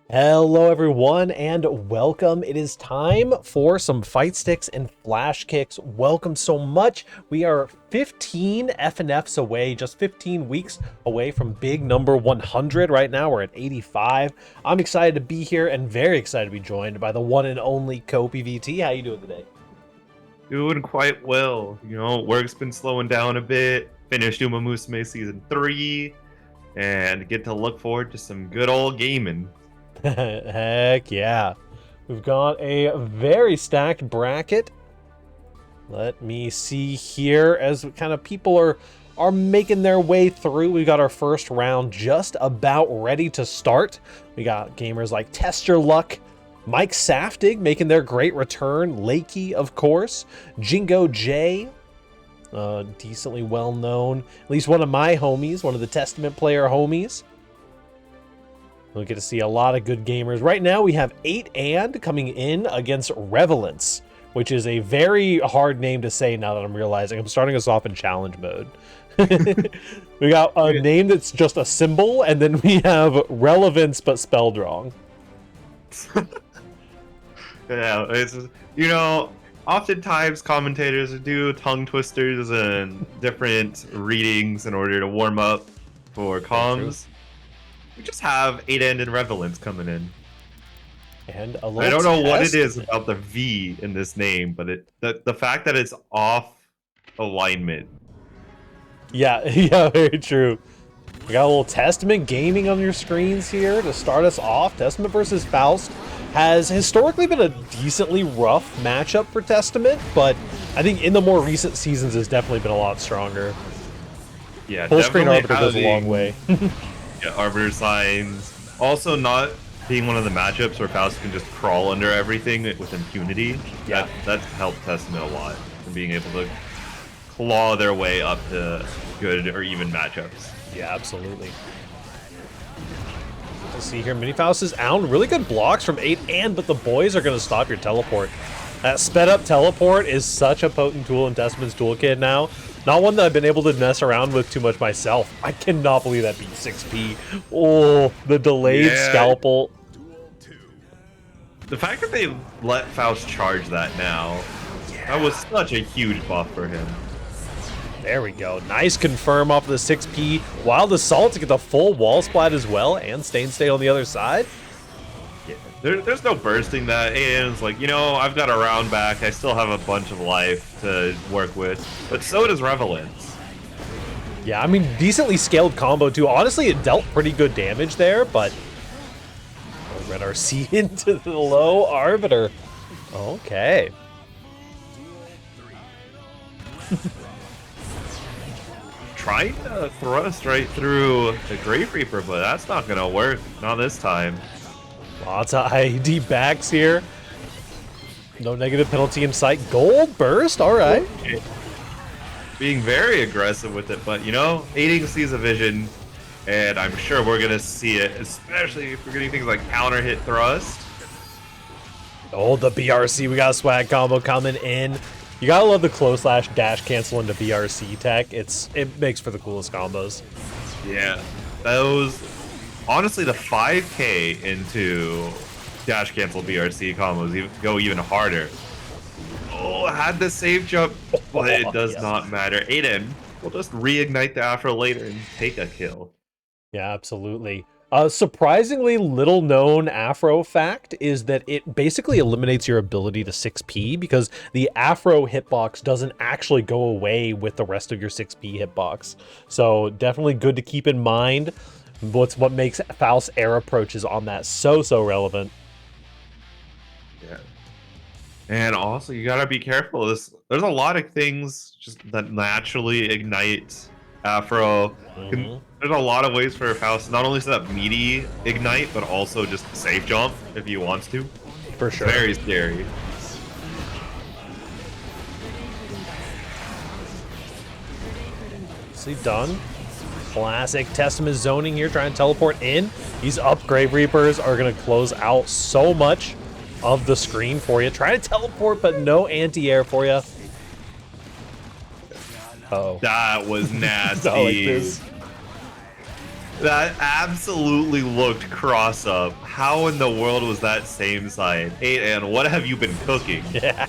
Hello everyone and welcome. It is time for some Fightsticks and Flahskicks. Welcome so much. We are 15 FNFs away, just 15 weeks away from big number 100. Right now we're at 85. I'm excited to be here and very excited to be joined by the one and only Kopi VT. How you doing today? Doing quite well. Work's been slowing down a bit. Finished Uma Musume Season 3, and get to look forward to some good old gaming. Heck yeah. We've got a very stacked bracket. Let me see here as kind of people are making their way through. We got our first round just about ready to start. We got gamers like Test Your Luck, Mike Saftig making their great return, Lakey, of course, Jingo J, decently well known, at least one of my homies, one of the Testament player homies. We'll get to see a lot of good gamers. Right now we have 8 and coming in against Revelance, which is a very hard name to say now that I'm realizing. I'm starting us off in challenge mode. We got a name that's just a symbol, and then we have relevance but spelled wrong. Yeah, oftentimes commentators do tongue twisters and different readings in order to warm up for comms. We just have 8 end and Revelance coming in. And a little I don't know what it is about the V in this name, but the fact that it's off alignment. Yeah, yeah, very true. We got a little Testament gaming on your screens here to start us off. Testament versus Faust has historically been a decently rough matchup for Testament, but I think in the more recent seasons has definitely been a lot stronger. Yeah, Full screen Arbiter goes a long way. Yeah, Arbiter signs. Also not being one of the matchups where Faust can just crawl under everything with impunity. Yeah. That's helped Testament a lot in being able to claw their way up to good or even matchups. Yeah, absolutely. Let's see here, Mini Faust is out. Really good blocks from 8 and, but the boys are going to stop your teleport. That sped up teleport is such a potent tool in Testament's toolkit now. Not one that I've been able to mess around with too much myself. I cannot believe that beat 6p. Oh, the delayed scalpel. The fact that they let Faust charge that now, that was such a huge buff for him. There we go. Nice confirm off of the 6p. Wild Assault to get the full wall splat as well, and Stain State on the other side. Yeah, there's no bursting that, and it's like, I've got a round back, I still have a bunch of life to work with, but so does Revelance. Yeah, I mean, decently scaled combo too. Honestly, it dealt pretty good damage there, but Red RC into the low Arbiter. Okay. Trying to thrust right through the Grave Reaper, but that's not gonna work. Not this time. Lots of ID backs here. No negative penalty in sight. Gold burst, all right. Okay. Being very aggressive with it, but aiding sees a vision, and I'm sure we're gonna see it, especially if we're getting things like counter hit thrust. Oh, the BRC, we got a swag combo coming in. You gotta love the close slash dash cancel into BRC tech. It makes for the coolest combos. Yeah, those. Honestly, the 5K into dash cancel BRC combos go even harder. Oh, had the save jump, but it does not matter. Aiden will just reignite the Afro later and take a kill. Yeah, absolutely. Surprisingly little known Afro fact is that it basically eliminates your ability to 6p because the Afro hitbox doesn't actually go away with the rest of your 6p hitbox. So definitely good to keep in mind. What makes Faust's air approaches on that so relevant. Yeah. And also, you gotta be careful. There's a lot of things just that naturally ignite Afro. There's a lot of ways for Faust to not only set up meaty ignite, but also just safe jump if he wants to. For sure. Very scary. See, done. Classic Testament zoning here, trying to teleport in. These Grave Reapers are going to close out so much of the screen for you. Try to teleport, but no anti-air for you. Uh-oh. That was nasty. Not like this. That absolutely looked cross up. How in the world was that same side? Hey, and what have you been cooking? Yeah.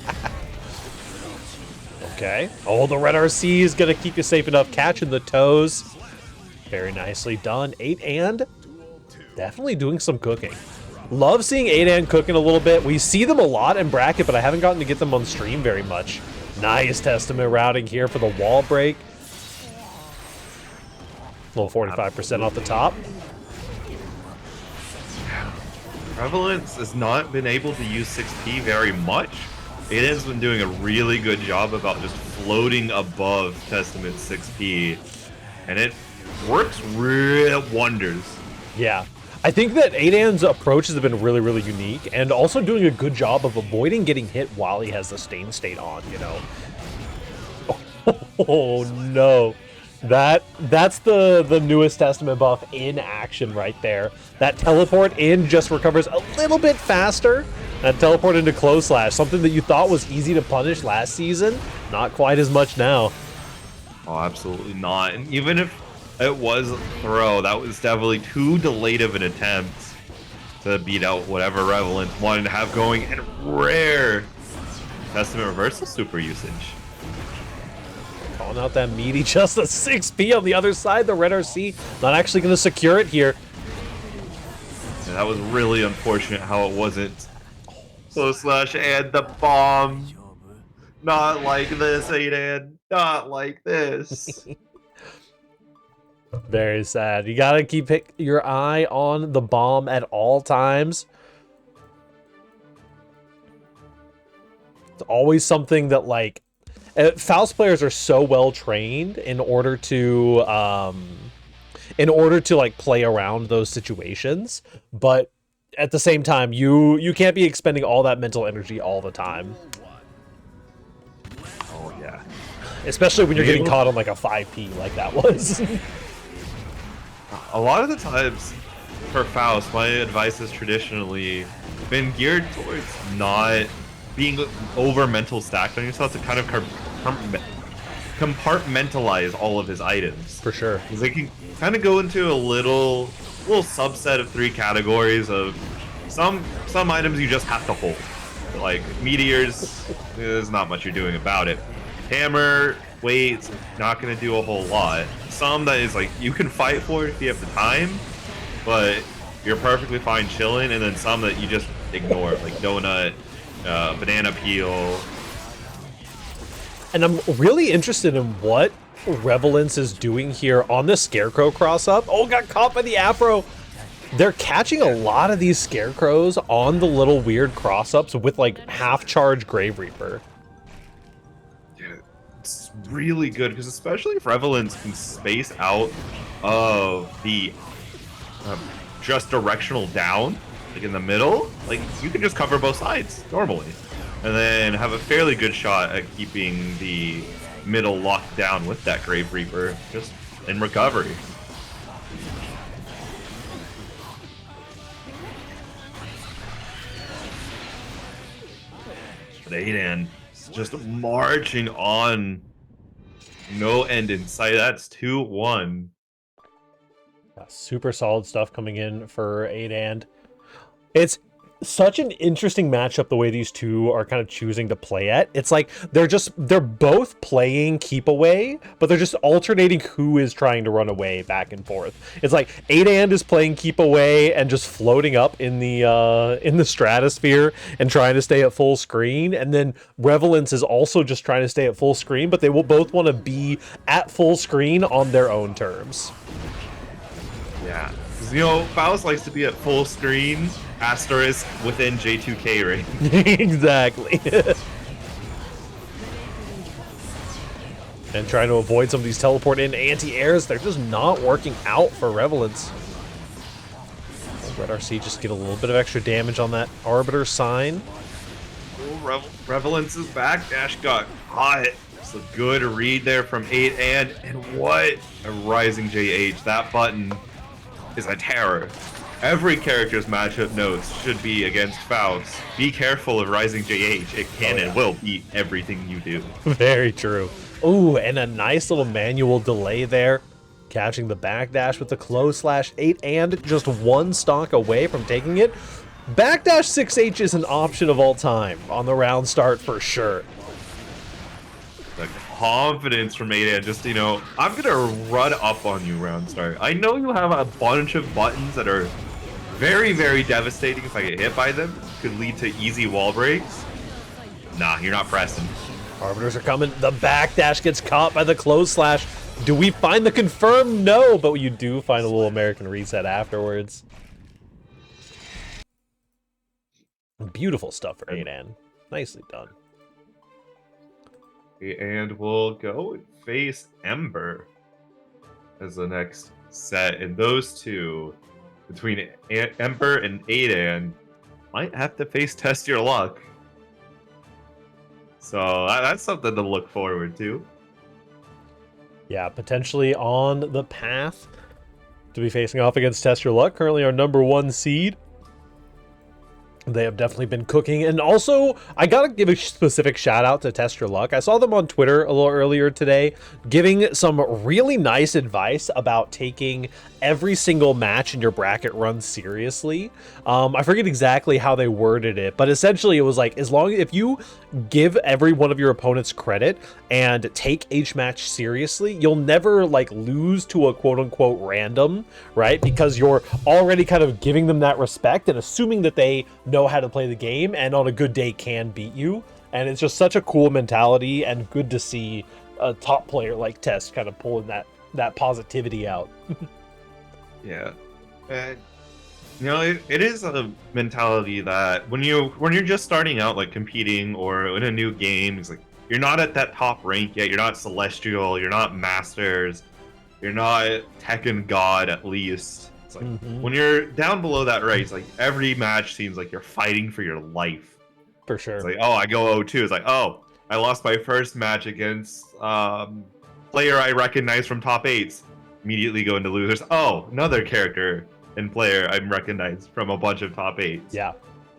Okay. Oh, the red RC is going to keep you safe enough. Catching the toes. Very nicely done. 8 and definitely doing some cooking. Love seeing 8 and cooking a little bit. We see them a lot in bracket, but I haven't gotten to get them on stream very much. Nice Testament routing here for the wall break. A little 45% off the top. Prevalence has not been able to use 6P very much. Aiden's been doing a really good job about just floating above Testament 6P, and it works real wonders. Yeah. I think that 8an's approaches have been really, really unique, and also doing a good job of avoiding getting hit while he has the Stain State on, you know? Oh, no. That's the newest Testament buff in action right there. That teleport in just recovers a little bit faster. That teleport into Close Slash, something that you thought was easy to punish last season, not quite as much now. Oh, absolutely not. And even if it was a throw, that was definitely too delayed of an attempt to beat out whatever Revelance wanted to have going, and rare Testament reversal super usage. Calling out that meaty, just a 6P on the other side. The red RC not actually going to secure it here. And that was really unfortunate how it wasn't Close Slash and the bomb. Not like this, Aiden. Not like this. Very sad. You gotta keep your eye on the bomb at all times. It's always something that, like, Faust players are so well trained in order to like play around those situations, but at the same time, you can't be expending all that mental energy all the time. Oh yeah. Especially when you're getting caught on like a 5P like that was. A lot of the times for Faust, my advice has traditionally been geared towards not being over mental stacked on yourself, to kind of compartmentalize all of his items. For sure. Because they can kind of go into a little subset of 3 categories of some items you just have to hold. Like meteors, there's not much you're doing about it. Hammer, weights, not going to do a whole lot. Some that is like you can fight for it if you have the time, but you're perfectly fine chilling. And then some that you just ignore, like donut, banana peel. And I'm really interested in what Revelance is doing here on the Scarecrow cross-up. Oh, got caught by the Afro. They're catching a lot of these Scarecrows on the little weird cross-ups with, like, half-charge Grave Reaper. Yeah, it's really good, because especially if Revelance can space out of the just directional down, like in the middle, like, you can just cover both sides normally. And then have a fairly good shot at keeping the middle locked down with that Grave Reaper just in recovery. But Aiden just marching on. No end in sight. That's 2-1. Super solid stuff coming in for 8 and. It's such an interesting matchup the way these two are kind of choosing to play at. It's like they're both playing keep away, but they're just alternating who is trying to run away back and forth. It's like 8 and is playing keep away and just floating up in the stratosphere and trying to stay at full screen, and then Revelance is also just trying to stay at full screen, but they will both want to be at full screen on their own terms. Yeah. You know, Faust likes to be at full screen, asterisk, within J2K range. Exactly. And trying to avoid some of these teleport in anti-airs. They're just not working out for Revelance. Red RC just get a little bit of extra damage on that Arbiter sign. Oh, Revelance is back. Dash got hot. It's a good read there from 8 and what a rising JH. That button is a terror. Every character's matchup notes should be against Faust. Be careful of Rising JH. It can and will beat everything you do. Very true. Ooh, and a nice little manual delay there. Catching the backdash with the close /8 and just one stock away from taking it. Backdash 6H is an option of all time on the round start for sure. The confidence from 8 just, you know, I'm gonna run up on you round start. I know you have a bunch of buttons that are very, very devastating if I get hit by them. Could lead to easy wall breaks. Nah, you're not pressing. Arbiters are coming. The backdash gets caught by the close slash. Do we find the confirm? No, but you do find a little American reset afterwards. Beautiful stuff for 8N. Nicely done. And we'll go and face Ember as the next set. And those two, between Ember and 8N, might have to face Test Your Luck. So that's something to look forward to. Yeah, potentially on the path to be facing off against Test Your Luck. Currently our #1 seed. They have definitely been cooking. And also, I gotta give a specific shout out to Test Your Luck. I saw them on Twitter a little earlier today, giving some really nice advice about taking every single match in your bracket run seriously. I forget exactly how they worded it, but essentially it was like, if you give every one of your opponents credit and take each match seriously, you'll never like lose to a quote unquote random, right? Because you're already kind of giving them that respect and assuming that they know how to play the game and on a good day can beat you. And it's just such a cool mentality and good to see a top player like Test kind of pulling that positivity out. Yeah, and you know it is a mentality that when you're just starting out, like competing or in a new game, it's like you're not at that top rank yet. You're not Celestial. You're not Masters. You're not Tekken God at least. It's like when you're down below that, right? It's like every match seems like you're fighting for your life. For sure. It's like, oh, I go 0-2. It's like, oh, I lost my first match against player I recognize from top 8s. Immediately go into losers. Oh, another character and player I'm recognized from a bunch of top 8s. Yeah.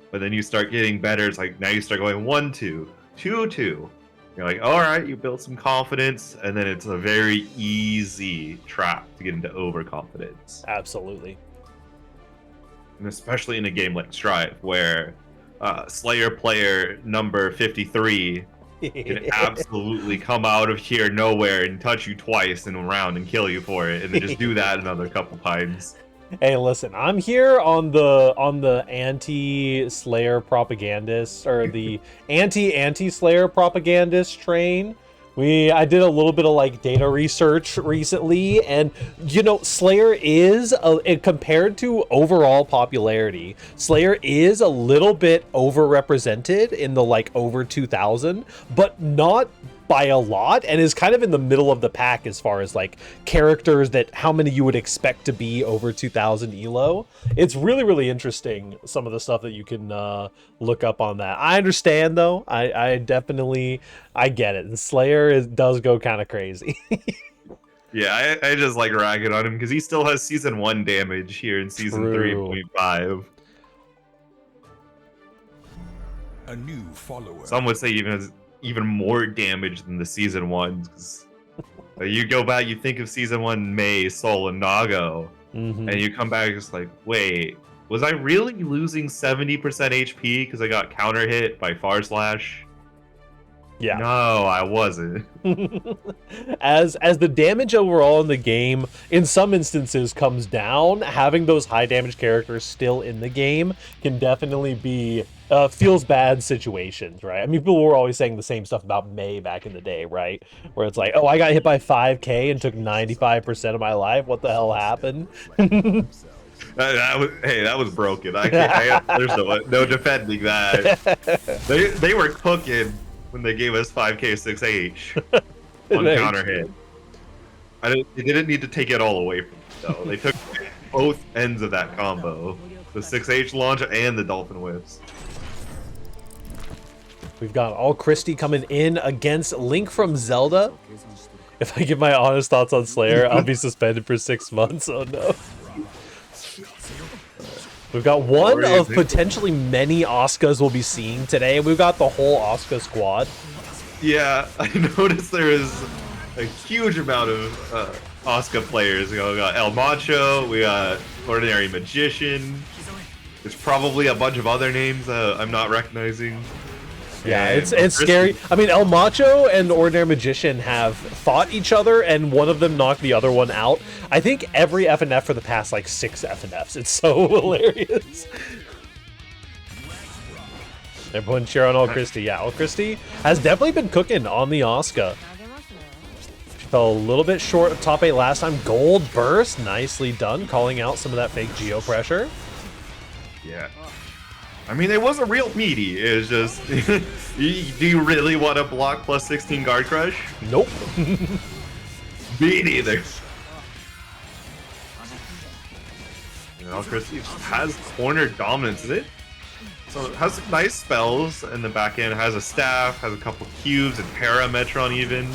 But then you start getting better. It's like now you start going 1-2, 2-2. You're like, all right, you build some confidence, and then it's a very easy trap to get into overconfidence. Absolutely. And especially in a game like Strive, where Slayer player number 53 can absolutely come out of here nowhere and touch you twice in a round and kill you for it, and then just do that another couple times. Hey, listen, I'm here on the anti-Slayer propagandist, or the anti-Slayer propagandist train. I did a little bit of like data research recently, and you know, Slayer is compared to overall popularity, Slayer is a little bit overrepresented in the like over 2000, but not by a lot, and is kind of in the middle of the pack as far as like characters that how many you would expect to be over 2000 elo. It's really, really interesting, some of the stuff that you can look up on that. I understand though, I definitely get it. And Slayer does go kind of crazy. Yeah, I just like ragging on him because he still has season 1 damage here in season 3.5. A new follower. Some would say even more damage than the season 1s. You go back, you think of season 1 Mei, Sol, and Nago, and you come back just like, wait, was I really losing 70% HP because I got counter hit by Flahskicks? Yeah. No, I wasn't. As the damage overall in the game, in some instances, comes down, having those high damage characters still in the game can definitely be feels bad situations, right? I mean, people were always saying the same stuff about Mei back in the day, right? Where it's like, oh, I got hit by 5k and took 95% of my life. What the hell happened? That was broken. There's no defending that. They were cooking when they gave us 5k 6h on counter hit. They didn't need to take it all away from us, though. They took both ends of that combo. The 6h launch and the Dolphin Whips. We've got All Christie coming in against Link from Zelda. If I give my honest thoughts on Slayer, I'll be suspended for 6 months. Oh no. We've got one of potentially many Asukas we'll be seeing today. We've got the whole Asuka squad. Yeah, I noticed there is a huge amount of Asuka players. We got El Macho, we got Ordinary Magician. There's probably a bunch of other names I'm not recognizing. Yeah, And it's scary. I mean, El Macho and Ordinary Magician have fought each other, and one of them knocked the other one out. I think every FNF for the past, like, 6 FNFs. It's so hilarious. Everyone cheer on All Christie. Yeah, All Christie has definitely been cooking on the Asuka. She fell a little bit short of top 8 last time. Gold burst, nicely done, calling out some of that fake Geo pressure. Yeah. I mean, it wasn't real meaty. It was just, do you really want to block plus 16 guard crush? Nope. Me neither. Al Christie has corner dominance, is it? So it has some nice spells in the back end. Has a staff, has a couple cubes, and Parametron even.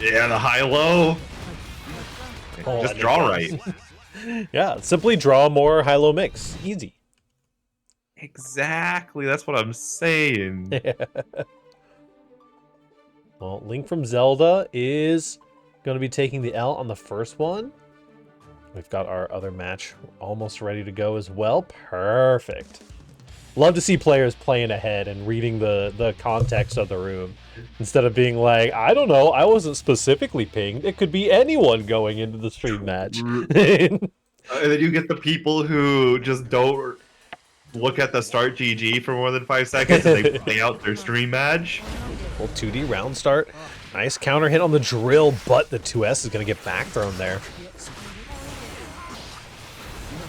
Yeah, the high-low. Oh, just draw right. Yeah, simply draw more high-low mix. Easy. Exactly, that's what I'm saying. Well, Link from Zelda is going to be taking the L on the first one. We've got our other match almost ready to go as well. Perfect. Love to see players playing ahead and reading the context of the room. Instead of being like, I don't know, I wasn't specifically pinged. It could be anyone going into the stream match. And then you get the people who just don't look at the start GG for more than 5 seconds and they play out their stream match. Well, 2D round start. Nice counter hit on the drill, but the 2S is going to get back thrown there.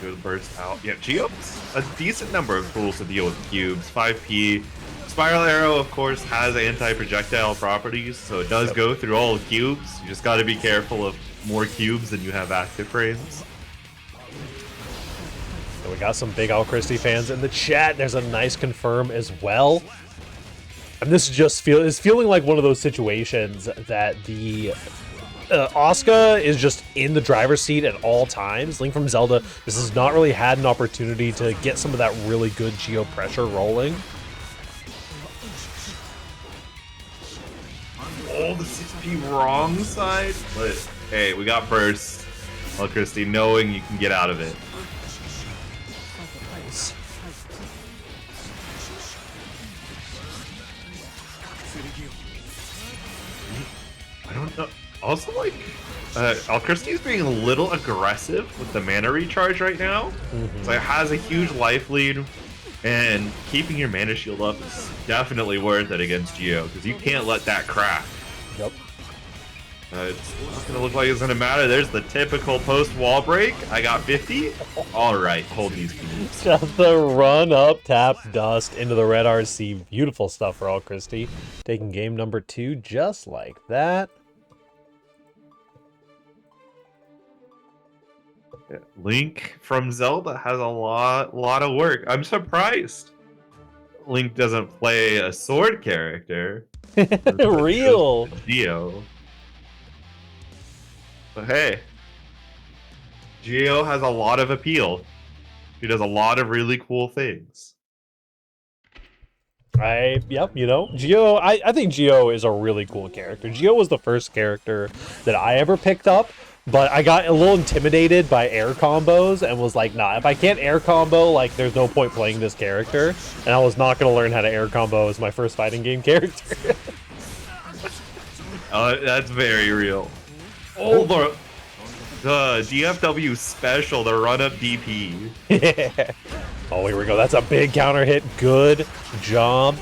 Good burst out. Yeah, Geo's a decent number of tools to deal with cubes. 5P. Spiral Arrow, of course, has anti-projectile properties, so it does go through all the cubes. You just got to be careful of more cubes than you have active frames. So we got some big Al Christie fans in the chat. There's a nice confirm as well. And this just is feeling like one of those situations that the Asuka is just in the driver's seat at all times. Link from Zelda, this has not really had an opportunity to get some of that really good Geo pressure rolling. Oh, the 6P wrong side. But hey, we got burst. Al Christie knowing you can get out of it. Nice. I don't know. Also, like, Al Christie's being a little aggressive with the mana recharge right now. So it has a huge life lead, and keeping your mana shield up is definitely worth it against Geo, because you can't let that crack. Yep. It's not going to look like it's going to matter. There's the typical post-wall break. I got 50. All right, hold these keys. Just the run up, tap, dust into the red RC. Beautiful stuff for Al Christie. Taking game number 2 just like that. Link from Zelda has a lot of work. I'm surprised Link doesn't play a sword character. Real. Geo. But hey, Geo has a lot of appeal. He does a lot of really cool things. Yep, you know, Geo, I think Geo is a really cool character. Geo was the first character that I ever picked up, but I got a little intimidated by air combos and was like, nah, if I can't air combo, like, there's no point playing this character. And I was not going to learn how to air combo as my first fighting game character. That's very real. Oh, the DFW special, the run-up DP. Yeah. Oh, here we go. That's a big counter hit. Good job.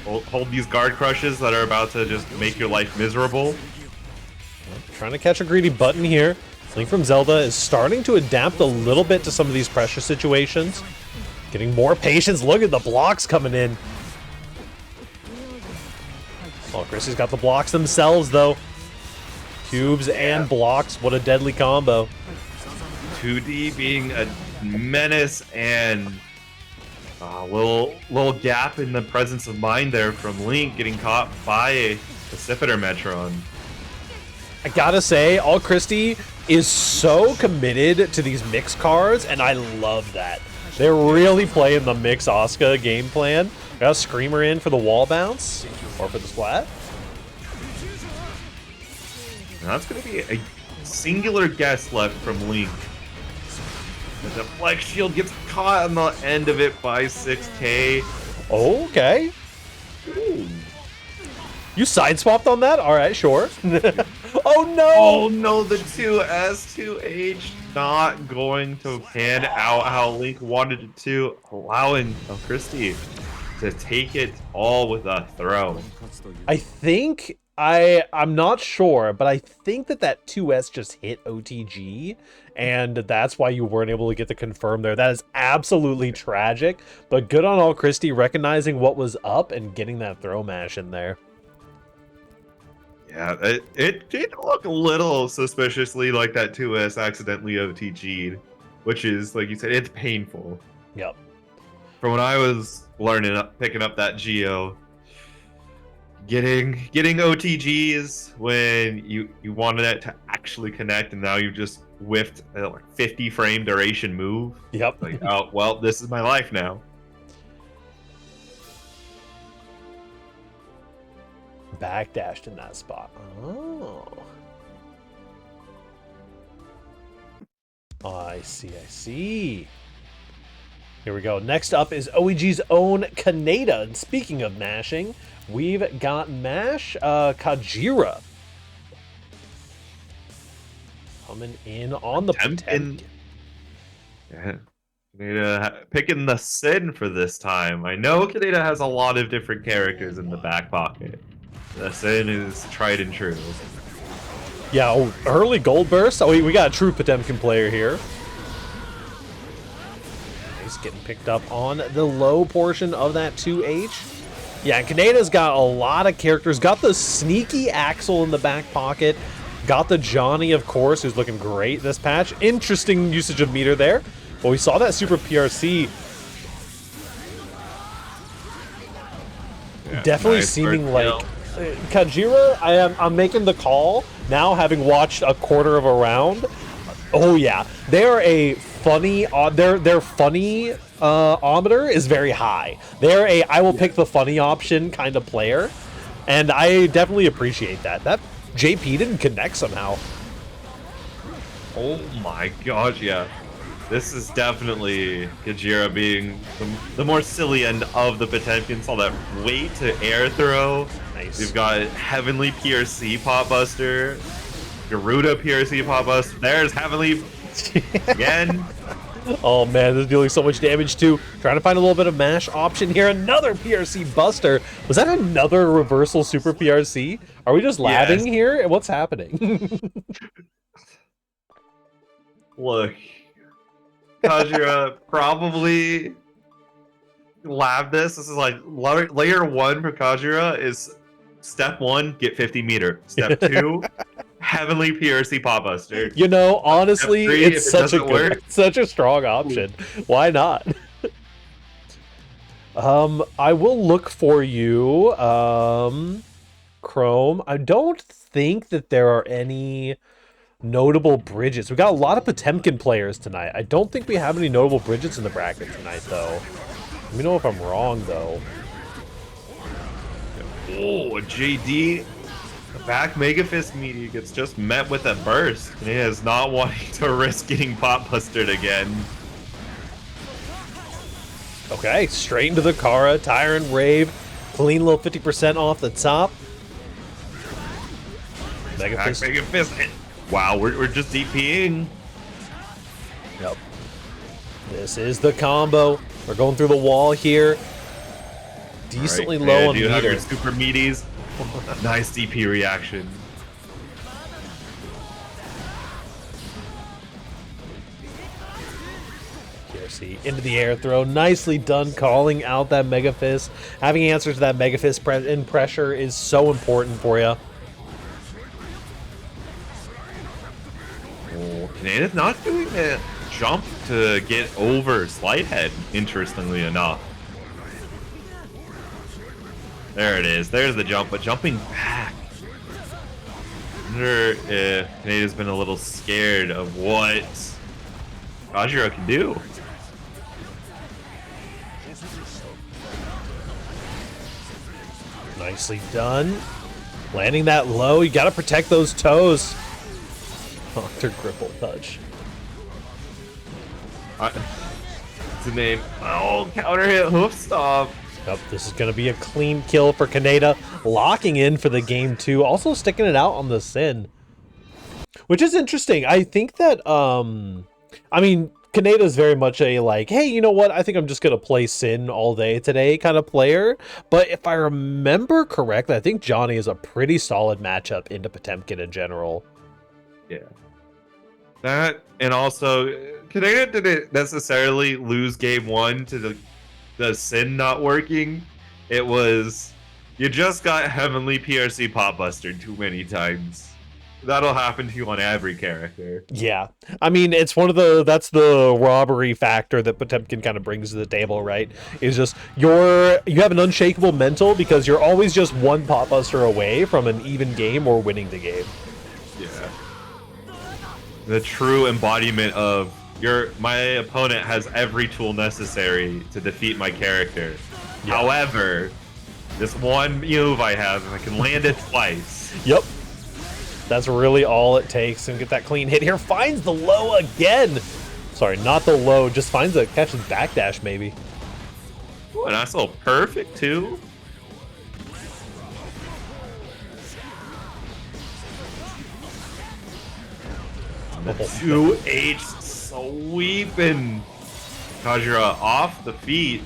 Hold these guard crushes that are about to just make your life miserable. Trying to catch a greedy button here. Link from Zelda is starting to adapt a little bit to some of these pressure situations. Getting more patience. Look at the blocks coming in. Oh, Christie's got the blocks themselves, though. Cubes and blocks. What a deadly combo. 2D being a menace, and a little gap in the presence of mind there from Link getting caught by a Precipiter Metron. I gotta say, All Christie is so committed to these mix cards, and I love that. They're really playing the mix Asuka game plan. Got a Screamer in for the wall bounce, or for the splat. And that's going to be a singular guess left from Link. The Flex Shield gets caught on the end of it by 6K. Okay. Ooh. You side swapped on that? All right, sure. Oh no! Oh no, the 2S, 2H not going to pan out how Link wanted it to, allowing Christie to take it all with a throw. I think I'm not sure, but I think that 2S just hit OTG, and that's why you weren't able to get the confirm there. That is absolutely tragic, but good on All Christie recognizing what was up and getting that throw mash in there. Yeah, it did look a little suspiciously like that 2S accidentally OTG'd, which is, like you said, it's painful. Yep. From when I was picking up that Geo, getting OTGs when you wanted it to actually connect, and now you just whiffed a like 50 frame duration move. Yep. Like, oh well, this is my life now. Backdashed in that spot. Oh. I see. Here we go. Next up is OEG's own Kaneda. And speaking of mashing, we've got Mash Kajira coming in on the Potemkin. Yeah. Kaneda picking the Sin for this time. I know Kaneda has a lot of different characters in the back pocket. The Sin is tried and true. Yeah, early gold burst. Oh, we got a true Potemkin player here. He's getting picked up on the low portion of that 2H. Yeah, Kaneda's got a lot of characters. Got the sneaky Axel in the back pocket. Got the Johnny, of course, who's looking great this patch. Interesting usage of meter there. But we saw that super PRC. Yeah, definitely nice seeming like Kajira. I'm making the call now, having watched a quarter of a round. Oh yeah, they are a funny. Their funny ometer is very high. They're a I will pick the funny option kind of player, and I definitely appreciate that. That JP didn't connect somehow. Oh my gosh, yeah. This is definitely Kajira being the more silly end of the Potemkin. Saw that wait to air throw. Nice. We've got Heavenly PRC Pot Buster, Garuda PRC Pot Buster. There's Heavenly again. Oh man, this is dealing so much damage too. Trying to find a little bit of mash option here. Another PRC Buster. Was that another reversal super PRC? Are we just labbing here? What's happening? Look, Kajira probably lab this. This is like layer 1 for Kajira is step 1, get 50 meter. Step 2, Heavenly PRC Pot Buster. You know, honestly, Step 3, it's such a strong option. Why not? I will look for you, Chrome. I don't think that there are any notable bridges. We got a lot of Potemkin players tonight. I don't think we have any notable bridges in the bracket tonight, though. Let me know if I'm wrong, though. Oh, JD. The back Mega Fist media gets just met with a burst. And he is not wanting to risk getting pot bustered again. Okay, straight into the Kara, Tyrant Rave, clean little 50% off the top. Mega Fist. Mega Fist. Wow, we're just DPing. Yep. This is the combo. We're going through the wall here. Decently low on meter. Have your meter. super meaties. Nice DP reaction. PRC into the air throw. Nicely done calling out that Mega Fist. Having answers to that Mega Fist in pressure is so important for you. Kaneda's not doing a jump to get over Slide Head, interestingly enough. There it is. There's the jump, but jumping back. I wonder if Kaneda's been a little scared of what Kajira can do. Nicely done. Landing that low, you gotta protect those toes. Dr. Gripple touch. What's the name? Oh, counter hit hoof stomp. Yep, this is going to be a clean kill for Kaneda, locking in for the game 2, also sticking it out on the Sin. Which is interesting. I think that, I mean, Kaneda is very much a, like, hey, you know what? I think I'm just going to play Sin all day today kind of player. But if I remember correctly, I think Johnny is a pretty solid matchup into Potemkin in general. Yeah. That, and also, Kaneda didn't necessarily lose game 1 to the Sin not working. It was, you just got Heavenly PRC Pop Buster too many times. That'll happen to you on every character. Yeah. I mean, it's one of the, that's the robbery factor that Potemkin kind of brings to the table, right? Is just, you have an unshakable mental because you're always just one Pop Buster away from an even game or winning the game. Yeah. The true embodiment of, my opponent has every tool necessary to defeat my character. Yeah. However, this one move I have, and I can land it twice. Yep. That's really all it takes. And get that clean hit here. Finds the low again. Sorry, not the low. Just finds a catch and backdash, maybe. Ooh, and that's a perfect, too. The 2H sweeping Kajira off the feet.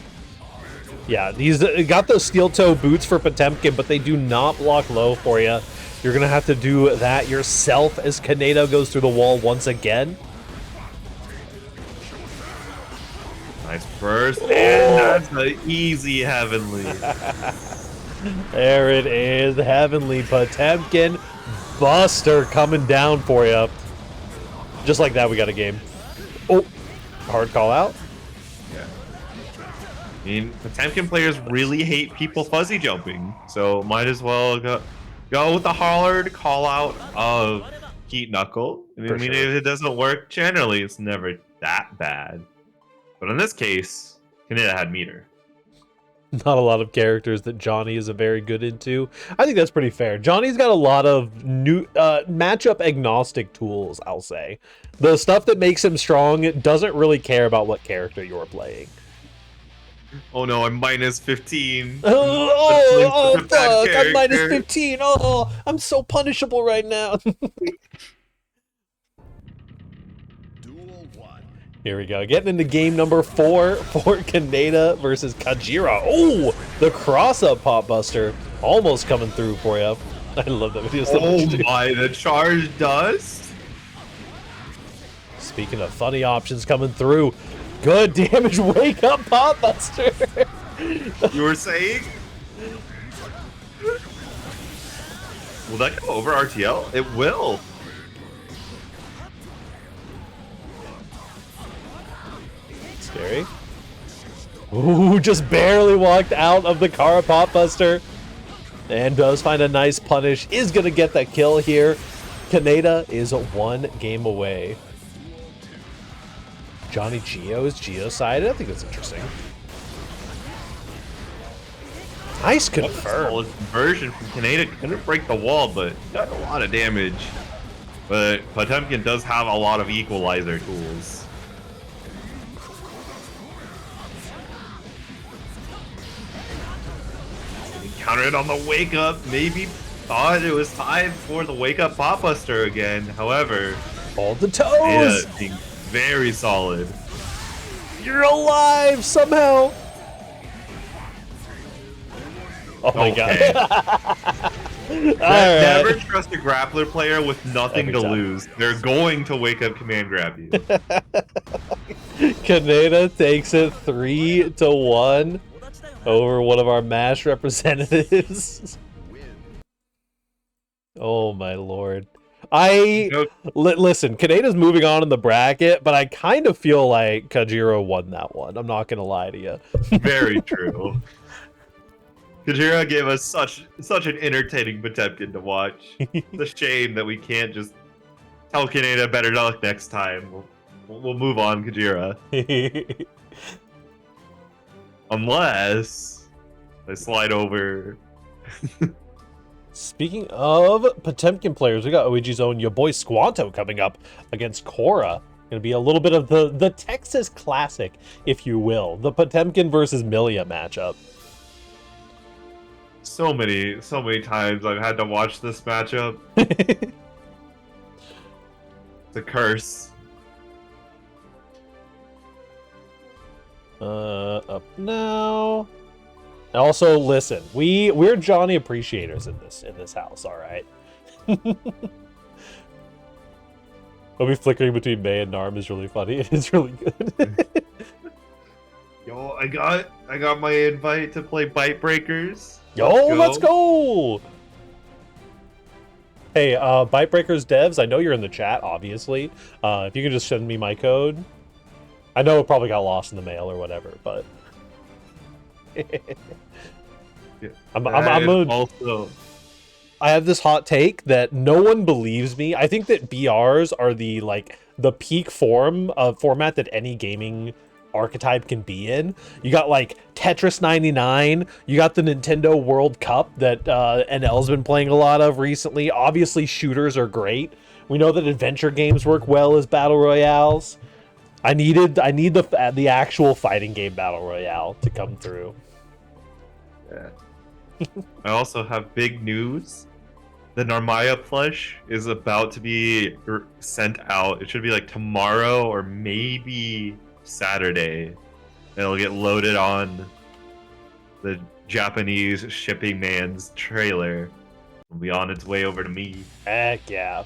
Yeah, these got those steel toe boots for Potemkin, but they do not block low for you. You're going to have to do that yourself as Kaneda goes through the wall once again. Nice burst, and that's an easy Heavenly. There it is, Heavenly Potemkin Buster coming down for you. Just like that, we got a game. Oh, hard call out. Yeah. I mean, Potemkin players really hate people fuzzy jumping, so might as well go with the hard call out of Heat Knuckle. I mean, if it doesn't work, generally it's never that bad. But in this case, Kaneda had meter. Not a lot of characters that Johnny is a very good into. I think that's pretty fair. Johnny's got a lot of new matchup agnostic tools, I'll say. The stuff that makes him strong doesn't really care about what character you're playing. Oh no, I'm minus 15. Oh fuck, I'm minus 15. Oh, I'm so punishable right now. Here we go. Getting into game number 4 for Kaneda versus Kajira. Oh, the cross-up Pop Buster. Almost coming through for you. I love that video so much. Oh my, the charge dust. Speaking of funny options coming through. Good damage. Wake up Pop Buster. You were saying? Will that go over RTL? It will. Scary. Ooh, just barely walked out of the Kara Pop Buster. And does find a nice punish. Is going to get that kill here. Kaneda is 1 game away. Johnny Geo is Geo-sided. I think that's interesting. Nice confirm. Solid conversion from Kaneda. Couldn't break the wall, but got a lot of damage. But Potemkin does have a lot of equalizer tools. Counter it on the wake up. Maybe thought it was time for the wake up Pop Buster again. However, hold the toes. Being very solid. You're alive somehow. Oh my god. Never trust a grappler player with nothing to lose. They're going to wake up command grab you. Kaneda takes it 3-1 over one of our MASH representatives. Oh my lord. Listen, Kaneda's moving on in the bracket, but I kind of feel like Kajira won that one. I'm not gonna lie to you. Very true. Kajira gave us such an entertaining Potemkin to watch. It's a shame that we can't just tell Kaneda better luck next time. We'll move on, Kajira. Unless I slide over Speaking of Potemkin players, we got OEG's own your boy Squanto coming up against Cora. Going to be a little bit of the Texas Classic, if you will. The Potemkin versus Milia matchup. So many times I've had to watch this matchup. It's a curse. Up now. Also, listen, we're Johnny appreciators in this house, all right. I'll be flickering between May and Narm is really funny. It is really good. Yo, I got my invite to play Bite Breakers. Yo, let's go! Hey, Bite Breakers devs, I know you're in the chat, obviously. If you could just send me my code. I know it probably got lost in the mail or whatever, but... Also... I have this hot take that no one believes me. I think that BRs are the peak format that any gaming archetype can be in. You got like Tetris 99, you got the Nintendo World Cup that NL's been playing a lot of recently. Obviously shooters are great. We know that adventure games work well as battle royales. I need the actual fighting game battle royale to come through. Yeah. I also have big news. The Narmaya plush is about to be sent out. It should be like tomorrow or maybe Saturday. It'll get loaded on the Japanese shipping man's trailer. It'll be on its way over to me. Heck yeah.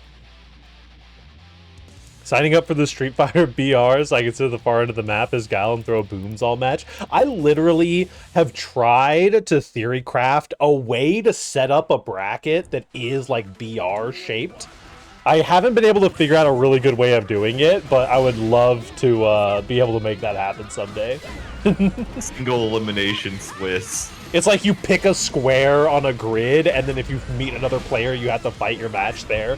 Signing up for the Street Fighter BRs, I consider the far end of the map as Gal and throw booms all match. I literally have tried to theory craft a way to set up a bracket that is like BR shaped. I haven't been able to figure out a really good way of doing it, but I would love to be able to make that happen someday. Single elimination Swiss. It's like you pick a square on a grid, and then if you meet another player, you have to fight your match there.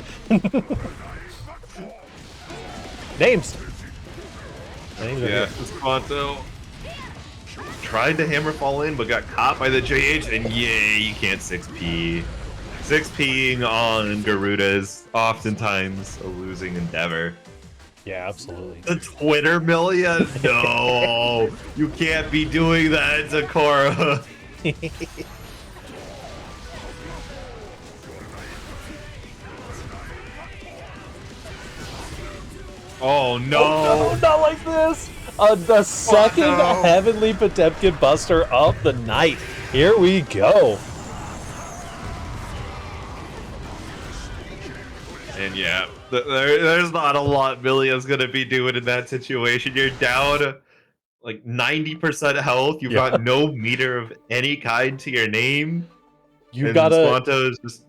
Names. Yeah, Squanto tried to hammer fall in, but got caught by the JH, and yay, you can't 6P. 6Ping on Garuda's oftentimes a losing endeavor. Yeah, absolutely. The Twitter Milia? No, you can't be doing that to Cora. Oh no! Oh, no, not like this! The second Heavenly Potemkin Buster of the night. Here we go. And yeah, there's not a lot Milia's gonna be doing in that situation. You're down like 90% health. You've got no meter of any kind to your name. You gotta. Squanto's just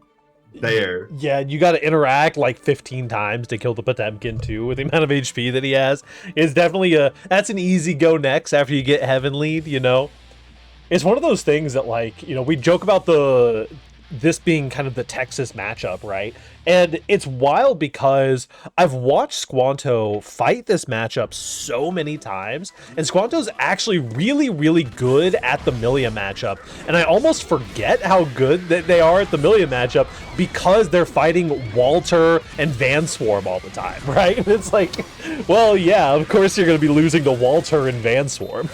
there. Yeah, you gotta interact like 15 times to kill the Potemkin too, with the amount of HP that he has. It's definitely that's an easy go next after you get Heavenly, you know? It's one of those things that, like, you know, we joke about this being kind of the Texas matchup, right? And it's wild because I've watched Squanto fight this matchup so many times, and Squanto's actually really, really good at the Milia matchup. And I almost forget how good that they are at the Milia matchup because they're fighting Walter and Van Swarm all the time, right? And it's like, well, yeah, of course you're going to be losing to Walter and Van Swarm.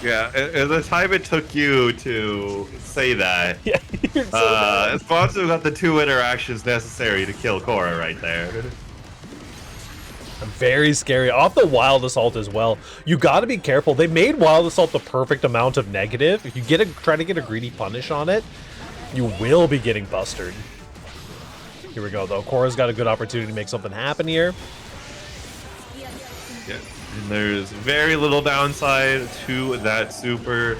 Yeah, and the time it took you to say that, Yeah, Squanto got the 2 interactions necessary to kill Cora right there. Very scary. Off the Wild Assault as well. You got to be careful. They made Wild Assault the perfect amount of negative. If you try to get a greedy punish on it, you will be getting busted. Here we go, though. Cora's got a good opportunity to make something happen here. Yeah. And there's very little downside to that super.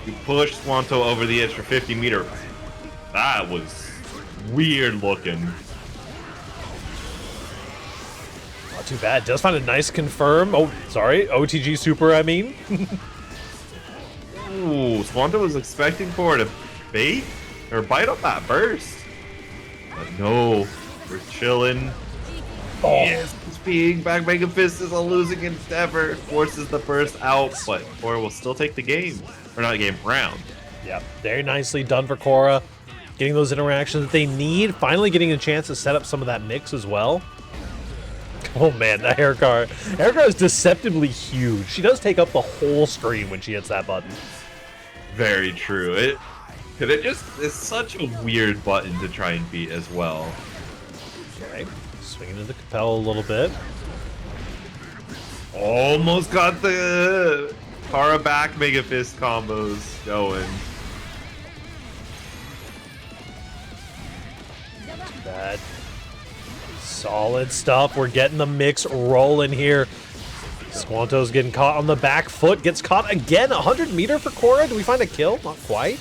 You push Squanto over the edge for 50 meters. That was weird looking. Not too bad. Does find a nice confirm. Oh, sorry. OTG super, I mean. Ooh, Squanto was expecting for it to bait or bite up that burst. But no, we're chilling. Oh. Yes, being back Mega Fist is a losing endeavor. Forces the burst out, but Cora will still take the game. Or not game, round. Yep, very nicely done for Korra. Getting those interactions that they need. Finally getting a chance to set up some of that mix as well. Oh man, that air car is deceptively huge. She does take up the whole screen when she hits that button. Very true. It just is such a weird button to try and beat as well. Okay, swinging into the Capel a little bit. Almost got the Kara back Mega Fist combos going. Bad. Solid stuff. We're getting the mix rolling here. Squanto's getting caught on the back foot. Gets caught again. 100 meter for Korra. Do we find a kill? Not quite.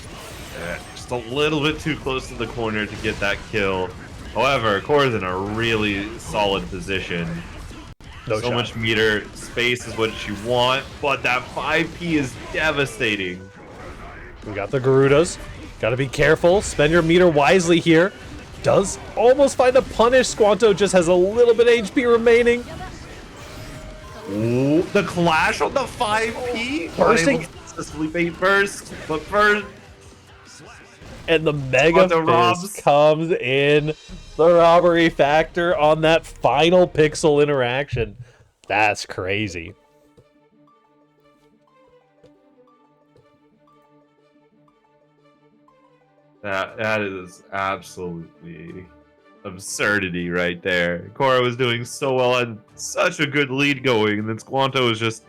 Just a little bit too close to the corner to get that kill. However, Korra's in a really solid position. No so shot. much meter space is what you want, but that 5P is devastating. We got the Garudas. Got to be careful. Spend your meter wisely here. Does almost find a punish. Squanto just has a little bit HP remaining. Ooh, the clash on the 5P. Bursting. Successfully bait burst, but first. And the Mega Fist comes in. The robbery factor on that final pixel interaction. That's crazy. That is absolutely absurdity right there. Korra was doing so well and such a good lead going, and then Squanto was just,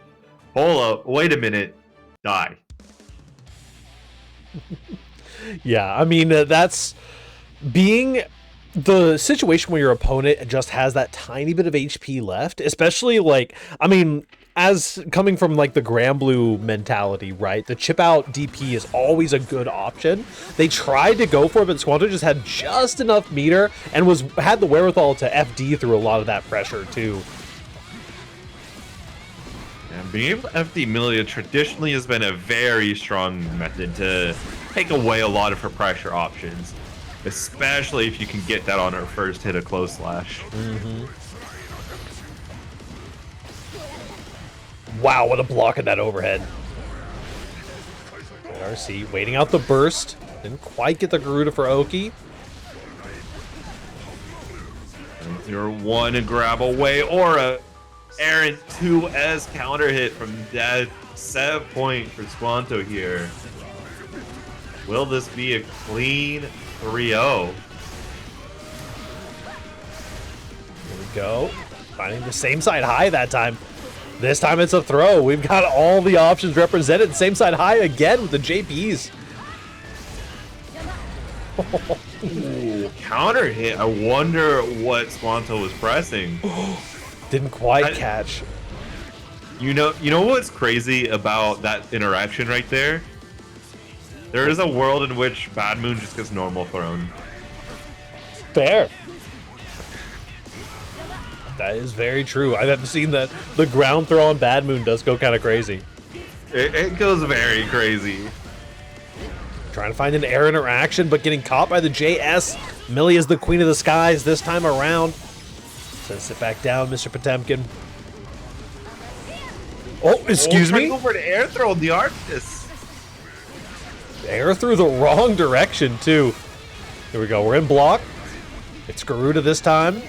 hold up, wait a minute, die. Yeah, I mean, that's being the situation where your opponent just has that tiny bit of HP left, especially like, I mean, as coming from like the Granblue mentality, right? The chip out DP is always a good option. They tried to go for it, but Squanto just had just enough meter and had the wherewithal to FD through a lot of that pressure too. And being able to FD Milia traditionally has been a very strong method to take away a lot of her pressure options, especially if you can get that on her first hit of close slash. Wow, what a block in that overhead. RC waiting out the burst. Didn't quite get the Garuda for Oki. And you're one grab away, or a errant 2S counter hit from that set point for Squanto here. Will this be a clean 3-0? Here we go. Finding the same side high that time. This time it's a throw. We've got all the options represented. Same side high again with the JPs. Ooh, counter hit. I wonder what Squanto was pressing. Didn't quite catch. You know what's crazy about that interaction right there? There is a world in which Bad Moon just gets normal thrown. Fair. That is very true. I haven't seen that. The ground throw on Bad Moon does go kind of crazy. It goes very crazy. Trying to find an air interaction, but getting caught by the JS. Millie is the queen of the skies this time around. So sit back down, Mr. Potemkin. Oh, excuse me? Go for an air throw in the Arctis. Air through the wrong direction, too. Here we go. We're in block. It's Garuda this time.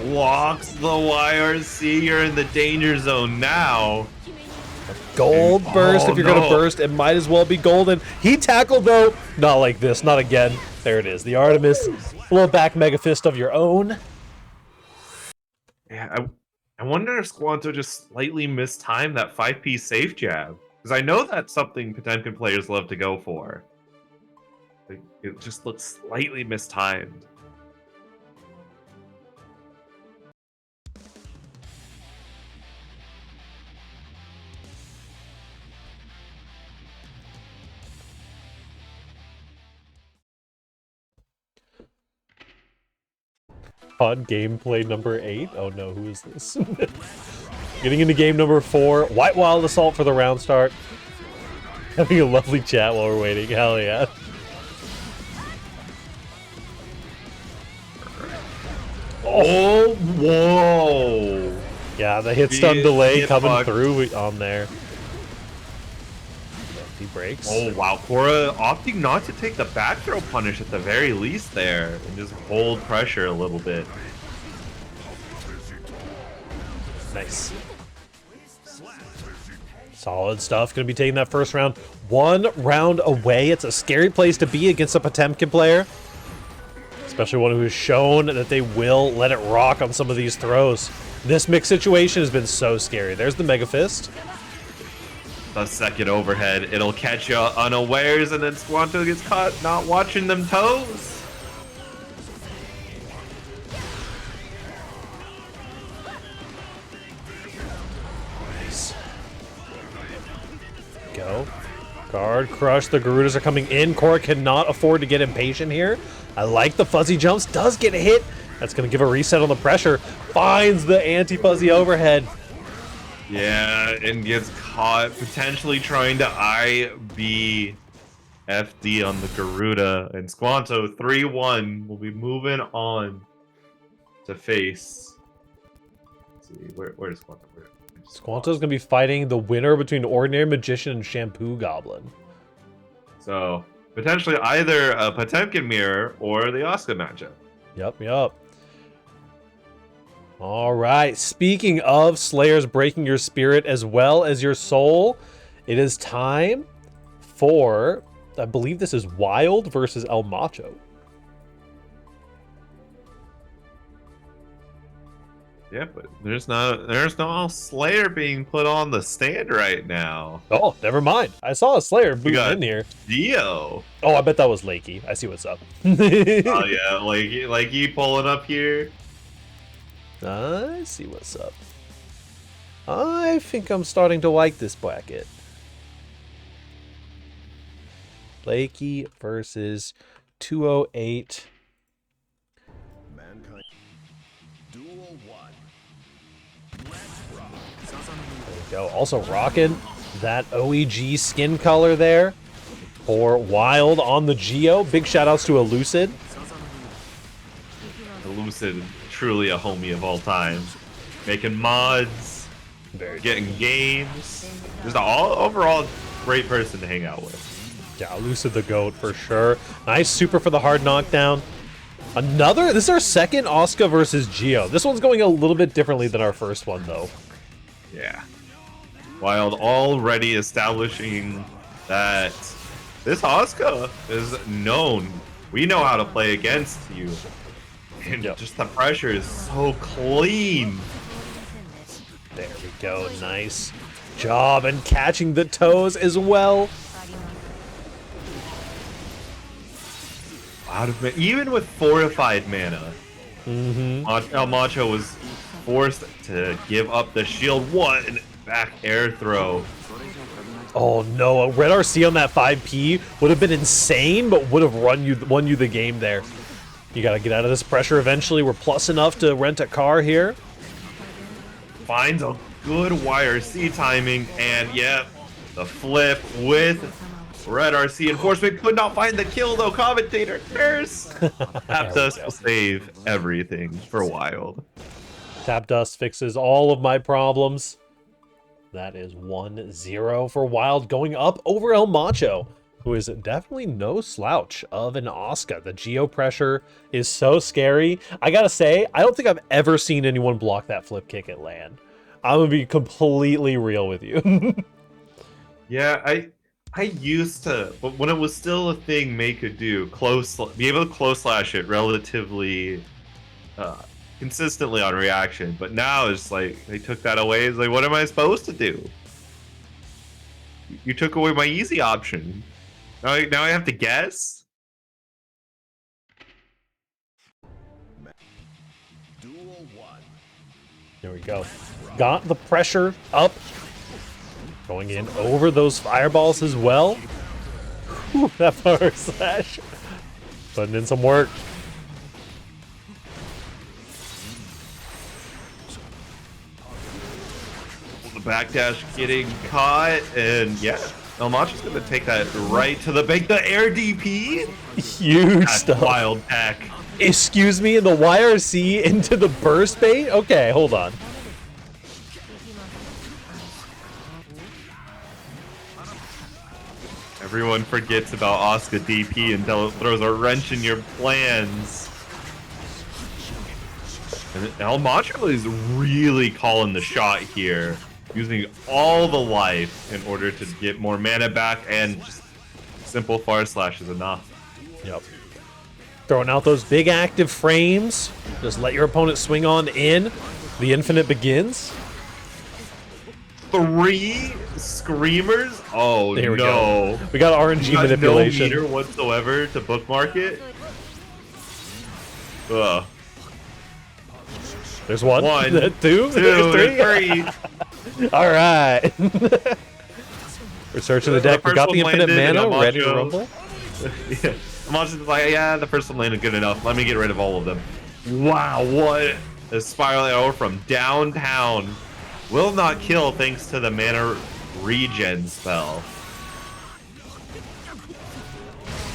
Walks the YRC. You're in the danger zone now. Gold burst. If you're going to burst, it might as well be golden. He tackled, though. Not like this. Not again. There it is. The Artemis. Blow back Mega Fist of your own. Yeah, I wonder if Squanto just slightly mistimed that 5P safe jab. Because I know that's something Potemkin players love to go for. It just looks slightly mistimed. On gameplay number 8. Oh no, who is this? Getting into game number 4. White Wild Assault for the round start. Having a lovely chat while we're waiting. Hell yeah. Oh, whoa. Yeah, the hit stun delay coming through on there. He breaks. Oh, wow. Korra opting not to take the back throw punish at the very least there and just hold pressure a little bit. Nice. Solid stuff. Going to be taking that first round. 1 round away. It's a scary place to be against a Potemkin player. Especially one who's shown that they will let it rock on some of these throws. This mixed situation has been so scary. There's the Mega Fist. The second overhead. It'll catch you unawares, and then Squanto gets caught not watching them toes. Nice. Go. Guard crush. The Garudas are coming in. Korra cannot afford to get impatient here. I like the fuzzy jumps. Does get hit. That's going to give a reset on the pressure. Finds the anti-fuzzy overhead. Yeah, and gets caught potentially trying to IB FD on the Garuda. And Squanto 3-1 will be moving on to face. Let's see, where's Squanto? Squanto's going to be fighting the winner between Ordinary Magician and Shampoo Goblin. So, potentially either a Potemkin Mirror or the Asuka matchup. Yep. All right. Speaking of Slayers breaking your spirit as well as your soul, it is time for, I believe this is Wild versus El Macho. Yeah, but there's no Slayer being put on the stand right now. Oh, never mind. I saw a Slayer moving in here. Dio. Oh, I bet that was Lakey. I see what's up. Oh yeah, like you pulling up here. I see what's up. I think I'm starting to like this bracket. Lakey versus 208. Mankind. Duel 1. There we go. Also rocking that OEG skin color there for Wild on the Geo. Big shout outs to Elucid. Elucid, truly a homie of all time. Making mods, getting games. Just an overall great person to hang out with. Yeah, Elucid the GOAT for sure. Nice super for the hard knockdown. This is our second Asuka versus Geo. This one's going a little bit differently than our first one, though. Yeah. Wild already establishing that this Asuka is known. We know how to play against you. And just the pressure is so clean. There we go. Nice job and catching the toes as well. Out of it, even with fortified mana, El Macho was forced to give up the shield. One back air throw. Oh no, a red RC on that 5P would have been insane, but would have won you the game there. You gotta get out of this pressure eventually. We're plus enough to rent a car here. Finds a good YRC timing, and yeah, the flip with red RC enforcement. Could not find the kill though, commentator. Nurse! Tap Dust will save everything for Wild. Tap Dust fixes all of my problems. That is 1-0 for Wild, going up over El Macho, who is definitely no slouch of an Asuka. The Geo pressure is so scary. I gotta say, I don't think I've ever seen anyone block that flip kick at land. I'm gonna be completely real with you. Yeah, I used to, but when it was still a thing May could do, be able to close slash it relatively consistently on reaction. But now it's like they took that away. It's like, what am I supposed to do? You took away my easy option. Now I have to guess. Duel 1. There we go. Got the pressure up. Going in over those fireballs as well. Whew, that power slash. Putting in some work. The backdash getting caught, and yeah, El Macho's gonna take that right to the bank. The air DP, Huge stuff. Wild tech. Excuse me, the YRC into the burst bait? Okay, hold on. Everyone forgets about Asuka DP until it throws a wrench in your plans. And El Macho is really calling the shot here, using all the life in order to get more mana back, and just simple far slash is enough. Yep. Throwing out those big active frames. Just let your opponent swing on in. The infinite begins. 3 screamers? Oh There we no. go. We got RNG manipulation. No meter whatsoever to bookmark it. Ugh. There's one. 1, 2, 3. All right. We're searching the deck. We got the infinite mana, ready to rumble. Yeah. Macho's like, yeah, the first one landed good enough. Let me get rid of all of them. Wow, what a spiral arrow from downtown. Will not kill thanks to the mana regen spell.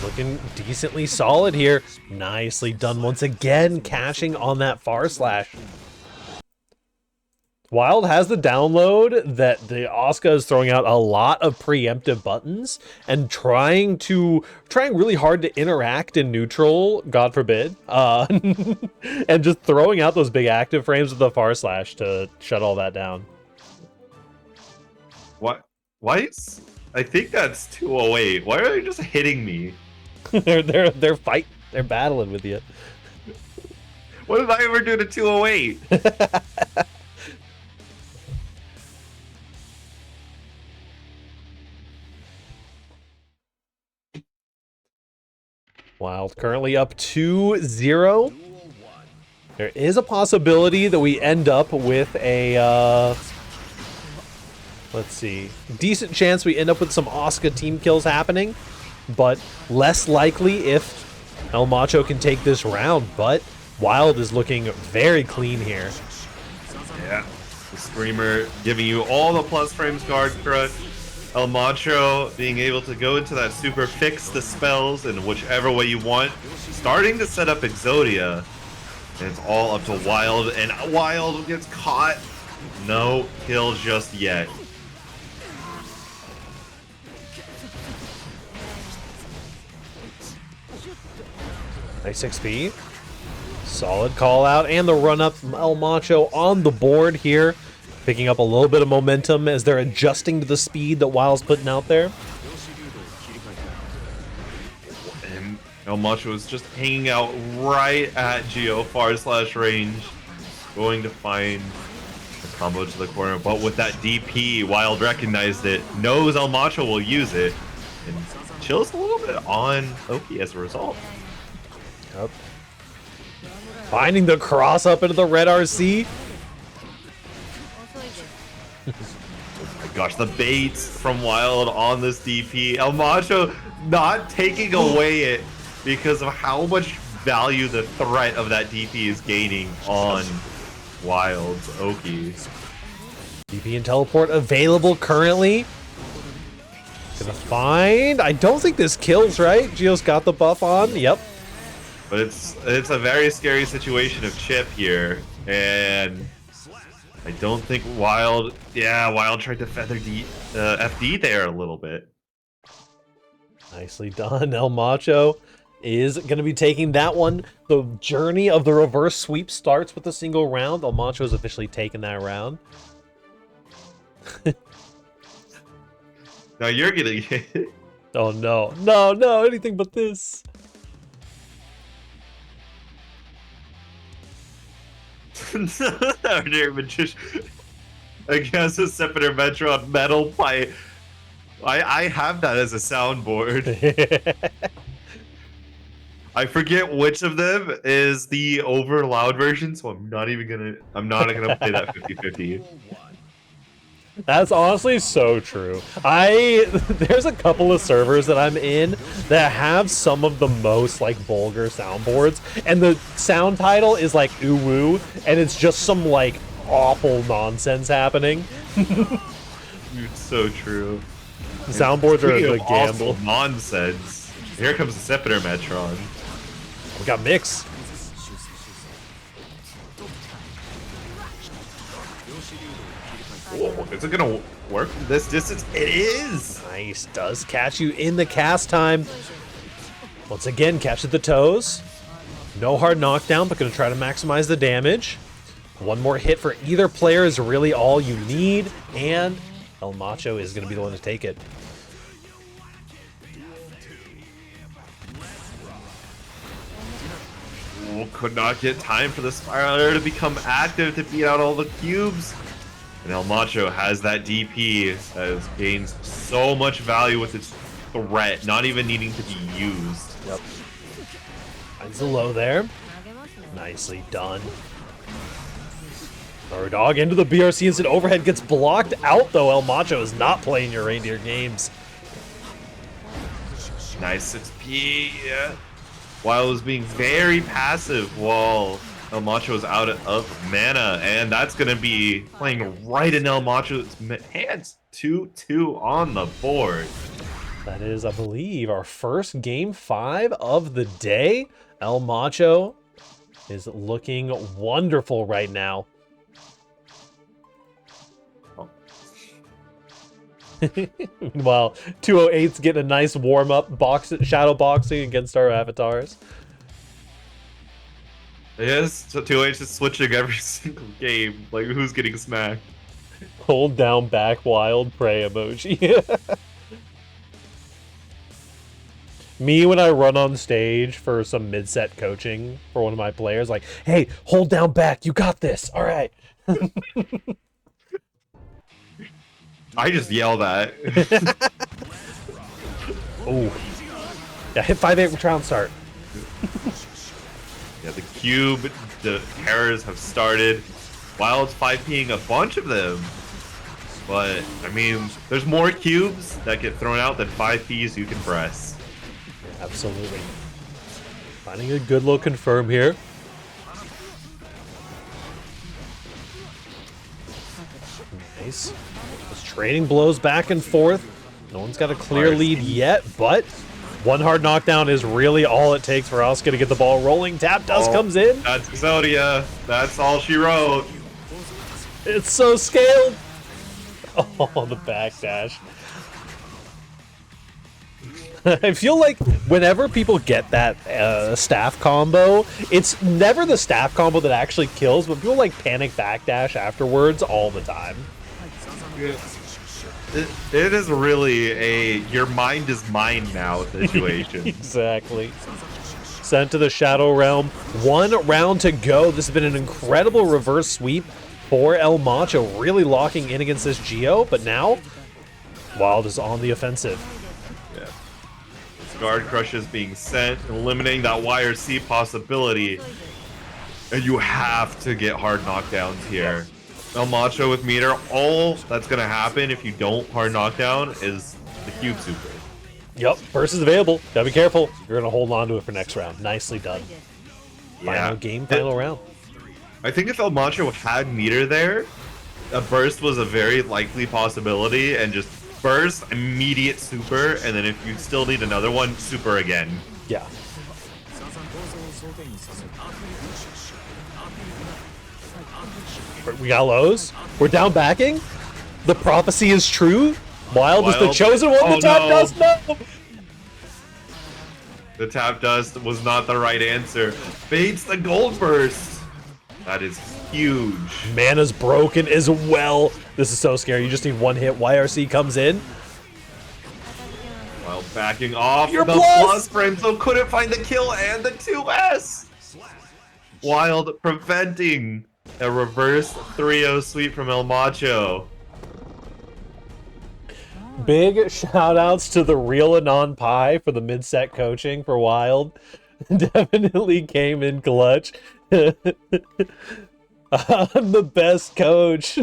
Looking decently solid here. Nicely done once again, cashing on that far slash. Wild has the download that the Asuka is throwing out a lot of preemptive buttons and trying really hard to interact in neutral, God forbid, and just throwing out those big active frames with the far slash to shut all that down. What? Why is... I think that's 208. Why are they just hitting me? they're battling with you. What did I ever do to 208? Wild currently up 2-0. There is a possibility that we end up with a, let's see, decent chance we end up with some Asuka team kills happening, but less likely if El Macho can take this round. But Wild is looking very clean here. Yeah, the Screamer giving you all the plus frames guard crush. El Macho being able to go into that super, fix the spells in whichever way you want. Starting to set up Exodia. And it's all up to Wild, and Wild gets caught. No kill just yet. Nice XP. Solid call out, and the run up from El Macho on the board here. Picking up a little bit of momentum as they're adjusting to the speed that Wild's putting out there. And El Macho is just hanging out right at Geo far slash range. Going to find a combo to the corner, but with that DP, Wild recognized it, knows El Macho will use it, and chills a little bit on Oki as a result. Yep. Finding the cross up into the red RC. Oh my gosh, the baits from Wild on this DP. El Macho not taking away it because of how much value the threat of that DP is gaining on Wild's Oki. DP and teleport available currently. Gonna find... I don't think this kills, right? Geo's got the buff on. Yep. But it's a very scary situation of Chip here, and I don't think Wild... Yeah, Wild tried to feather FD there a little bit. Nicely done. El Macho is going to be taking that one. The journey of the reverse sweep starts with a single round. El Macho is officially taking that round. Now you're getting hit. Oh no. No, no, anything but this. Our magician. I guess a Scepter Metron metal pipe. I have that as a soundboard. I forget which of them is the over loud version, so I'm not gonna play that 50-50. That's honestly so true. There's a couple of servers that I'm in that have some of the most like vulgar soundboards, and the sound title is like ooh woo, and it's just some like awful nonsense happening. It's so true. Soundboards are a gamble. Awful nonsense. Here comes the Scepter Metron. We got Mix. Oh, is it gonna work from this distance? It is! Nice. Does catch you in the cast time. Once again, catches the toes. No hard knockdown, but going to try to maximize the damage. One more hit for either player is really all you need, and El Macho is going to be the one to take it. Oh, could not get time for the Spiraler to become active to beat out all the cubes. And El Macho has that DP that has gained so much value with its threat, not even needing to be used. Yep. Finds the low there. Nicely done. Our dog into the BRC instant overhead gets blocked out though. El Macho is not playing your reindeer games. Nice XP, yeah. Wild was being very passive while El Macho is out of mana, and that's going to be playing right in El Macho's hands. 2-2 on the board. That is, I believe, our first game 5 of the day. El Macho is looking wonderful right now. Oh. Meanwhile, 208's getting a nice warm-up shadow boxing against our avatars. Yes, so 2H is switching every single game. Like, who's getting smacked? Hold down back wild prey emoji. Me when I run on stage for some mid-set coaching for one of my players, like, hey, hold down back, you got this, all right. I just yell that. Oh, yeah, hit 5-8 round start. Yeah, the cube, the errors have started. Wild's 5Ping a bunch of them. But, I mean, there's more cubes that get thrown out than 5Ps you can press. Absolutely. Finding a good little confirm here. Nice. Just trading blows back and forth. No one's got a clear lead yet, but one hard knockdown is really all it takes for Asuka to get the ball rolling. Tap dust comes in. That's Exodia. That's all she wrote. It's so scaled. Oh, the backdash. I feel like whenever people get that staff combo, it's never the staff combo that actually kills, but people like panic backdash afterwards all the time. It is really a your mind is mine now situation. Exactly. Sent to the Shadow Realm. 1 round to go. This has been an incredible reverse sweep for El Macho, really locking in against this Geo, but now Wild is on the offensive. Yeah. Guard Crush is being sent, eliminating that YRC possibility. And you have to get hard knockdowns here. El Macho with meter, all that's going to happen if you don't hard knockdown is the cube super. Yep, burst is available. Gotta be careful. You're gonna hold on to it for next round. Nicely done. Final game, final round. I think if El Macho had meter there, a burst was a very likely possibility, and just burst, immediate super, and then if you still need another one, super again. Yeah. We got lows. We're down backing. The prophecy is true. Wild is the chosen one. The tap dust. No. The tap dust was not the right answer. Baits the gold burst. That is huge. Mana's broken as well. This is so scary. You just need one hit. YRC comes in. While backing off Your the plus frame, so couldn't find the kill and the 2S. Wild preventing a reverse 3-0 sweep from El Macho. Big shout outs to the real Anon Pie for the mid-set coaching for Wild. Definitely came in clutch. I'm the best coach.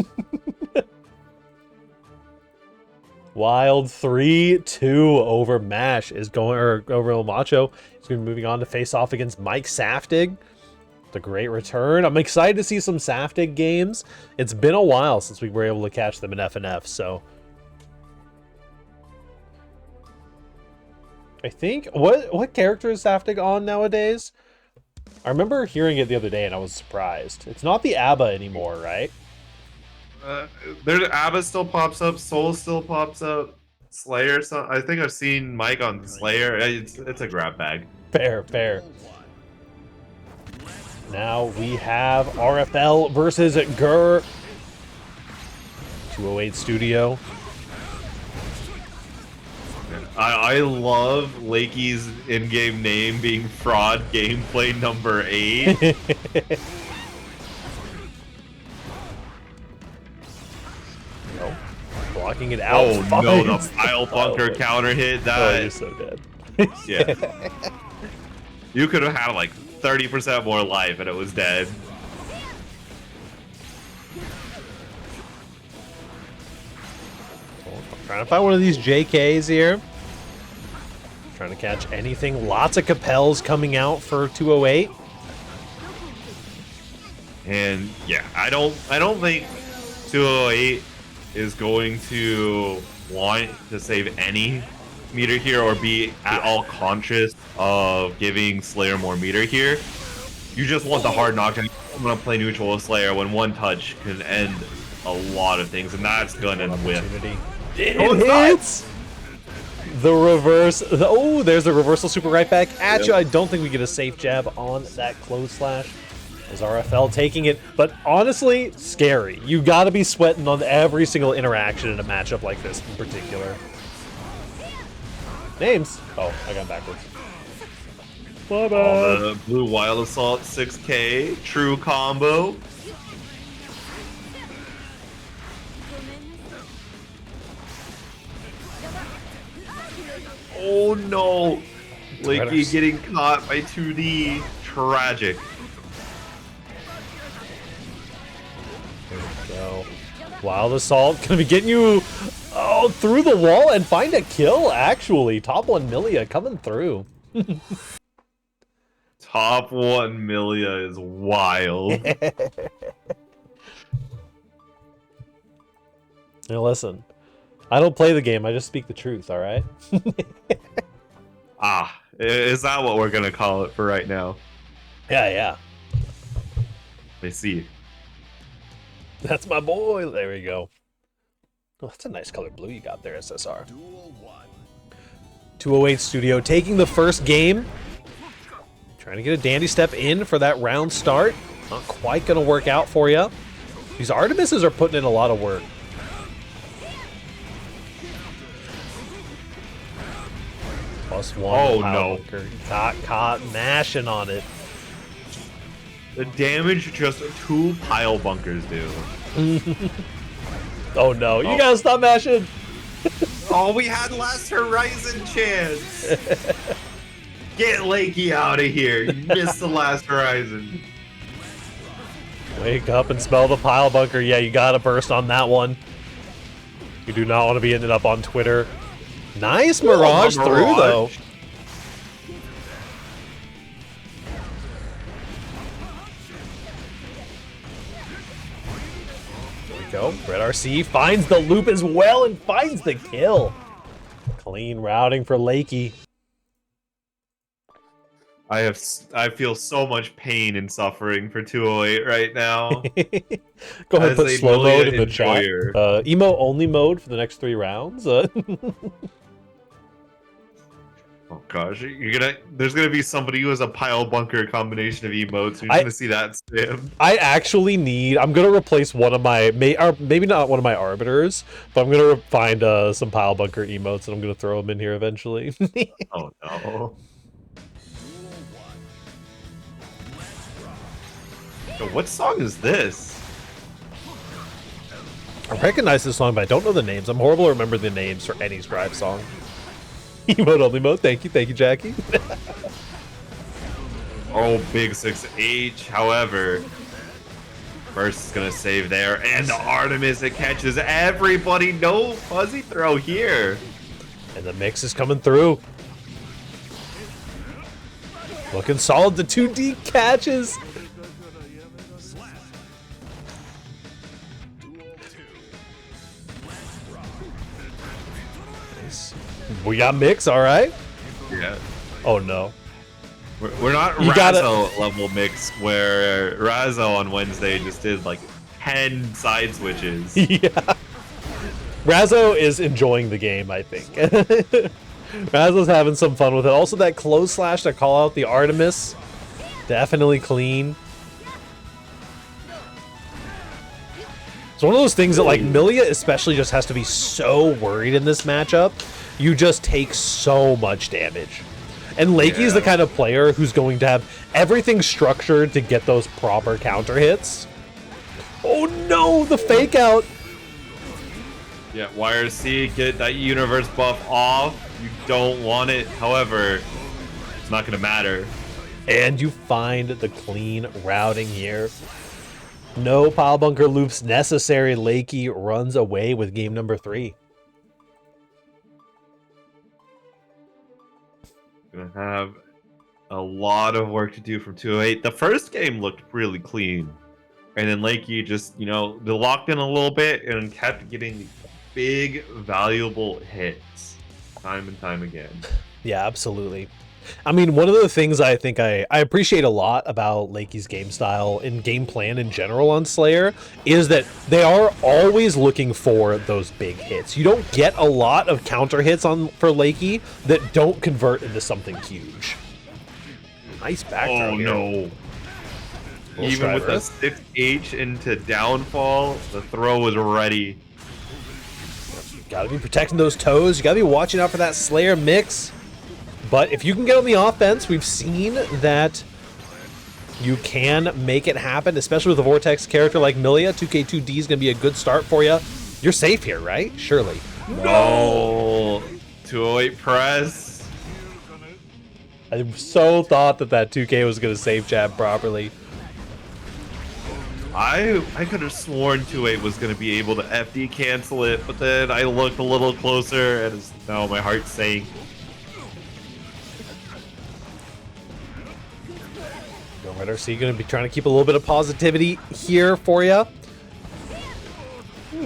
Wild 3-2 over Mash is going, or over El Macho. He's going to be moving on to face off against Mike Saftig. It's a great return. I'm excited to see some Saftig games. It's been a while since we were able to catch them in FNF, so. I think, what character is Saftig on nowadays? I remember hearing it the other day and I was surprised. It's not the ABBA anymore, right? There's Abba still pops up, Soul still pops up, Slayer. So I think I've seen Mike on Slayer. It's a grab bag. Fair, fair. Now we have RFL versus Gur. 208 Studio. I love Lakey's in-game name being Fraud Gameplay number 8. Oh, blocking it out. Oh no, the pile bunker counter hit that. Oh, you're so dead. Yeah. You could have had like 30% more life and it was dead. Trying to find one of these JKs here. Trying to catch anything. Lots of Capels coming out for 208. And yeah, I don't think 208 is going to want to save any meter here or be at all conscious of giving Slayer more meter here. You just want the hard knockdown. I'm gonna play neutral with Slayer when one touch can end a lot of things, and that's gonna win. It hits! The reverse. Oh, there's the reversal super right back at you. I don't think we get a safe jab on that close slash. As RFL taking it, but honestly, scary. You gotta be sweating on every single interaction in a matchup like this in particular. Names. Oh, I got backwards. My bad. The Blue Wild Assault 6K, true combo. Oh no! Lakey getting caught by 2D. Tragic. There we go. Wild Assault gonna be getting you through the wall and find a kill, actually. Top 1 Milia coming through. Top 1 Milia is wild. Now listen, I don't play the game, I just speak the truth, alright? Is that what we're gonna call it for right now? Yeah. I see. That's my boy. There we go. Oh, that's a nice color blue you got there, SSR. 208 Studio taking the first game. Trying to get a dandy step in for that round start. Not quite going to work out for you. These Artemises are putting in a lot of work. +1. Oh no. Got caught mashing on it. The damage just 2 pile bunkers do. Oh no, you gotta stop mashing! Oh, we had last Horizon chance! Get Lakey out of here, you missed the last Horizon. Wake up and smell the pile bunker. Yeah, you gotta burst on that one. You do not want to be ending up on Twitter. Nice Mirage through though. Go. Red RC finds the loop as well and finds the kill. Clean routing for Lakey. I feel so much pain and suffering for 208 right now. Go ahead and put slow mode in the enjoyer. chat. Emo only mode for the next 3 rounds. Oh gosh, there's gonna be somebody who has a pile bunker combination of emotes. You're gonna see that spam. I actually I'm gonna replace one of my, or maybe not one of my arbiters, but I'm gonna find some pile bunker emotes and I'm gonna throw them in here eventually. Oh no. Yo, what song is this? I recognize this song, but I don't know the names. I'm horrible to remember the names for any Strive song. Emote only mode. Thank you, Jackie. Oh, big 6H. However, first is gonna save there, and the Artemis that catches everybody. No fuzzy throw here. And the mix is coming through. Looking solid. The 2D catches. We got mix, all right. Yeah. Oh no. We're not Razzo level mix where Razzo on Wednesday just did like 10 side switches. Yeah. Razzo is enjoying the game, I think. Razzo's having some fun with it. Also, that close slash to call out the Artemis. Definitely clean. It's one of those things that, like, Millia especially just has to be so worried in this matchup. You just take so much damage. And Lakey's the kind of player who's going to have everything structured to get those proper counter hits. Oh no, the fake out. Yeah, YRC, get that universe buff off. You don't want it. However, it's not going to matter. And you find the clean routing here. No pile bunker loops necessary. Lakey runs away with game number 3. Gonna have a lot of work to do from 208. The first game looked really clean. And then Lakey just, you know, they locked in a little bit and kept getting big, valuable hits time and time again. Yeah, absolutely. I mean, one of the things I think I appreciate a lot about Lakey's game style and game plan in general on Slayer is that they are always looking for those big hits. You don't get a lot of counter hits for Lakey that don't convert into something huge. Nice back throw. Oh, no. Even with the 6H into downfall, the throw was ready. Gotta be protecting those toes. You gotta be watching out for that Slayer mix. But if you can get on the offense, we've seen that you can make it happen, especially with a Vortex character like Millia. 2K2D is gonna be a good start for you. You're safe here, right? Surely. No! 208 press. I so thought that 2K was gonna save Chad properly. I could have sworn 2-8 was going to be able to FD cancel it, but then I looked a little closer and now my heart sank. So you're going to be trying to keep a little bit of positivity here for you.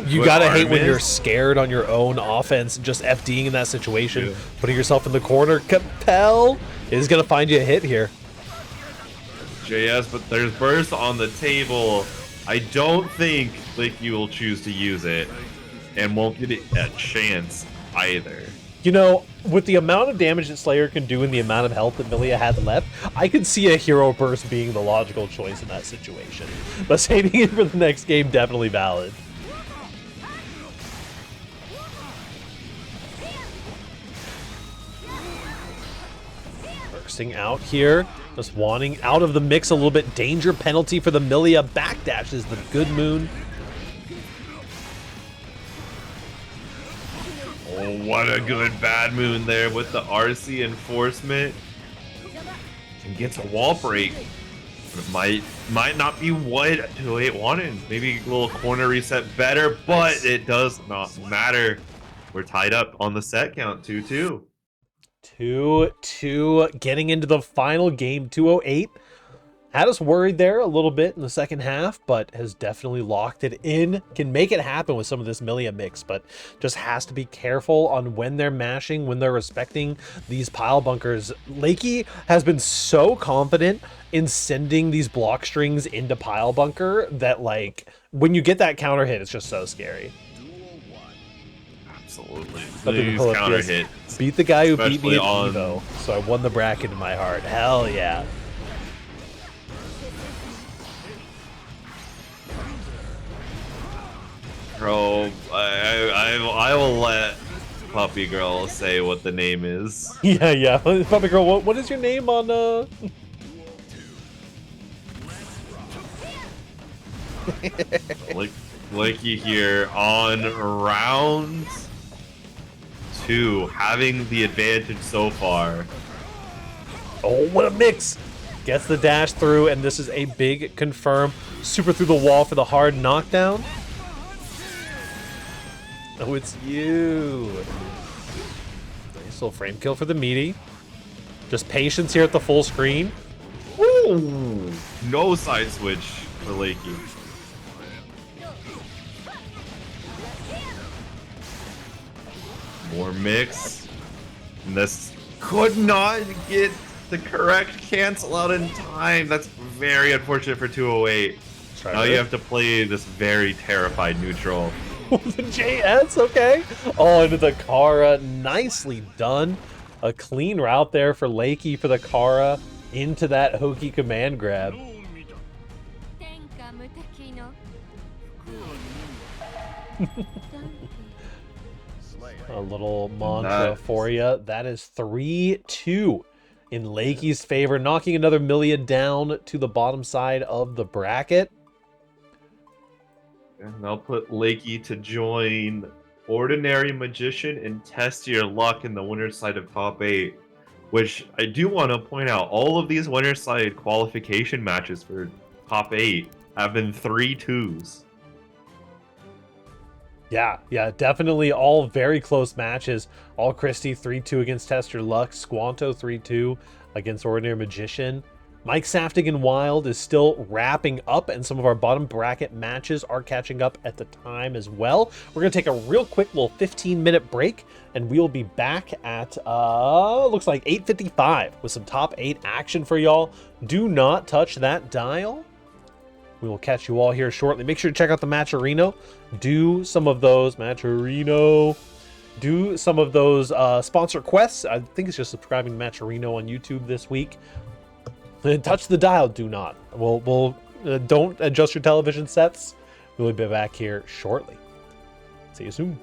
You got to hate when you're scared on your own offense, just FDing in that situation, putting yourself in the corner. Capel is going to find you a hit here. JS, but there's burst on the table. I don't think Lakey will choose to use it and won't get it a chance either. You know, with the amount of damage that Slayer can do and the amount of health that Millia had left, I could see a hero burst being the logical choice in that situation. But saving it for the next game, definitely valid. Bursting out here. Just wanting out of the mix a little bit. Danger penalty for the Millia. Backdash is the good moon. Oh, what a good bad moon there with the RC enforcement. And gets a wall break. It might not be what 208 wanted. Maybe a little corner reset better, but it does not matter. We're tied up on the set count, 2-2. 2-2, getting into the final game. 208 had us worried there a little bit in the second half, but has definitely locked it in. Can make it happen with some of this Millia mix, but just has to be careful on when they're mashing, when they're respecting these pile bunkers. Lakey has been so confident in sending these block strings into pile bunker that, like, when you get that counter hit, it's just so scary. Absolutely. Please Counter hit. Beat the guy who beat me at on Evo, so I won the bracket in my heart. Hell yeah. Bro, I will let Puppy Girl say what the name is. Yeah. Puppy Girl, what is your name on, Lakey here on round 2, having the advantage so far. Oh, what a mix! Gets the dash through, and this is a big confirm. Super through the wall for the hard knockdown. Oh, it's you. Nice little frame kill for the meaty. Just patience here at the full screen. Ooh, no side switch for Lakey. More mix. And this could not get the correct cancel out in time. That's very unfortunate for 208. Now you have to play this very terrified neutral. The JS, okay. Oh, into the Kara. Nicely done. A clean route there for Lakey for the Kara into that hokey command grab. A little mantra for you. That is 3-2 in Lakey's favor, knocking another million down to the bottom side of the bracket. And I'll put Lakey to join Ordinary Magician and test your luck in the winner's side of top 8. Which I do want to point out, all of these winner's side qualification matches for top 8 have been 3-2s. Yeah, definitely all very close matches. All Christie 3-2 against Test Your Luck. Squanto 3-2 against Ordinary Magician. Mike Saftig and Wild is still wrapping up, and some of our bottom bracket matches are catching up at the time as well. We're going to take a real quick little 15-minute break, and we'll be back at, looks like 8:55 with some top 8 action for y'all. Do not touch that dial. We will catch you all here shortly. Make sure to check out the Matcherino. Do some of those, do some of those sponsor quests. I think it's just subscribing to Matcherino on YouTube this week. Touch the dial, do not. We'll don't adjust your television sets. We'll be back here shortly. See you soon.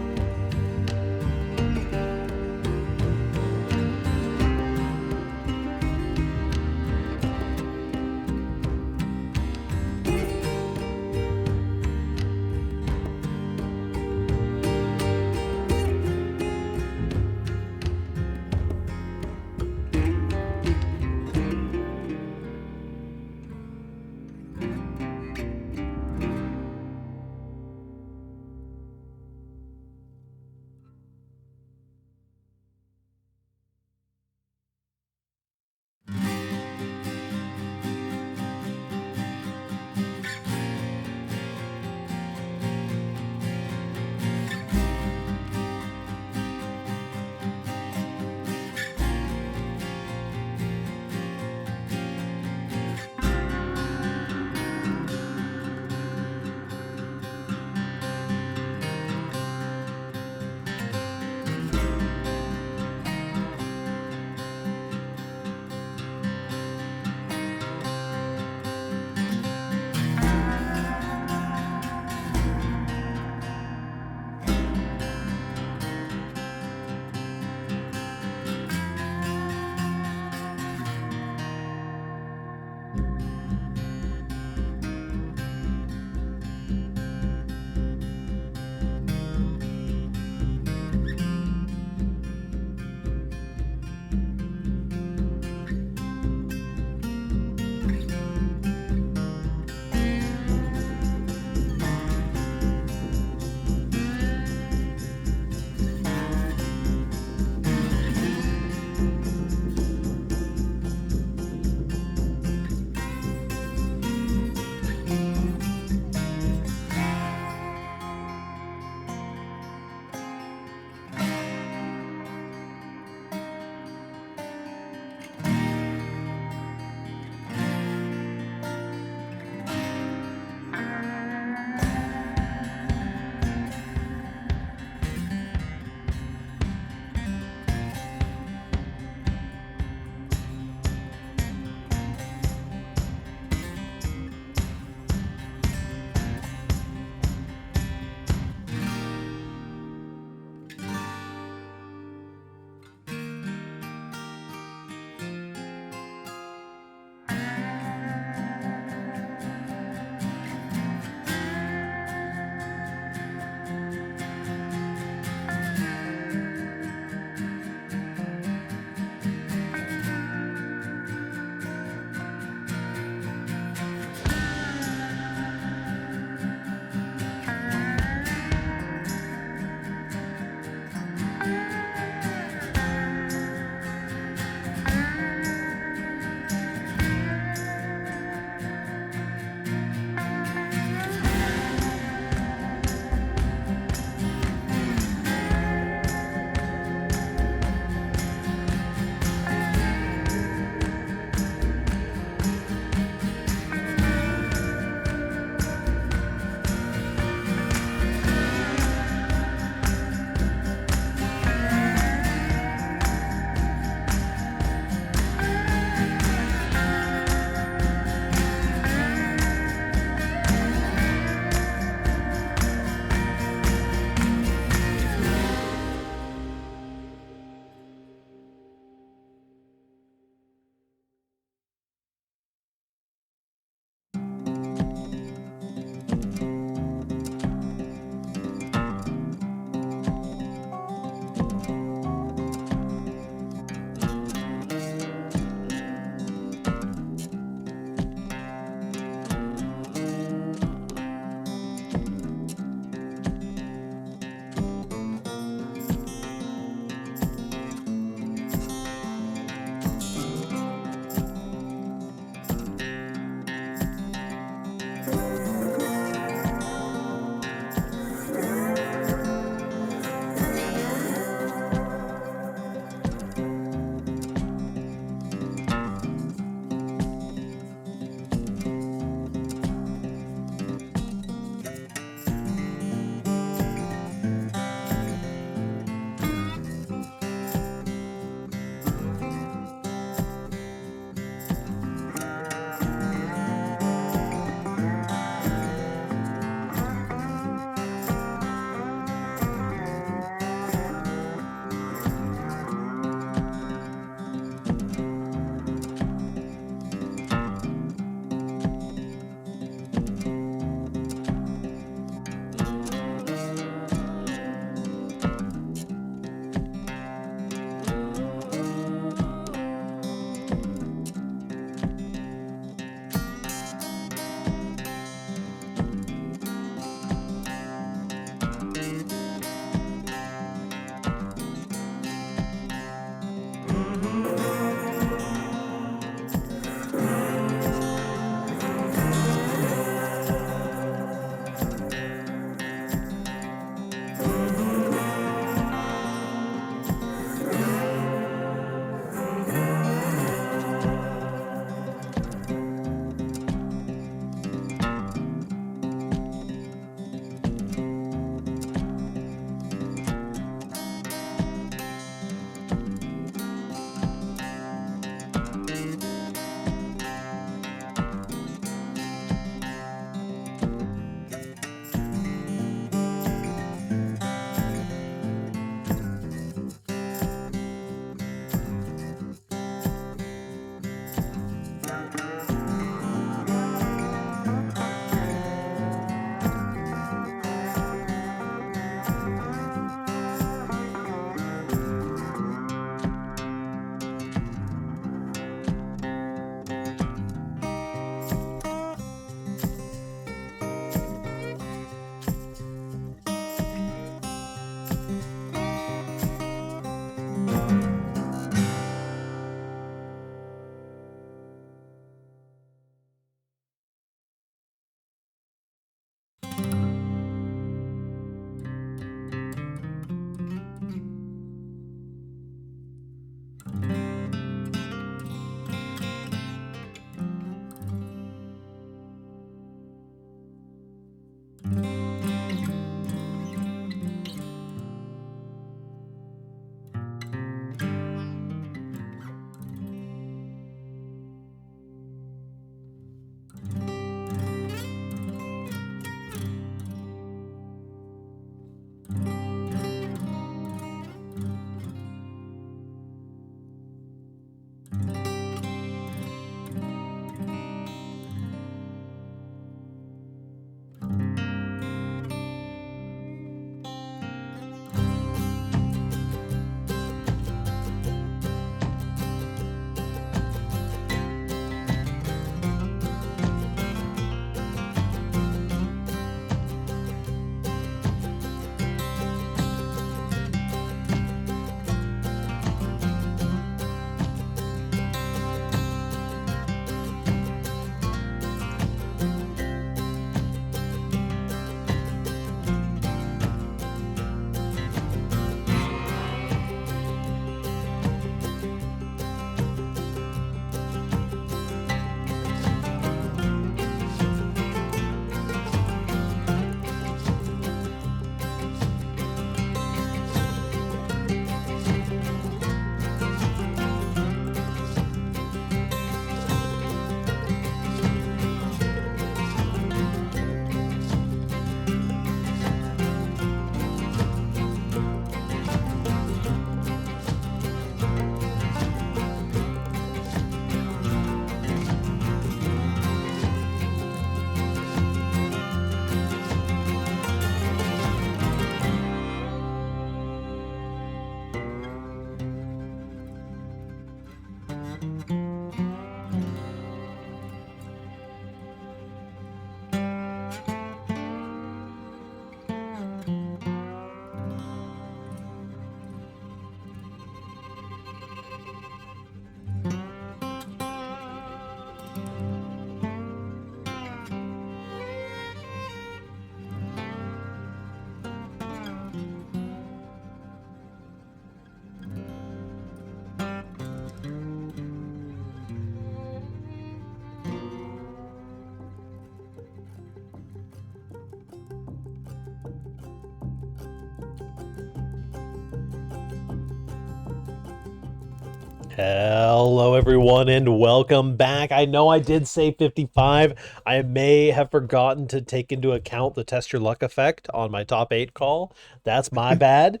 Hello everyone and welcome back. I know I did say 55. I may have forgotten to take into account the test your luck effect on my top 8 call. That's my bad.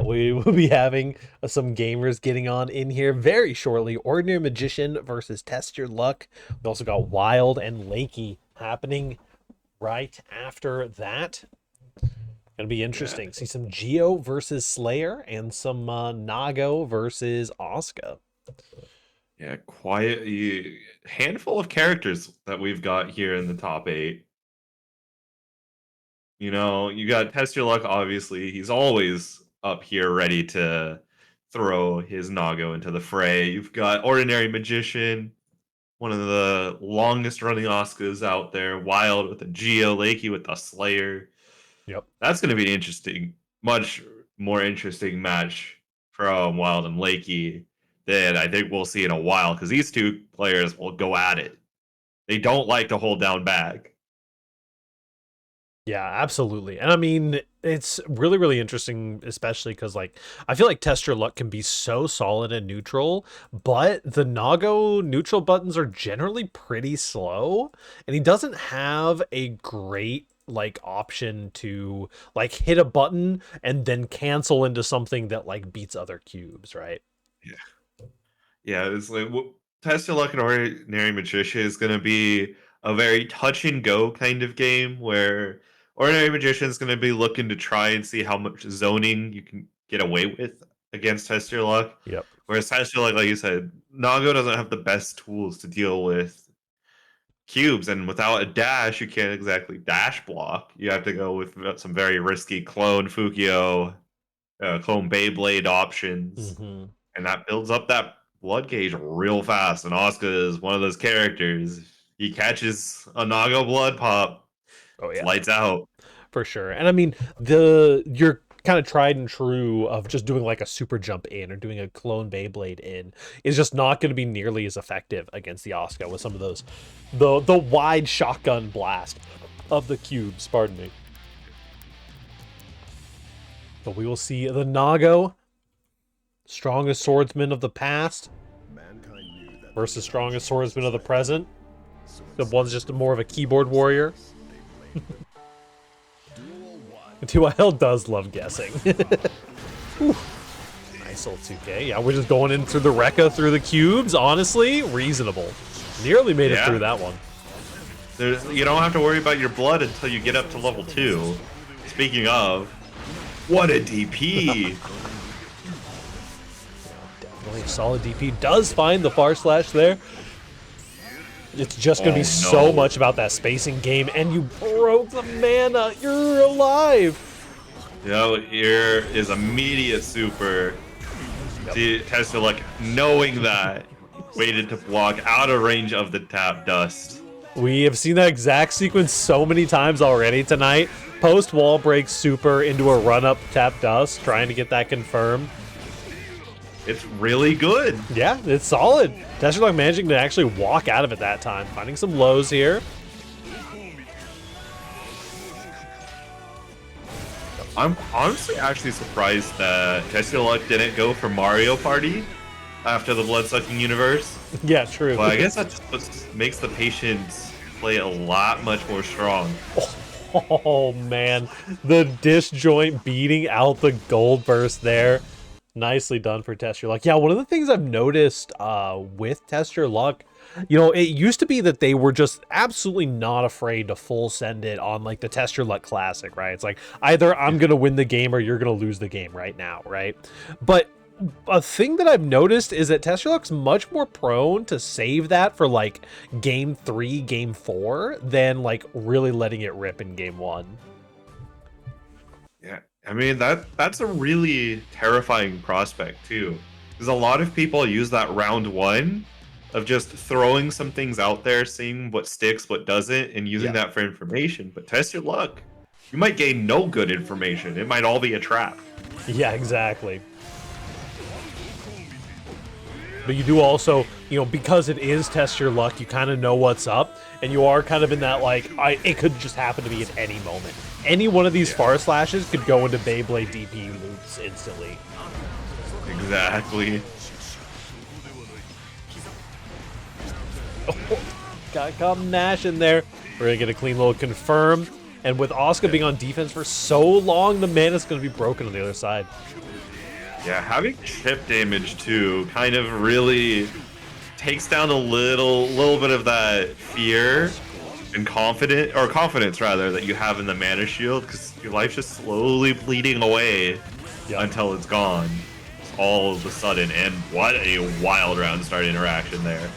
We will be having some gamers getting on in here very shortly. Ordinary Magician versus Test Your Luck. We also got Wild and Lakey happening right after that. Gonna be interesting. Yeah. See some Geo versus Slayer and some Nago versus Asuka. Yeah, quiet handful of characters that we've got here in the top 8. You know, you got Test Your Luck, obviously. He's always up here ready to throw his Nago into the fray. You've got Ordinary Magician, one of the longest running Oscars out there. Wild with the Geo, Lakey with the Slayer. Yep. That's going to be an interesting, much more interesting match from Wild and Lakey than I think we'll see in a while, because these two players will go at it. They don't like to hold down back. Yeah, absolutely. And I mean, it's really, really interesting, especially because, like, I feel like Test Your Luck can be so solid and neutral, but the Nago neutral buttons are generally pretty slow, and he doesn't have a great, like, option to, like, hit a button and then cancel into something that, like, beats other cubes, right? Yeah, it's like Test Your Luck and Ordinary Magician is going to be a very touch and go kind of game where Ordinary Magician is going to be looking to try and see how much zoning you can get away with against Test Your Luck. Yep. Whereas Test Your Luck, like you said, Nago doesn't have the best tools to deal with cubes, and without a dash, you can't exactly dash block. You have to go with some very risky clone Fukio, clone Beyblade options, Mm-hmm. and that builds up that blood gauge real fast. And Asuka is one of those characters. He catches a Nago blood pop, Oh, it's yeah. lights out. For sure. And I mean, your kind of tried and true of just doing like a super jump in or doing a clone Beyblade in is just not going to be nearly as effective against the Asuka with some of those the wide shotgun blast of the cubes, pardon me. But we will see the Nago, strongest swordsman of the past Mankind knew that versus strongest swordsman of the present. The one's just more of a keyboard warrior. Duel 1. 2IL does love guessing. Whew. Nice old 2K. Yeah, we're just going in through the Rekka through the cubes. Honestly, reasonable. Nearly made it through that one. You don't have to worry about your blood until you get up to level 2. Speaking of, what a DP! Definitely a solid DP. Does find the Flahskicks there. It's just going to be so much about that spacing game, and you broke the mana. You're alive. You know, here is immediate super. See, Test Your Luck, knowing that, waited to block out of range of the tap dust. We have seen that exact sequence so many times already tonight. Post wall break super into a run up tap dust, trying to get that confirmed. It's really good. Yeah, it's solid. Test Your Luck managing to actually walk out of it that time. Finding some lows here. I'm honestly actually surprised that Test Your Luck didn't go for Mario Party after the Bloodsucking universe. Yeah, true. But I guess that just makes the patience play a lot much more strong. Oh, man. The disjoint beating out the gold burst there. Nicely done for Test Your Luck. Yeah, one of the things I've noticed with Test Your Luck, you know, it used to be that they were just absolutely not afraid to full send it on like the Test Your Luck Classic, right? It's like either I'm going to win the game or you're going to lose the game right now, right? But a thing that I've noticed is that Test Your Luck's much more prone to save that for like game 3, game 4 than like really letting it rip in game 1. Yeah, I mean that's a really terrifying prospect too, because a lot of people use that round 1 of just throwing some things out there, seeing what sticks, what doesn't, and using that for information. But Test Your Luck, you might gain no good information. It might all be a trap. Yeah, exactly. But you do also, you know, because it is Test Your Luck, you kind of know what's up, and you are kind of in that, like, it could just happen to be at any moment. Any one of these Flahskicks could go into Beyblade DP loops instantly. Exactly. Got caught Nash in there. We're going to get a clean little confirm. And with Asuka being on defense for so long, the mana's going to be broken on the other side. Yeah, having chip damage too kind of really takes down a little bit of that fear and confidence rather that you have in the mana shield, because your life's just slowly bleeding away until it's gone all of a sudden. And what a wild round start interaction there.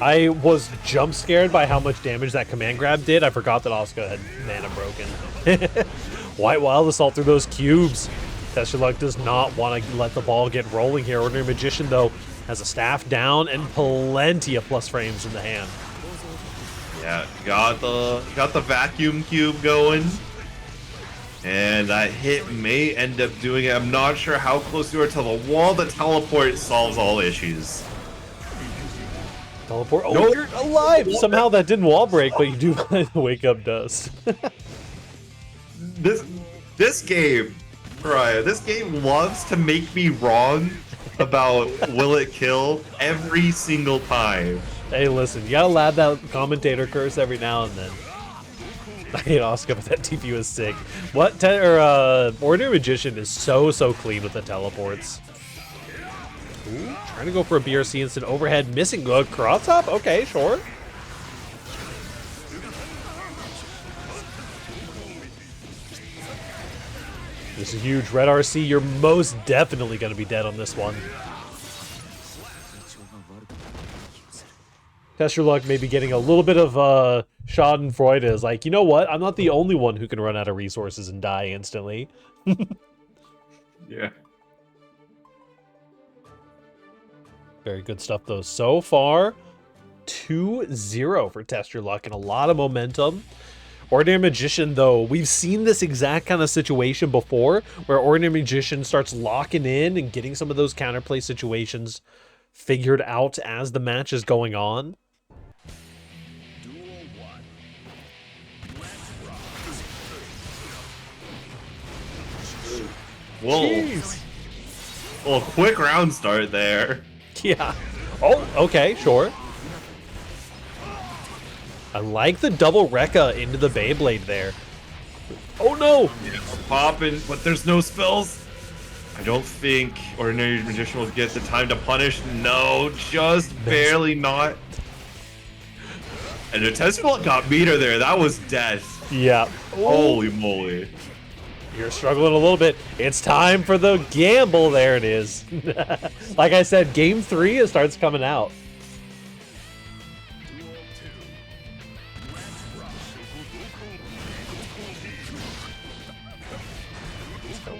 I was jump scared by how much damage that command grab did. I forgot that Asuka had mana broken. White Wild Assault through those cubes. Tester Luck does not want to let the ball get rolling here. Ordinary Magician, though, has a staff down and plenty of plus frames in the hand. Yeah, got the vacuum cube going. And that hit may end up doing it. I'm not sure how close you are to the wall. The teleport solves all issues. Teleport. Oh, nope. You're alive! Somehow that didn't wall break, but you do find the wake up dust. This game, Ryan, this game loves to make me wrong about will it kill every single time. Hey, listen, you gotta lab that commentator curse every now and then. I hate Asuka, but that TP was sick. Ordinary Magician is so clean with the teleports. Ooh, trying to go for a BRC instant overhead, missing good cross top. Okay, sure. This is huge. Red RC, you're most definitely going to be dead on this one. Test your luck, maybe getting a little bit of Schadenfreude is like, you know what? I'm not the only one who can run out of resources and die instantly. Yeah. Very good stuff, though. So far, 2-0 for Test Your Luck and a lot of momentum. Ordinary Magician, though, we've seen this exact kind of situation before, where Ordinary Magician starts locking in and getting some of those counterplay situations figured out as the match is going on. Whoa. Well, quick round start there. Yeah. Oh, okay, sure. I like the double Rekka into the Beyblade there. Oh no! Yeah, popping, but there's no spells. I don't think Ordinary Magician will get the time to punish. No, just barely not. And the Tesla got meter there. That was death. Yeah. Holy moly. You're struggling a little bit. It's time for the gamble. There it is. Like I said, game 3, it starts coming out.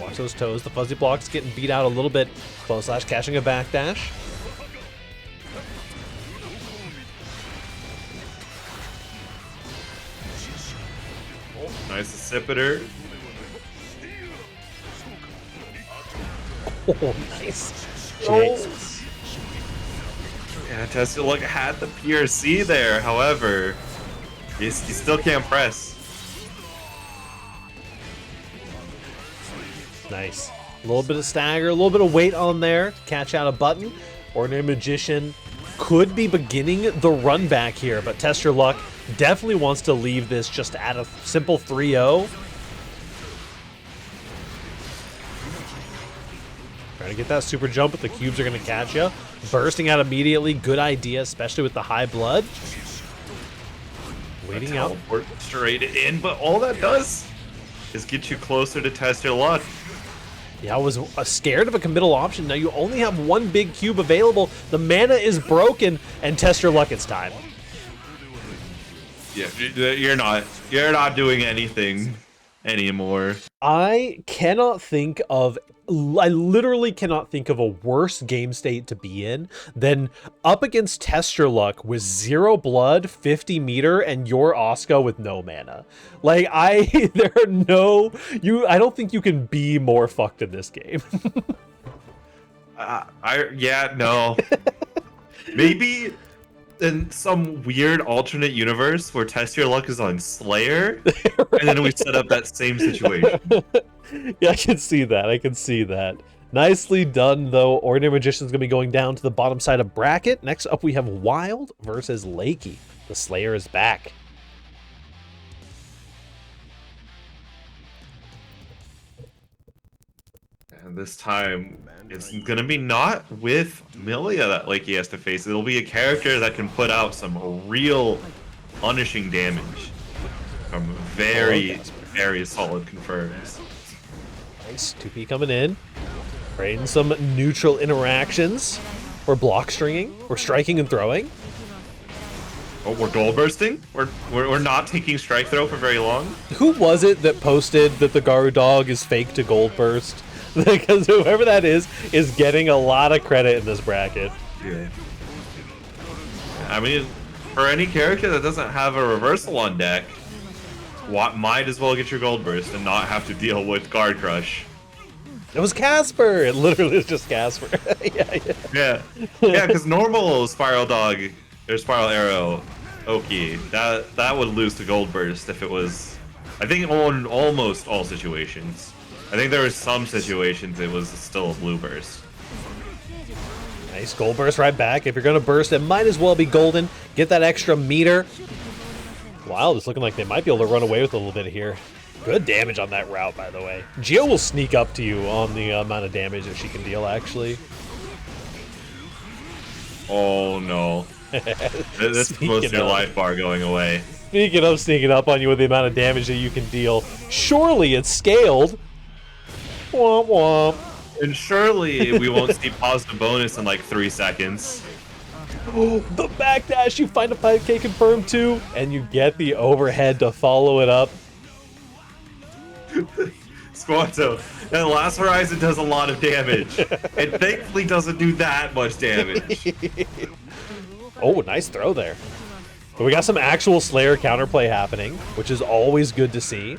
Watch those toes. The fuzzy block's getting beat out a little bit. Flahskicks catching a backdash. Nice accipiter. Oh, nice. Jesus. Yeah, Tesla look had the PRC there. However, he still can't press. Nice. A little bit of stagger, a little bit of weight on there to catch out a button. Ordinary Magician could be beginning the run back here, but Test Your Luck definitely wants to leave this just at a simple 3-0. Trying to get that super jump, but the cubes are going to catch you. Bursting out immediately, good idea, especially with the high blood. Waiting out. Straight in, but all that does is get you closer to Test Your Luck. Yeah, I was scared of a committal option. Now you only have one big cube available. The mana is broken, and Test Your Luck, it's time. Yeah, you're not doing anything anymore. I literally cannot think of a worse game state to be in than up against Test Your Luck with 0 blood, 50 meter, and your Asuka with no mana. Like, I don't think you can be more fucked in this game. No. Maybe in some weird alternate universe where Test Your Luck is on Slayer, right. And then we set up that same situation. Yeah, I can see that. Nicely done, though. Ordinary Magician's going to be going down to the bottom side of bracket. Next up, we have Wild versus Lakey. The Slayer is back. And this time, it's going to be not with Milia that Lakey has to face. It'll be a character that can put out some real punishing damage from very, very solid confirms. Nice. 2P coming in. Creating some neutral interactions. We're block stringing. We're striking and throwing. Oh, we're goal bursting? We're not taking strike throw for very long? Who was it that posted that the Garu dog is fake to gold burst? Because whoever that is getting a lot of credit in this bracket. Yeah. I mean, for any character that doesn't have a reversal on deck, might as well get your gold burst and not have to deal with guard crush. It was Casper. It literally is just Casper. Yeah, because normal Spiral Dog or Spiral Arrow, Oki, that would lose to gold burst if it was. I think on almost all situations. I think there were some situations it was still a blue burst. Nice gold burst right back. If you're gonna burst, it might as well be golden. Get that extra meter. Wild is looking like they might be able to run away with a little bit here. Good damage on that route, by the way. Geo will sneak up to you on the amount of damage that she can deal, actually. Oh no. This is close to your life bar going away. Speaking of sneaking up on you with the amount of damage that you can deal, surely it's scaled. Womp womp. And surely we won't see positive bonus in like 3 seconds. The backdash, you find a 5k confirmed too, and you get the overhead to follow it up. Squanto, that last Horizon does a lot of damage, and thankfully doesn't do that much damage. Oh, nice throw there. But we got some actual Slayer counterplay happening, which is always good to see.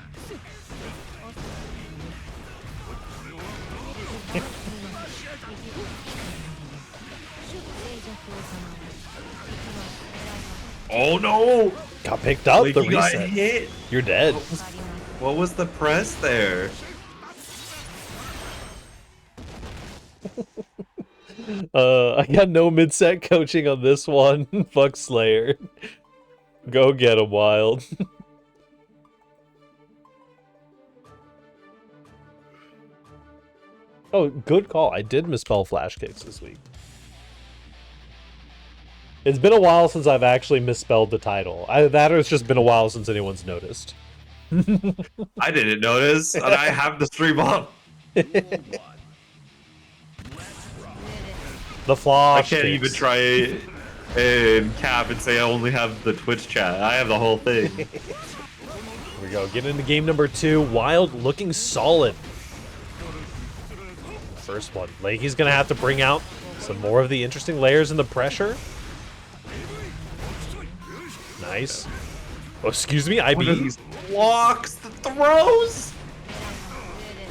Oh no! Got picked up, Like, the you got reset. hit. You're dead. What was the press there? I got no mid-set coaching on this one. Fuck Slayer. Go get him, Wild. Oh, good call. I did misspell Flahskicks this week. It's been a while since I've actually misspelled the title. Either that or it's just been a while since anyone's noticed. I didn't notice, and I have the stream up. The Flahskicks. I can't even try and cap and say I only have the Twitch chat. I have the whole thing. Here we go. Get into game number 2. Wild looking solid. First one. Lakey's going to have to bring out some more of the interesting layers in the pressure. Nice. Oh, excuse me, IB. What are these blocks, the throws?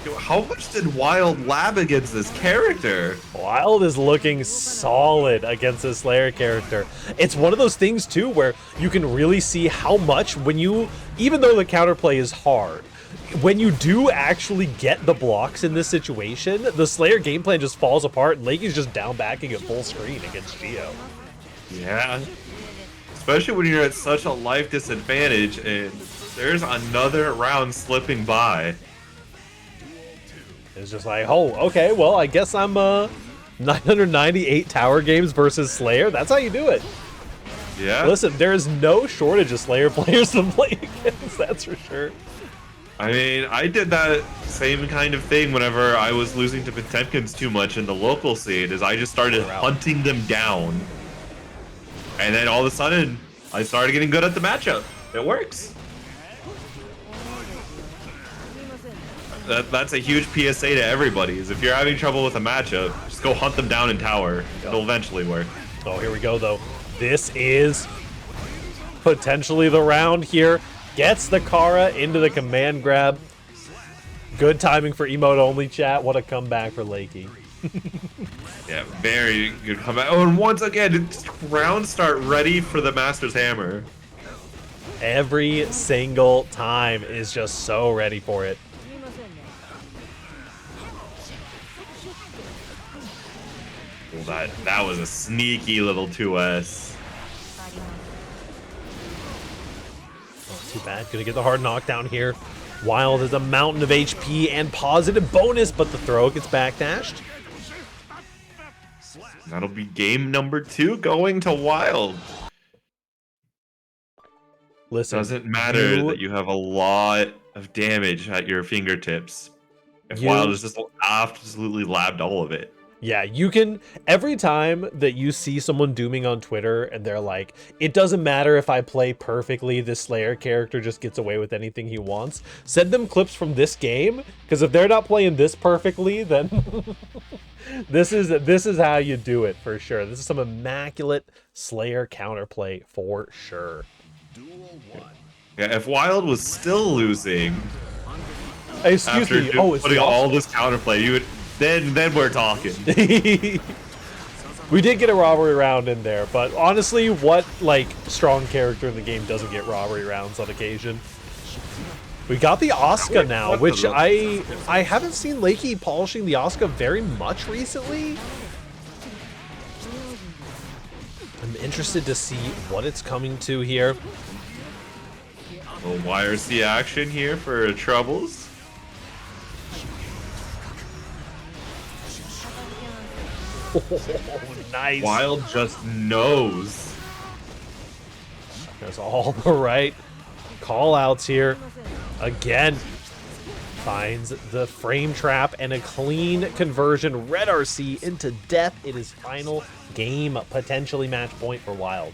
Yo, how much did Wild lab against this character? Wild is looking solid against this Slayer character. It's one of those things, too, where you can really see how much when you, even though the counterplay is hard, when you do actually get the blocks in this situation, the Slayer game plan just falls apart and Lakey's just down backing at full screen against Geo. Yeah. Especially when you're at such a life disadvantage and there's another round slipping by. It's just like, oh, okay, well, I guess I'm 998 tower games versus Slayer. That's how you do it. Yeah. Listen, there is no shortage of Slayer players to play against, that's for sure. I mean, I did that same kind of thing whenever I was losing to Potemkins too much in the local scene, is I just started hunting them down. And then all of a sudden, I started getting good at the matchup. It works. That's a huge PSA to everybody, is if you're having trouble with a matchup, just go hunt them down in tower. It'll eventually work. Oh, here we go, though. This is potentially the round here. Gets the Kara into the command grab. Good timing for emote only, chat. What a comeback for Lakey. Yeah, very good comeback. Oh, and once again, round start ready for the Master's Hammer. Every single time is just so ready for it. was a sneaky little 2S. Oh, too bad. Gonna get the hard knockdown here. Wild is a mountain of HP and positive bonus, but the throw gets backdashed. That'll be game number 2 going to Wild. Listen, Doesn't matter that you have a lot of damage at your fingertips. If Wild is just absolutely labbed all of it. Yeah, you can, every time that you see someone dooming on Twitter and they're like, it doesn't matter if I play perfectly, this Slayer character just gets away with anything he wants, send them clips from this game, because if they're not playing this perfectly, then this is how you do it for sure. This is some immaculate Slayer counterplay for sure. Yeah, if Wild was still losing Excuse me. Oh, it's putting all this counterplay, you would then we're talking. We did get a robbery round in there, but honestly, what like strong character in the game doesn't get robbery rounds on occasion? We got the Asuka now, which I haven't seen Lakey polishing the Asuka very much recently. I'm interested to see what it's coming to here. A little YRC action here for Troubles. Oh, nice. Wild just knows. There's all the right call outs here. Again, finds the frame trap and a clean conversion. Red RC into death. It is final game, potentially match point for Wild.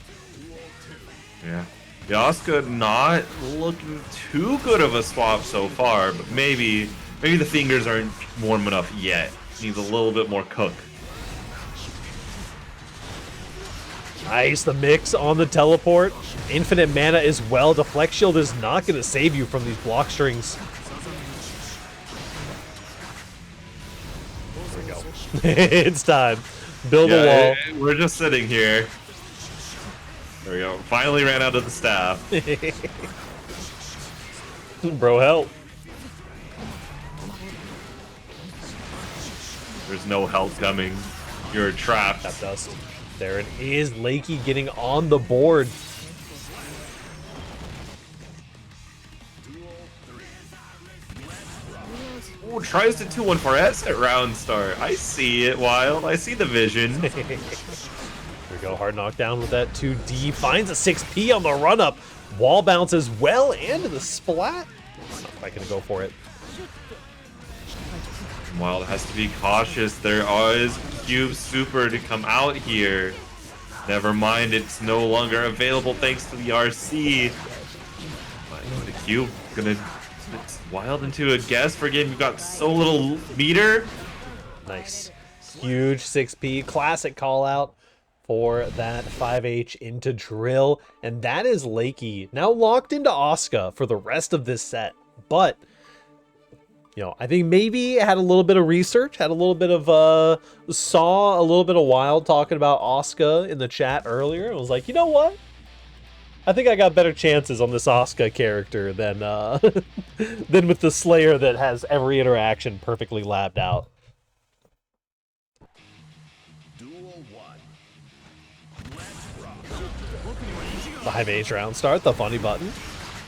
Yeah. Asuka not looking too good of a swap so far, but maybe the fingers aren't warm enough yet. Needs a little bit more cook. Nice, the mix on the teleport. Infinite mana as well. Deflect shield is not going to save you from these block strings. There we go. It's time. Build a wall. We're just sitting here. There we go. Finally ran out of the staff. Bro, help. There's no help coming. You're trapped. Tap dust. There it is. Lakey getting on the board. Ooh, tries to 2-1-4S at round start. I see it, Wild. I see the vision. Here we go. Hard knockdown with that 2D. Finds a 6P on the run-up. Wall bounce as well, and the splat. Not quite going to go for it. Wild has to be cautious. There is Cube Super to come out here. Never mind, it's no longer available thanks to the RC. The Cube gonna it's Wild into a guess for a game. You've got so little meter. Nice. Huge 6P. Classic call out for that 5H into drill. And that is Lakey now locked into Asuka for the rest of this set. But you know, I think maybe had a little bit of research, had a little bit of, saw a little bit of Wild talking about Asuka in the chat earlier. And was like, you know what? I think I got better chances on this Asuka character than, than with the Slayer that has every interaction perfectly labbed out. Duel 1. 5H round start, the funny button.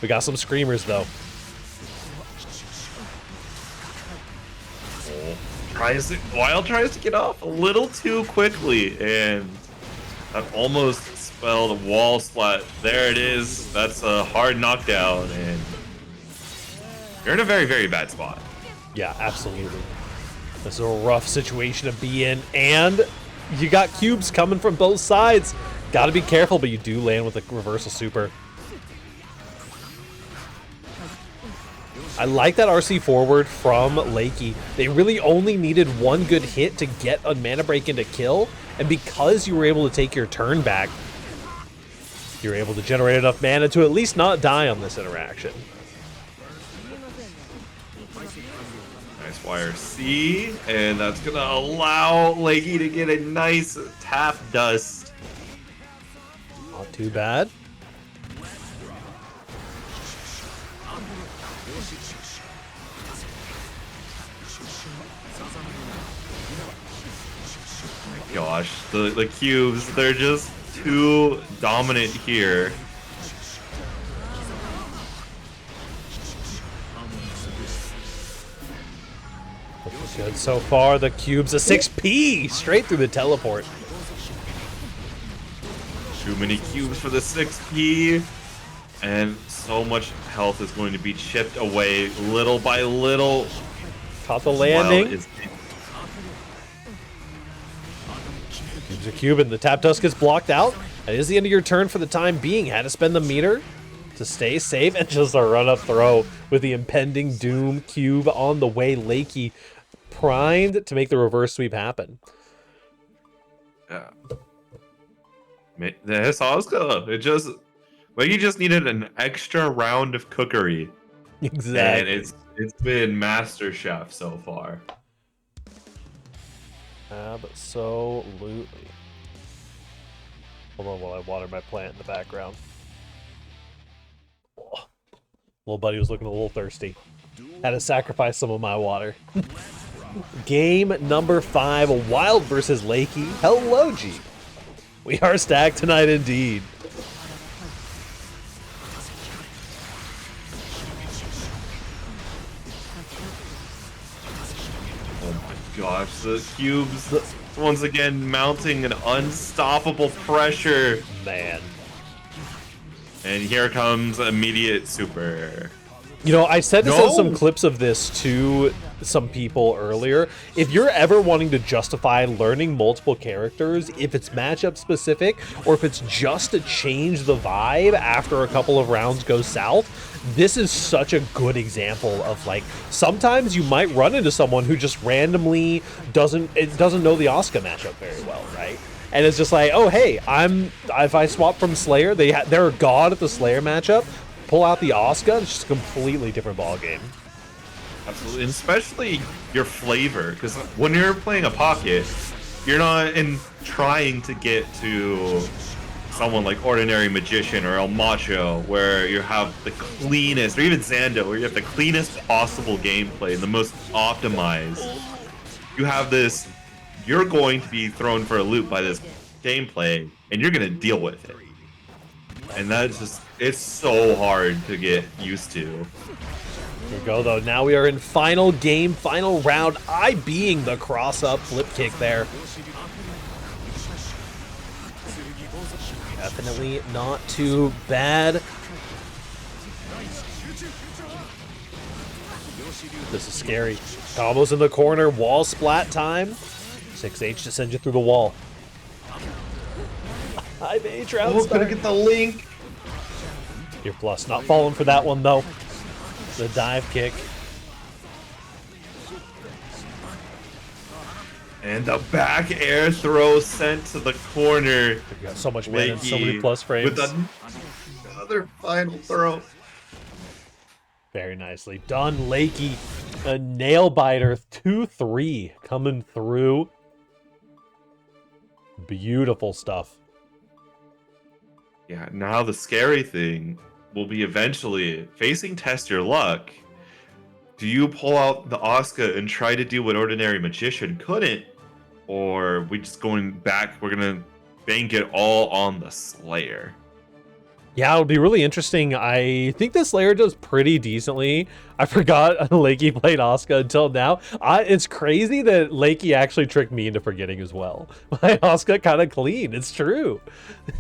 We got some screamers though. Wild tries to get off a little too quickly, and that almost spelled a wall splat. There it is. That's a hard knockdown, and you're in a very, very bad spot. Yeah, absolutely. This is a rough situation to be in, and you got cubes coming from both sides. Got to be careful, but you do land with a reversal super. I like that RC forward from Lakey. They really only needed one good hit to get a mana break into kill, and because you were able to take your turn back, you're able to generate enough mana to at least not die on this interaction. Nice YRC, and that's gonna allow Lakey to get a nice tap dust. Not too bad. gosh, the cubes, they're just too dominant here. Good so far. The cube's a 6P straight through the teleport. Too many cubes for the 6P. And so much health is going to be chipped away little by little. Caught the landing. Well, Cube's a cube and the tap dust gets blocked out. That is the end of your turn for the time being. Had to spend the meter to stay safe and just a run up throw with the impending doom cube on the way. Lakey primed to make the reverse sweep happen. Yeah. This Asuka, it just like you just needed an extra round of cookery. Exactly. And it's been Master Chef so far. Absolutely. Hold on while I water my plant in the background. Oh, little buddy was looking a little thirsty. Had to sacrifice some of my water. Game number 5, Wild versus Lakey. Hello, G. We are stacked tonight indeed. Oh my gosh, the cubes once again mounting an unstoppable pressure. Man. And here comes immediate super. You know, I said this in some No. clips of this to some people earlier. If you're ever wanting to justify learning multiple characters, if it's matchup specific or if it's just to change the vibe after a couple of rounds go south, this is such a good example of like sometimes you might run into someone who just randomly doesn't know the Asuka matchup very well, right? And it's just like, oh hey, if I swap from Slayer, they're a god at the Slayer matchup. Pull out the Asuka, it's just a completely different ball game. Absolutely, and especially your flavor, because when you're playing a pocket, you're not trying to get to someone like Ordinary Magician or El Macho, where you have the cleanest, or even Xando, where you have the cleanest possible gameplay and the most optimized. You have this, you're going to be thrown for a loop by this gameplay, and you're going to deal with it. And that's just, it's so hard to get used to. Here we go, though. Now we are in final game, final round. I being the cross-up flip kick there. Definitely not too bad. This is scary. Combos in the corner, wall splat time. 6H to send you through the wall. 5H round Oh, start. gonna get the link. Your plus not falling for that one, though. The dive kick. And the back air throw sent to the corner. We got so much mana and so many Lakey plus frames. with another final throw. Very nicely done, Lakey. A nail biter, 2-3 coming through. Beautiful stuff. Yeah, now the scary thing will be eventually facing Test Your Luck. Do you pull out the Asuka and try to do what Ordinary Magician couldn't? Or are we just going back, we're going to bank it all on the Slayer? Yeah, it'll be really interesting. I think the Slayer does pretty decently. I forgot Lakey played Asuka until now. It's crazy that Lakey actually tricked me into forgetting as well. My Asuka kind of clean. It's true.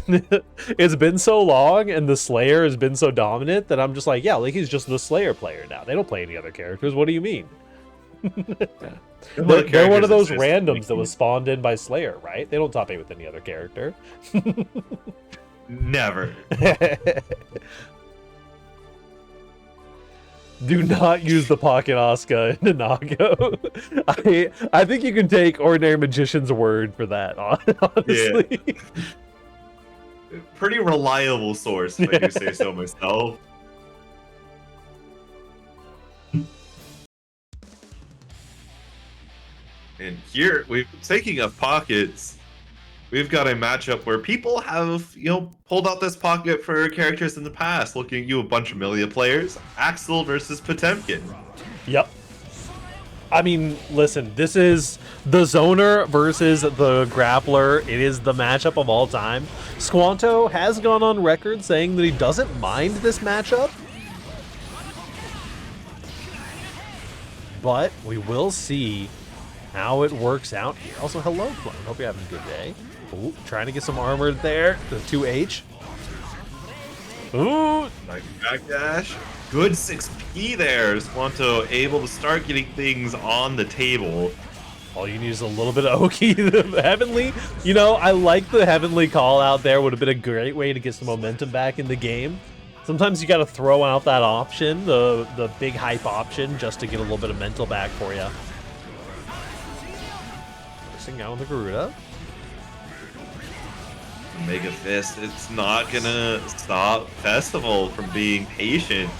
It's been so long and the Slayer has been so dominant that I'm just like, yeah, Lakey's just the Slayer player now. They don't play any other characters. What do you mean? They're one of those randoms that was spawned in by Slayer, right? They don't top 8 with any other character. Never. Do not use the pocket Asuka in Nanago. I think you can take Ordinary Magician's word for that, honestly. Yeah. Pretty reliable source, if I do say so myself. And here, taking of pockets, we've got a matchup where people have, pulled out this pocket for characters in the past. Looking at you, a bunch of Milia players. Axel versus Potemkin. Yep. I mean, listen, this is the zoner versus the grappler. It is the matchup of all time. Squanto has gone on record saying that he doesn't mind this matchup. But we will see how it works out here. Also, hello, Clone. Hope you're having a good day. Ooh, trying to get some armor there. The 2H. Ooh. Nice backdash. Good 6P there. Squanto able to start getting things on the table. All you need is a little bit of Oki. The Heavenly, you know, I like the Heavenly call out there. Would have been a great way to get some momentum back in the game. Sometimes you got to throw out that option, the big hype option, just to get a little bit of mental back for you. Missing out on the Garuda. Mega Fist, it's not gonna stop Festival from being patient.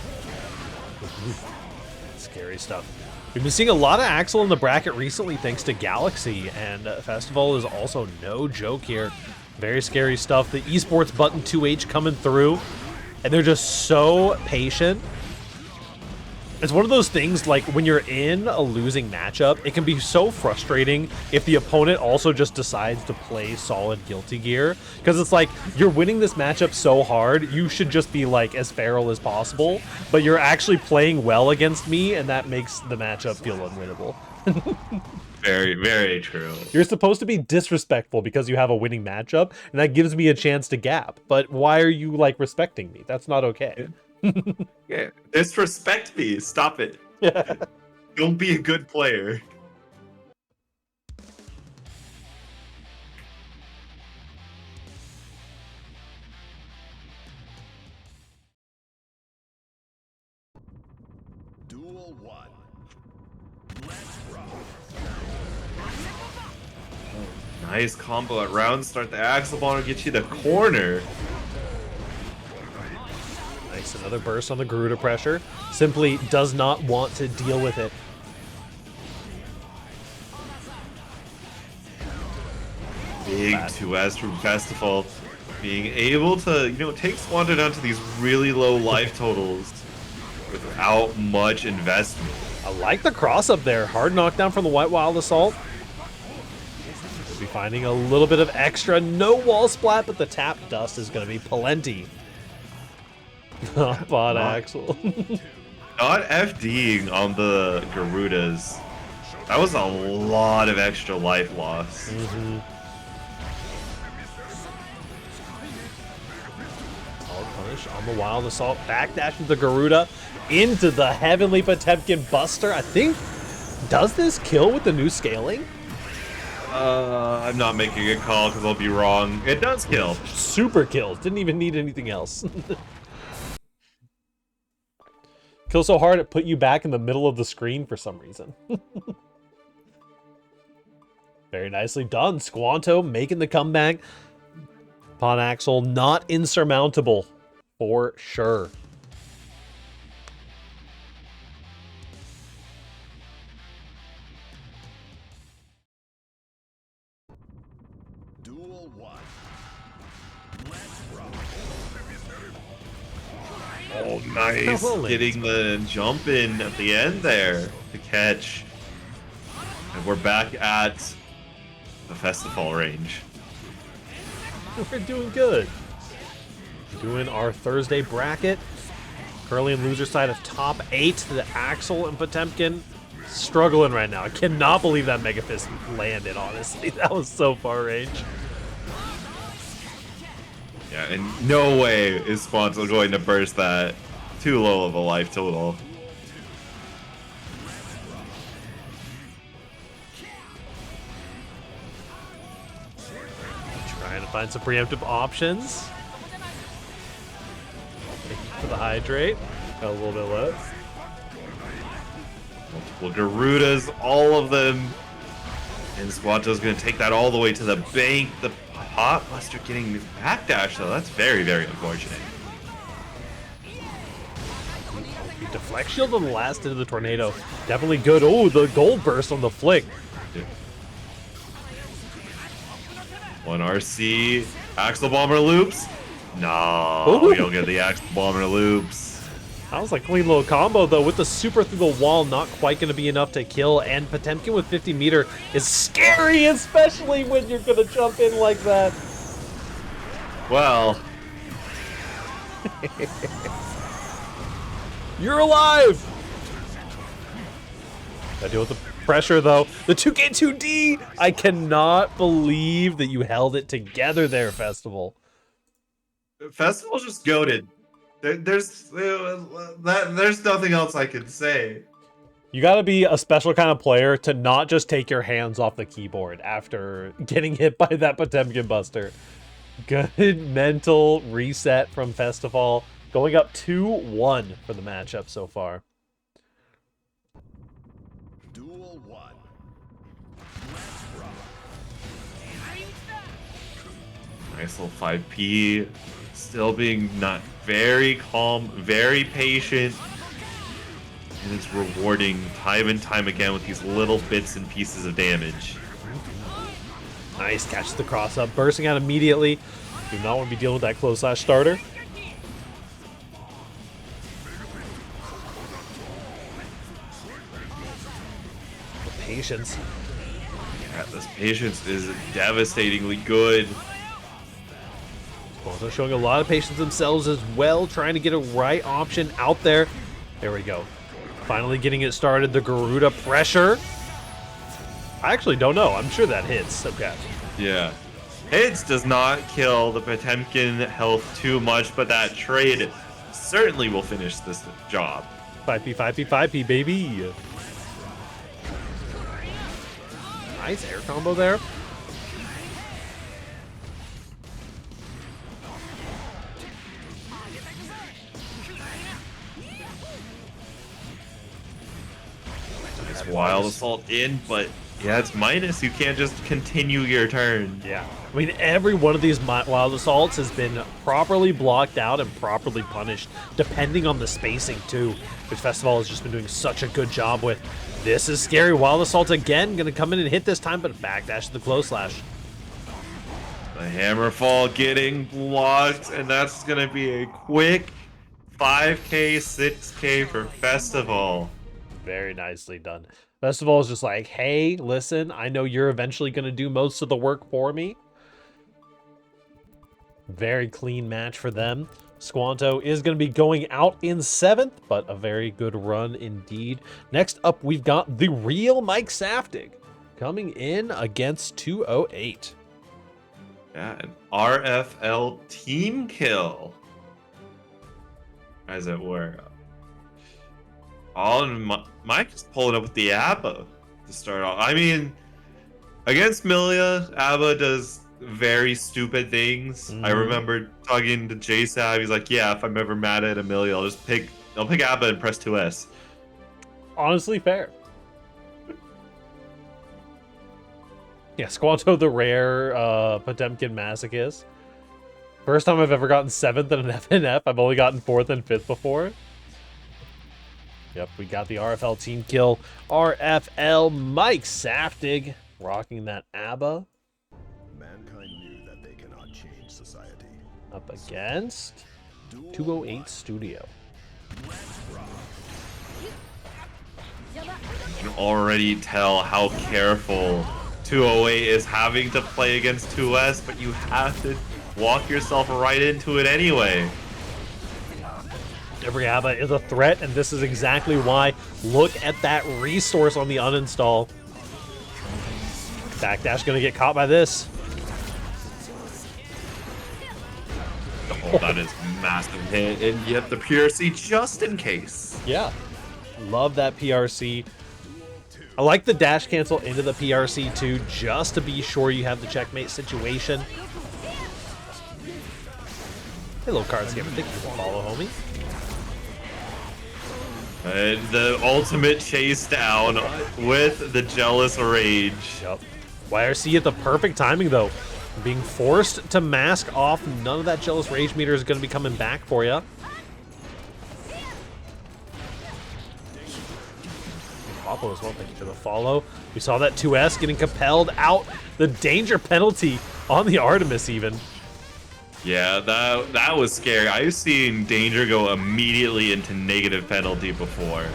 Scary stuff. We've been seeing a lot of Axel in the bracket recently thanks to Galaxy, and Festival is also no joke here. Very scary stuff. The esports button 2H coming through, and they're just so patient. It's one of those things, like, when you're in a losing matchup, it can be so frustrating if the opponent also just decides to play solid Guilty Gear. Because it's like, you're winning this matchup so hard, you should just be, like, as feral as possible. But you're actually playing well against me, and that makes the matchup feel unwinnable. Very, very true. You're supposed to be disrespectful because you have a winning matchup, and that gives me a chance to gap. But why are you, like, respecting me? That's not okay. Yeah, disrespect me. Stop it. Don't be a good player. Duel 1. Let's rock. Nice combo at round start. The Axel Bomber gets you the corner. Nice, another burst on the Garuda pressure. Simply does not want to deal with it. Big 2S from Festival. Being able to, you know, take Squanto down to these really low life totals without much investment. I like the cross up there. Hard knockdown from the White Wild Assault. We'll be finding a little bit of extra. No wall splat, but the tap dust is going to be plenty. Bot Axel. Not FDing on the Garudas. That was a lot of extra life loss. Solid punish on the Wild Assault. Backdash with the Garuda into the Heavenly Potemkin Buster. I think, does this kill with the new scaling? I'm not making a call because I'll be wrong. It does kill. Super kills. Didn't even need anything else. Kill so hard it put you back in the middle of the screen for some reason. Very nicely done. Squanto making the comeback. Pon Axel not insurmountable for sure. Duel 1. Let's rock. Oh, nice. Well, Getting the jump in at the end there to catch. And we're back at the Festival range. We're doing good. Doing our Thursday bracket. Currently in loser side of top 8. The Axel and Potemkin struggling right now. I cannot believe that Mega Fist landed, honestly. That was so far range. Yeah, and no way is Squanto going to burst that. Too low of a life total. Trying to find some preemptive options. For the hydrate. Got a little bit left. Multiple Garudas, all of them. And Squanto's going to take that all the way to the bank. The Pot Buster getting this backdash, though. That's very, very unfortunate. Deflect shield on the last into the tornado. Definitely good. Oh, the gold burst on the flick. One RC. Axel Bomber loops. No, Ooh. we don't get the Axel Bomber loops. That was a clean little combo, though, with the super through the wall, not quite going to be enough to kill, and Potemkin with 50 meter is scary, especially when you're going to jump in like that. Well. You're alive! Gotta deal with the pressure, though. The 2K2D! I cannot believe that you held it together there, Festival. Festival's just goated. There's nothing else I can say. You gotta be a special kind of player to not just take your hands off the keyboard after getting hit by that Potemkin Buster. Good mental reset from Festival. Going up 2-1 for the matchup so far. Duel 1. Nice little 5P. Still being not very calm, very patient. And it's rewarding time and time again with these little bits and pieces of damage. Nice, catches the cross up, bursting out immediately. Do not want to be dealing with that close slash starter. The patience. Yeah, this patience is devastatingly good. Also showing a lot of patience themselves as well, trying to get a right option out there. There we go. Finally getting it started. The Garuda pressure. I actually don't know. I'm sure that hits. Okay. Yeah. Hits does not kill the Potemkin health too much, but that trade certainly will finish this job. 5P, 5P, 5P, baby. Nice air combo there. It's Wild Assault in, but yeah, it's minus. You can't just continue your turn. Yeah. I mean, every one of these Wild Assaults has been properly blocked out and properly punished, depending on the spacing, too, which Festival has just been doing such a good job with. This is scary. Wild Assault again, going to come in and hit this time, but backdash to the close slash. The Hammerfall getting blocked, and that's going to be a quick 5K, 6K for Festival. Very nicely done. Festival is just like, hey, listen, I know you're eventually going to do most of the work for me. Very clean match for them. Squanto is going to be going out in 7th, but a very good run indeed. Next up, we've got the real Mike Saftig coming in against 208. Yeah, an RFL team kill, as it were. Mike is pulling up with the ABBA to start off. I mean, against Milia, ABBA does very stupid things. I remember talking to JSAB. He's like, yeah, if I'm ever mad at Amelia, I'll pick ABBA and press 2S. Honestly, fair. Yeah, Squanto the rare Potemkin masochist. First time I've ever gotten 7th in an FNF. I've only gotten 4th and 5th before. Yep, we got the RFL team kill. RFL Mike Saftig rocking that ABBA. Mankind knew that they cannot change society. Up against 208 Studio. You can already tell how careful 208 is having to play against 2S, but you have to walk yourself right into it anyway. Every ABBA is a threat, and this is exactly why. Look at that resource on the uninstall. Backdash gonna get caught by this. Oh, that is massive hit, and yet the PRC just in case. Yeah. Love that PRC. I like the dash cancel into the PRC too, just to be sure you have the checkmate situation. Hey, little card skipper, thank you for the follow, homie. And the ultimate chase down with the Jealous Rage. Yep. YRC at the perfect timing, though. Being forced to mask off. None of that Jealous Rage meter is going to be coming back for you. Pablo as well, thank you for the follow. We saw that 2S getting compelled out. The danger penalty on the Artemis even. Yeah, that was scary. I've seen Danger go immediately into negative penalty before,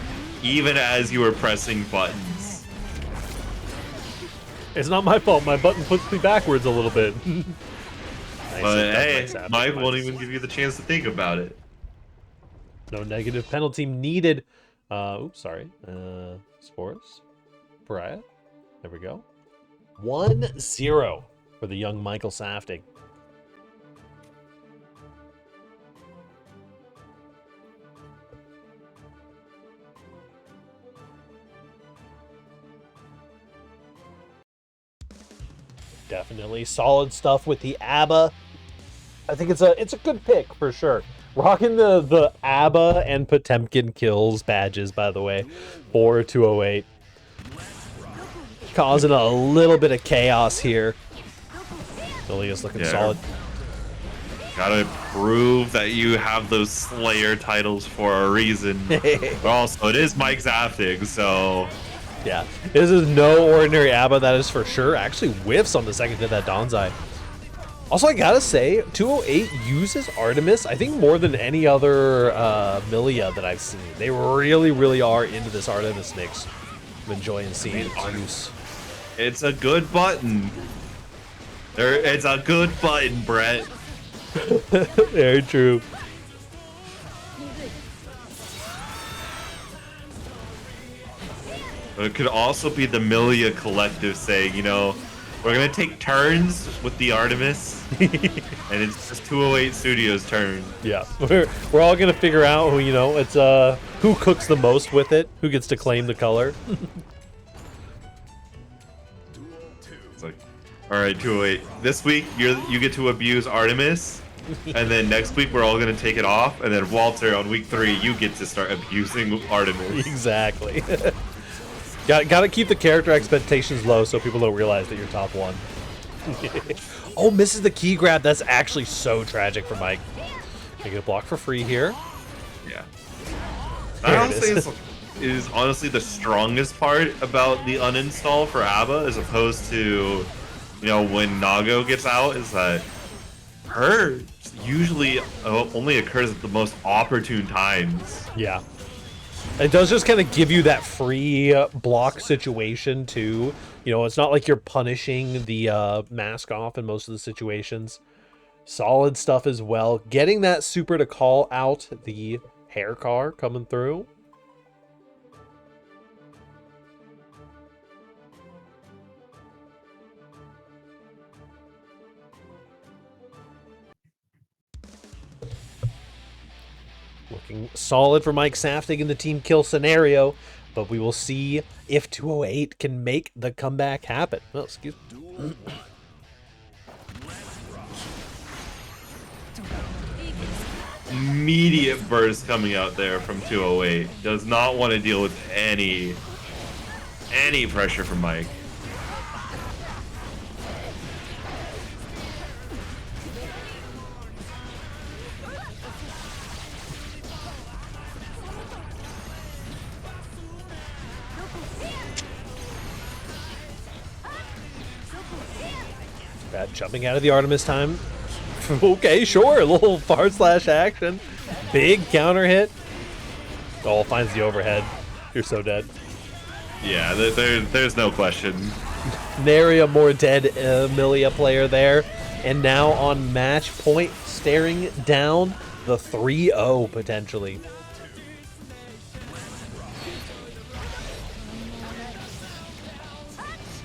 even as you were pressing buttons. It's not my fault. My button puts me backwards a little bit. But hey, Mike won't even give you the chance to think about it. No negative penalty needed. Oops, sorry. Sports. Pariah. There we go. 1-0 for the young Michael Saftig. Definitely solid stuff with the ABBA. I think it's a good pick for sure. Rocking the ABBA and Potemkin kills badges, by the way, for 208. Causing a little bit of chaos here. Milia's looking solid. Gotta prove that you have those Slayer titles for a reason. But also, it is Mike Saftig, so... Yeah, this is no ordinary ABBA, that is for sure. Actually whiffs on the second hit that Donzai. Also, I gotta say, 208 uses Artemis, I think, more than any other Milia that I've seen. They really, really are into this Artemis mix. I'm enjoying seeing its use. It's a good button. It's a good button, Brett. Very true. It could also be the Milia collective saying, you know, we're gonna take turns with the Artemis, and it's just 208 Studios' turn. Yeah, we're all gonna figure out who, you know, it's who cooks the most with it, who gets to claim the color. It's like, all right, 208. This week you get to abuse Artemis, and then next week we're all gonna take it off, and then Walter on week 3 you get to start abusing Artemis. Exactly. Gotta keep the character expectations low so people don't realize that you're top 1. Oh, misses the key grab. That's actually so tragic for Mike. Can get a block for free here. Yeah. That honestly is honestly the strongest part about the uninstall for ABBA, as opposed to, you know, when Nago gets out, is that her usually only occurs at the most opportune times. Yeah. It does just kind of give you that free block situation too. You know, it's not like you're punishing the mask off in most of the situations. Solid stuff as well. Getting that super to call out the hair car coming through. Looking solid for Mike Saftig in the team kill scenario, but we will see if 208 can make the comeback happen. Oh, excuse me. Immediate burst coming out there from 208. Does not want to deal with any pressure from Mike. Bad jumping out of the Artemis time. Okay, sure. A little far slash action. Big counter hit. Oh, finds the overhead. You're so dead. Yeah, there's no question. Nary a more dead Milia player there. And now on match point, staring down the 3-0 potentially.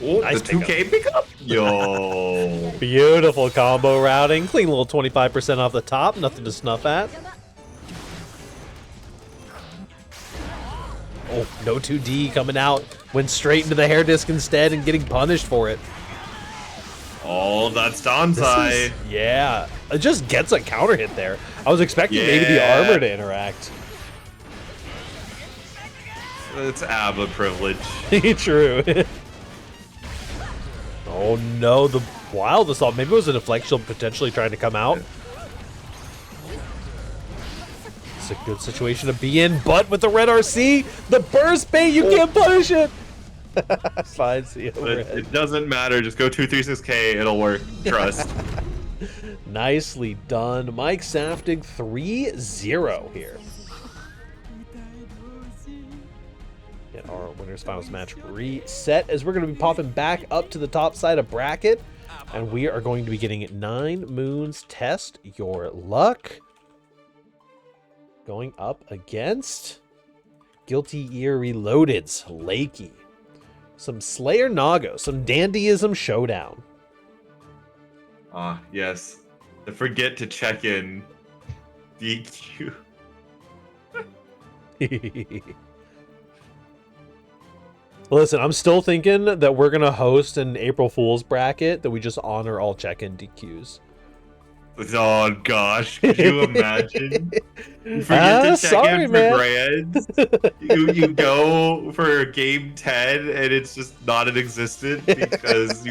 Oh, nice the 2K pickup. Yo. Beautiful combo routing. Clean little 25% off the top. Nothing to snuff at. Oh, no 2D coming out. Went straight into the hair disc instead and getting punished for it. Oh, that's Donzai. Yeah. It just gets a counter hit there. I was expecting maybe the armor to interact. It's ABBA privilege. True. Oh no, the wild assault. Maybe it was a deflection potentially trying to come out. It's a good situation to be in, but with the red RC, the burst bait, you can't punish it. Fine, see you overhead. It doesn't matter. Just go 236K. It'll work. Trust. Nicely done. Mike Saftig 3-0 here. Get our winners finals match reset as we're going to be popping back up to the top side of bracket. And we are going to be getting 9 Moons Test Your Luck. Going up against Guilty Ear Reloaded's Lakey. Some Slayer Nago, some Dandyism Showdown. Ah, yes. To forget to check in DQ. Listen, I'm still thinking that we're going to host an April Fool's bracket that we just honor all check-in DQs. Oh gosh, could you imagine? You forget to check in for grands. You go for game 10 and it's just not in existence because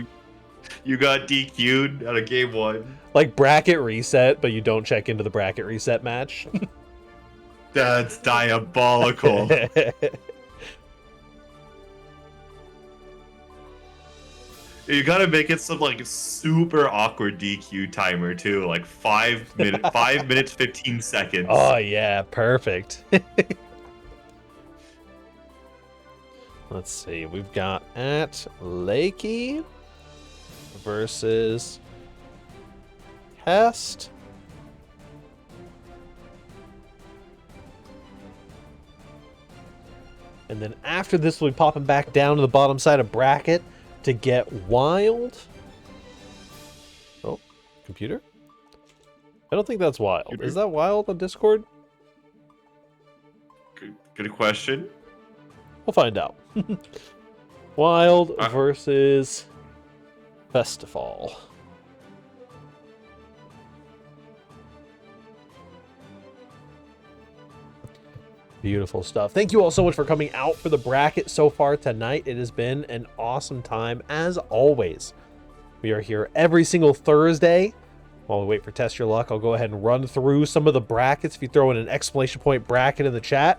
you got DQ'd out of game 1. Like bracket reset, but you don't check into the bracket reset match. That's diabolical. You gotta make it some like super awkward DQ timer too, like 5 minutes 15 seconds. Oh yeah, perfect. Let's see, we've got at Lakey versus Hest. And then after this, we'll be popping back down to the bottom side of bracket to get Wild. Oh, computer? I don't think that's Wild. Computer? Is that Wild on Discord? Good question. We'll find out. Wild versus Festival. Beautiful stuff. Thank you all so much for coming out for the bracket so far tonight. It has been an awesome time as always. We are here every single Thursday. While we wait for Test Your Luck, I'll go ahead and run through some of the brackets. If you throw in an exclamation point bracket in the chat,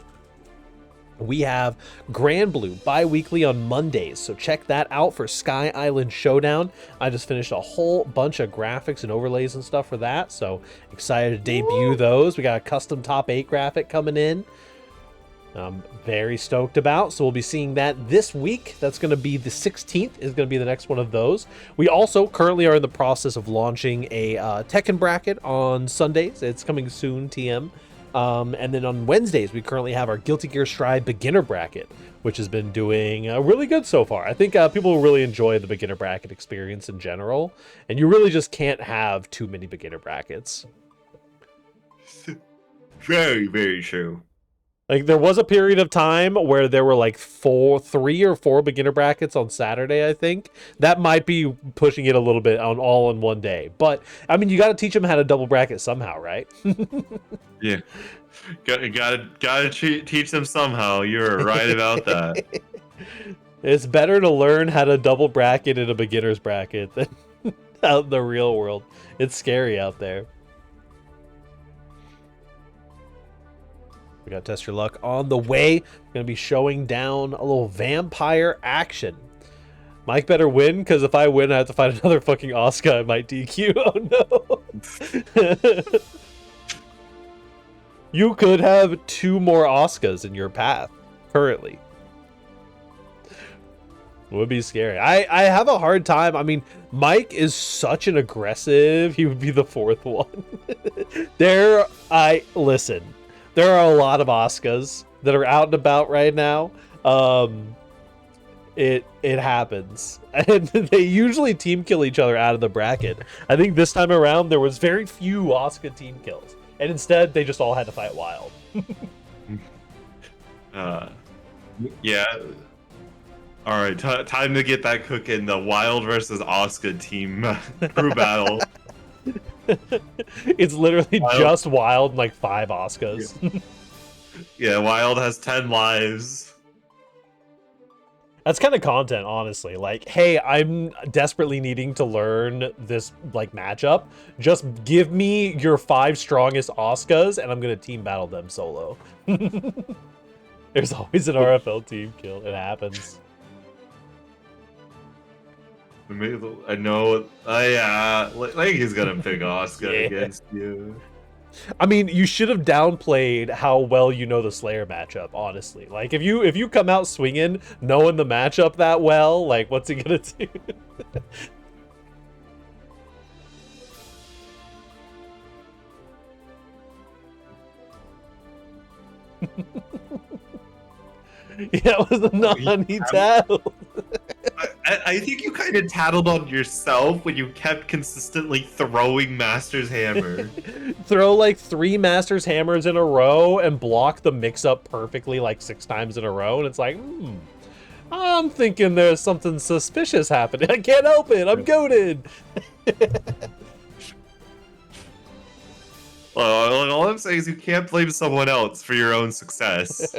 we have Grand Blue bi-weekly on Mondays, so check that out for Sky Island Showdown. I just finished a whole bunch of graphics and overlays and stuff for that, so excited to debut those. We got a custom top 8 graphic coming in. I'm very stoked about, so we'll be seeing that this week. That's going to be the 16th is going to be the next one of those. We also currently are in the process of launching a Tekken bracket on Sundays. It's coming soon, TM. And then on Wednesdays, we currently have our Guilty Gear Strive beginner bracket, which has been doing really good so far. I think people will really enjoy the beginner bracket experience in general, and you really just can't have too many beginner brackets. Very, very true. Like, there was a period of time where there were like 3 or 4 beginner brackets on Saturday, I think. That might be pushing it a little bit on all in one day. But, I mean, you got to teach them how to double bracket somehow, right? Yeah. Gotta teach them somehow. You're right about that. It's better to learn how to double bracket in a beginner's bracket than out in the real world. It's scary out there. We got Test Your Luck on the way. We're going to be showing down a little vampire action. Mike better win, because if I win, I have to find another fucking Oscar. I might DQ. Oh, no. You could have 2 more Oscars in your path, currently. It would be scary. I have a hard time. I mean, Mike is such an aggressive. He would be the 4th one. Listen. There are a lot of Oscars that are out and about right now. It happens. And they usually team kill each other out of the bracket. I think this time around there was very few Oscar team kills. And instead they just all had to fight Wild. Yeah. Alright, time to get that cooking. The Wild versus Oscar team crew battle. It's literally just Wild and like 5 Oscars. Yeah, Wild has 10 lives. That's kind of content, honestly. Like, hey, I'm desperately needing to learn this like matchup. Just give me your 5 strongest Oscars and I'm gonna team battle them solo. There's always an RFL team kill. It happens. I know. Yeah, like he's gonna pick Oscar Yeah. against you. I mean, you should have downplayed how well you know the Slayer matchup, honestly. Like, if you come out swinging, knowing the matchup that well, like, what's he gonna do? Yeah, it was a non, he tattled. I think you kind of tattled on yourself when you kept consistently throwing Master's Hammer. Throw like 3 Master's Hammers in a row and block the mix-up perfectly like 6 times in a row, and it's like, I'm thinking there's something suspicious happening. I can't help it. I'm goated. All I'm saying is you can't blame someone else for your own success.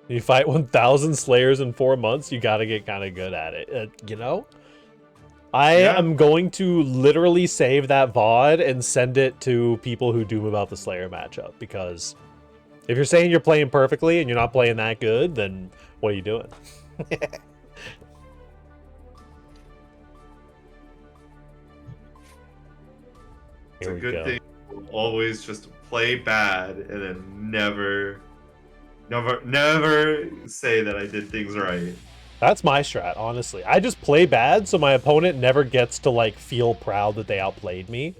You fight 1,000 Slayers in 4 months, you gotta get kind of good at it, you know? I am going to literally save that VOD and send it to people who doom about the Slayer matchup, because if you're saying you're playing perfectly and you're not playing that good, then what are you doing? It's a good thing to always just play bad and then never say that I did things right. That's my strat, honestly. I just play bad so my opponent never gets to like feel proud that they outplayed me.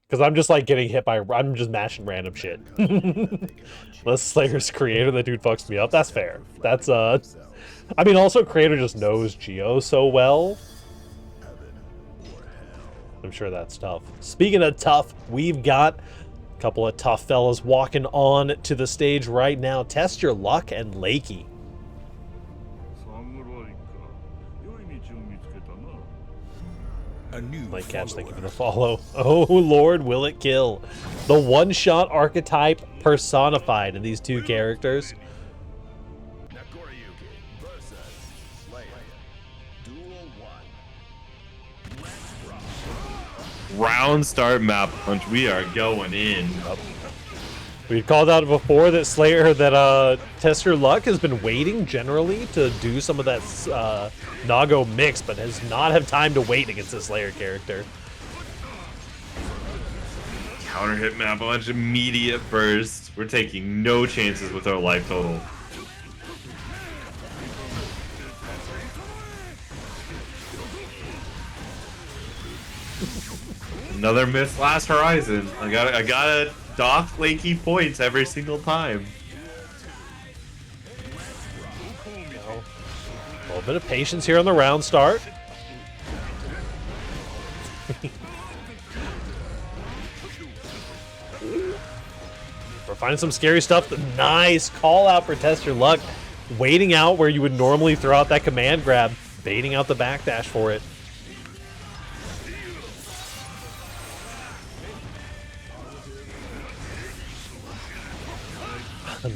Because I'm just like getting hit by, I'm just mashing random shit. Unless Slayer's creator, the dude fucks me up. That's fair. That's I mean, also creator just knows Geo so well. I'm sure that's tough. Speaking of tough, we've got a couple of tough fellas walking on to the stage right now. Test Your Luck and Lakey. Mike Catch, thank you for the follow. Oh Lord, will it kill? The one-shot archetype personified in these 2 characters. Round start map punch. We are going in. We called out before that Slayer, that Test Your Luck has been waiting generally to do some of that Nago mix, but has not had time to wait against the Slayer character. Counter hit map punch, immediate burst. We're taking no chances with our life total. Another miss last horizon. I gotta dock Lakey points every single time. A little bit of patience here on the round start. We're finding some scary stuff. The nice call out for Test Your Luck. Waiting out where you would normally throw out that command grab. Baiting out the backdash for it.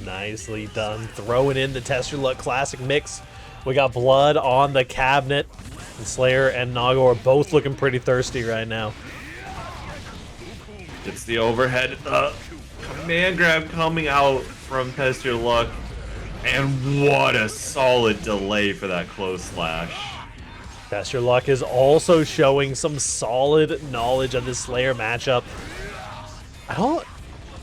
Nicely done. Throwing in the Test Your Luck classic mix. We got blood on the cabinet. And Slayer and Nago are both looking pretty thirsty right now. It's the overhead command grab coming out from Test Your Luck. And what a solid delay for that close slash. Test Your Luck is also showing some solid knowledge of this Slayer matchup.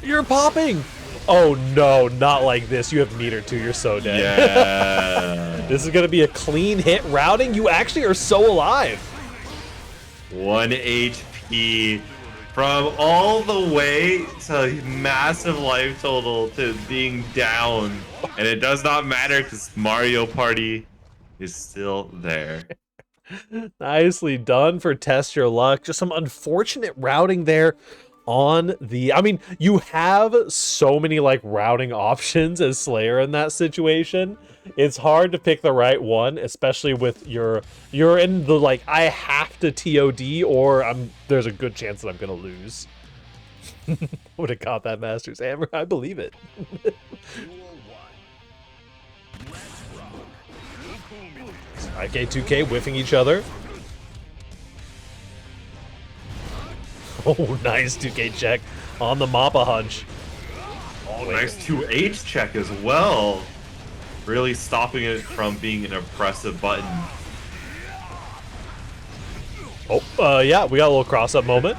You're popping! Oh no, not like this. You have meter too. You're so dead. Yeah. This is going to be a clean hit routing. You actually are so alive. 1 HP from all the way to massive life total to being down. And it does not matter because Mario Party is still there. Nicely done for Test Your Luck. Just some unfortunate routing there on the, I mean, you have so many like routing options as Slayer in that situation. It's hard to pick the right one, especially with you're in the like, I have to TOD or there's a good chance that I'm gonna lose. Would have caught that Master's Hammer. I believe it. IK 2K whiffing each other. Oh, nice 2K check on the Mappa hunch. Oh, nice 2H check as well. Really stopping it from being an oppressive button. Oh, yeah, we got a little cross-up moment.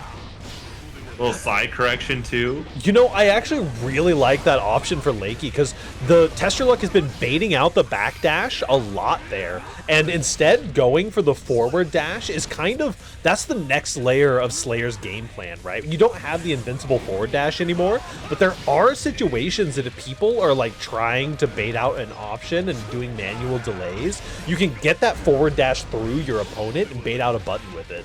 A little side correction too. You know, I actually really like that option for Lakey because the Test Your Luck has been baiting out the backdash a lot there. And instead going for the forward dash is kind of, that's the next layer of Slayer's game plan, right? You don't have the invincible forward dash anymore, but there are situations that if people are like trying to bait out an option and doing manual delays, you can get that forward dash through your opponent and bait out a button with it.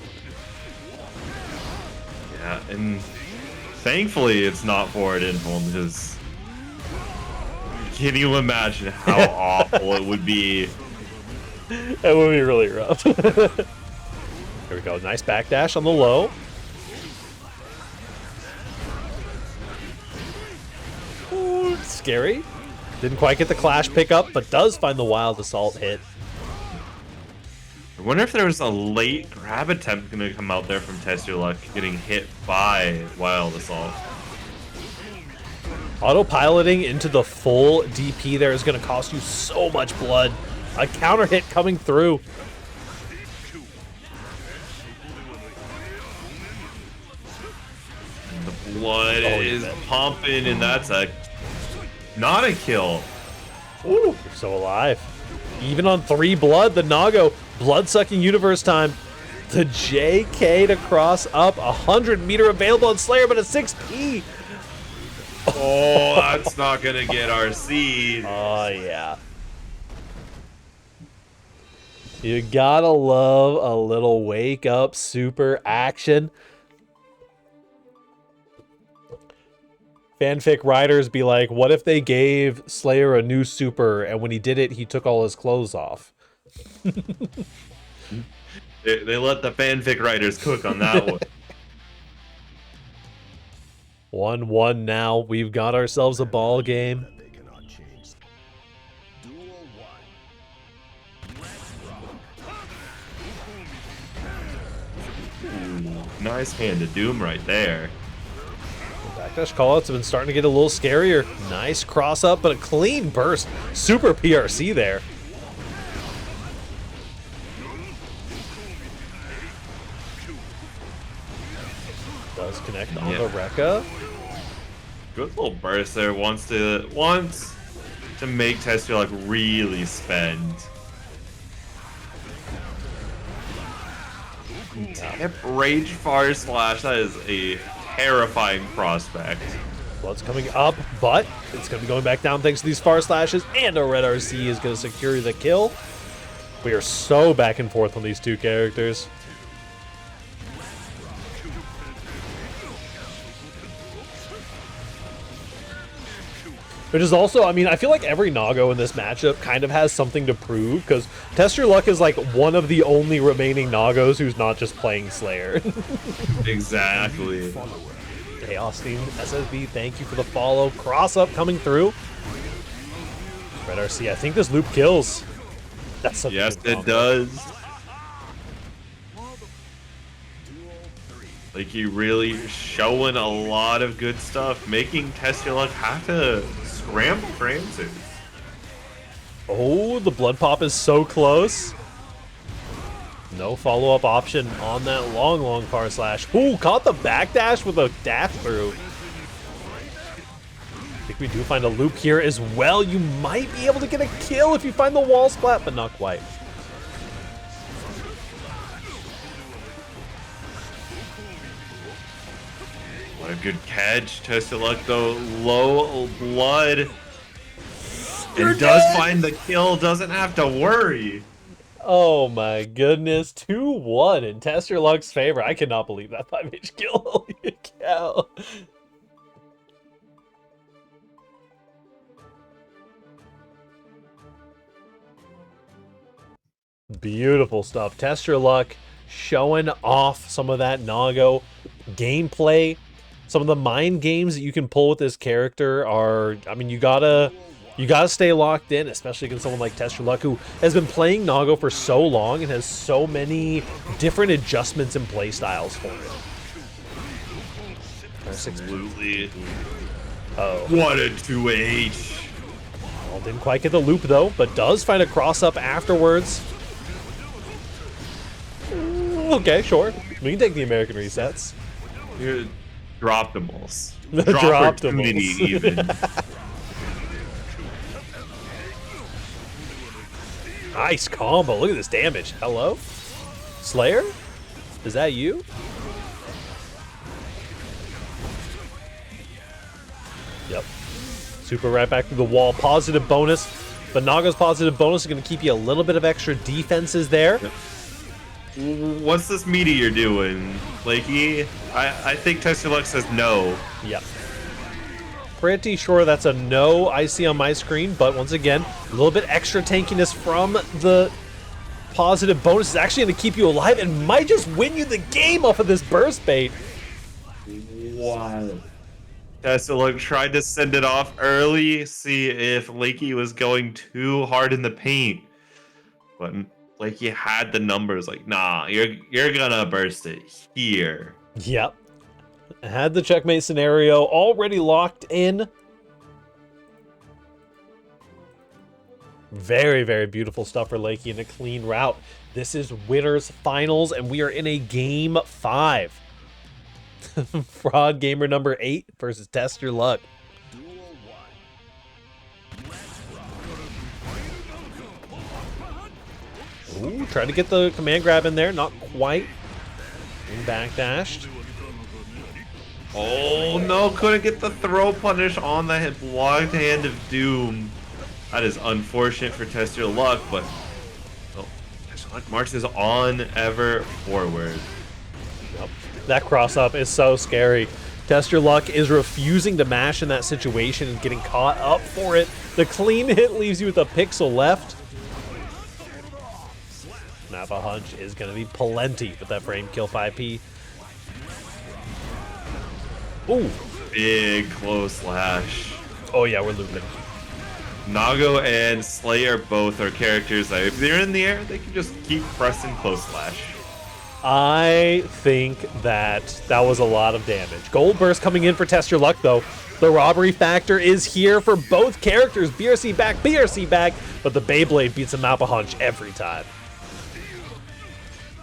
Yeah, and thankfully it's not forward info because can you imagine how awful it would be? That would be really rough. Here we go. Nice backdash on the low. Ooh, scary. Didn't quite get the clash pickup, but does find the wild assault hit. I wonder if there was a late grab attempt going to come out there from Test Your Luck getting hit by Wild Assault. Autopiloting into the full DP there is going to cost you so much blood. A counter hit coming through. And the blood is pumping, and that's not a kill. Ooh, you're so alive. Even on 3 blood, the Nago, blood-sucking universe time. The JK to cross up, 100-meter available on Slayer, but a 6P. Oh, that's not going to get our seed. Oh, yeah. You gotta love a little wake-up super action. Fanfic writers be like, what if they gave Slayer a new super, and when he did it, he took all his clothes off? They let the fanfic writers cook on that one. 1-1 now. We've got ourselves a ball game. They cannot change. Duel 1. Ooh, nice hand of doom right there. Backdash callouts have been starting to get a little scarier. Nice cross up, but a clean burst. Super PRC there. Does connect on the Rekka. Good little burst there. Wants to make Test Your Luck really spend. Tip Rage Fire Slash. That is a terrifying prospect. Blood's coming up, but it's going to be going back down thanks to these far slashes, and a red RC is going to secure the kill. We are so back and forth on these two characters. Which is also, I mean, I feel like every Nago in this matchup kind of has something to prove, because Test Your Luck is like one of the only remaining Nagos who's not just playing Slayer. Exactly. Chaos Team SSB, thank you for the follow. Cross up coming through. Red RC, I think this loop kills. That's such yes, a good it combo. does. Like, you really showing a lot of good stuff, making Test Your Luck have to scramble for answers. Oh, the blood pop is so close. No follow-up option on that long far slash. Ooh, caught the backdash with a dash through. I think we do find a loop here as well. You might be able to get a kill if you find the wall splat, but not quite. What a good catch. Test Your Luck, though. Low blood. And does find the kill. Doesn't have to worry. Oh my goodness. 2-1 in Test Your Luck's favor. I cannot believe that 5H kill. Holy cow. Beautiful stuff. Test Your Luck showing off some of that Nago gameplay. Some of the mind games that you can pull with this character are, I mean, you gotta stay locked in, especially against someone like Test Your Luck, who has been playing Nago for so long and has so many different adjustments and play styles for it. Absolutely. Oh. What a 2H. Well, didn't quite get the loop though, but does find a cross up afterwards. Okay, sure. We can take the American resets. Droptimals. The Dropportunity even. Nice combo. Look at this damage. Hello? Slayer? Is that you? Yep. Super right back to the wall. Positive bonus. But Naga's positive bonus is going to keep you a little bit of extra defenses there. Yep. What's this meteor doing, Lakey? I think Test Your Luck says no. Yep. Pretty sure that's a no I see on my screen, but once again, a little bit extra tankiness from the positive bonus is actually going to keep you alive and might just win you the game off of this burst bait. Wow. Test Your Luck tried to send it off early, see if Lakey was going too hard in the paint. But Lakey had the numbers like, nah, you're gonna burst it here. Yep. Had the checkmate scenario already locked in. Very, very beautiful stuff for Lakey and a clean route. This is winners finals, and we are in a game 5. Fraud gamer number 8 versus Test Your Luck. Ooh, trying to get the command grab in there, not quite. And backdashed. Oh no, couldn't get the throw punish on the blocked hand of Doom. That is unfortunate for Test Your Luck, but Test Your Luck marches on ever forward. Yep. That cross up is so scary. Test Your Luck is refusing to mash in that situation and getting caught up for it. The clean hit leaves you with a pixel left. Napa Hunch is going to be plenty with that frame kill 5P. Ooh. Big close slash. Oh yeah, we're looping. Nago and Slayer both are characters that if they're in the air, they can just keep pressing close slash. I think that was a lot of damage. Gold Burst coming in for Test Your Luck, though. The robbery factor is here for both characters. BRC back, but the Beyblade beats a Mappa Hunch every time.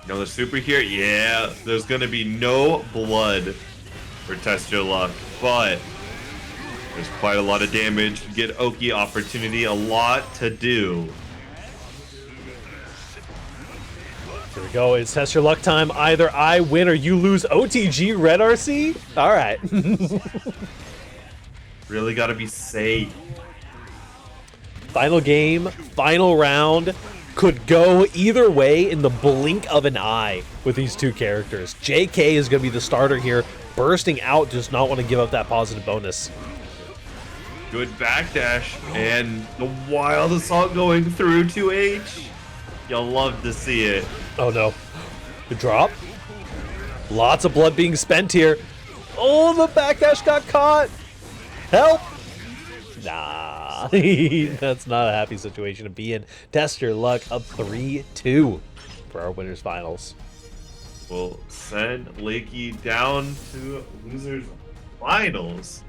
You know the super here? Yeah, there's going to be no blood for Test Your Luck, but there's quite a lot of damage. Get Oki opportunity, a lot to do. Here we go. It's Test Your Luck time. Either I win or you lose. OTG Red RC? All right. Really got to be safe. Final game, final round. Could go either way in the blink of an eye with these two characters. JK is going to be the starter here. Bursting out, does not want to give up that positive bonus. Good backdash and the wild assault going through 2H. You'll love to see it. Oh no. Good drop. Lots of blood being spent here. Oh, the backdash got caught. Help. Nah, that's not a happy situation to be in. Test Your Luck up 3-2 for our winners finals. We'll send Lakey down to losers finals.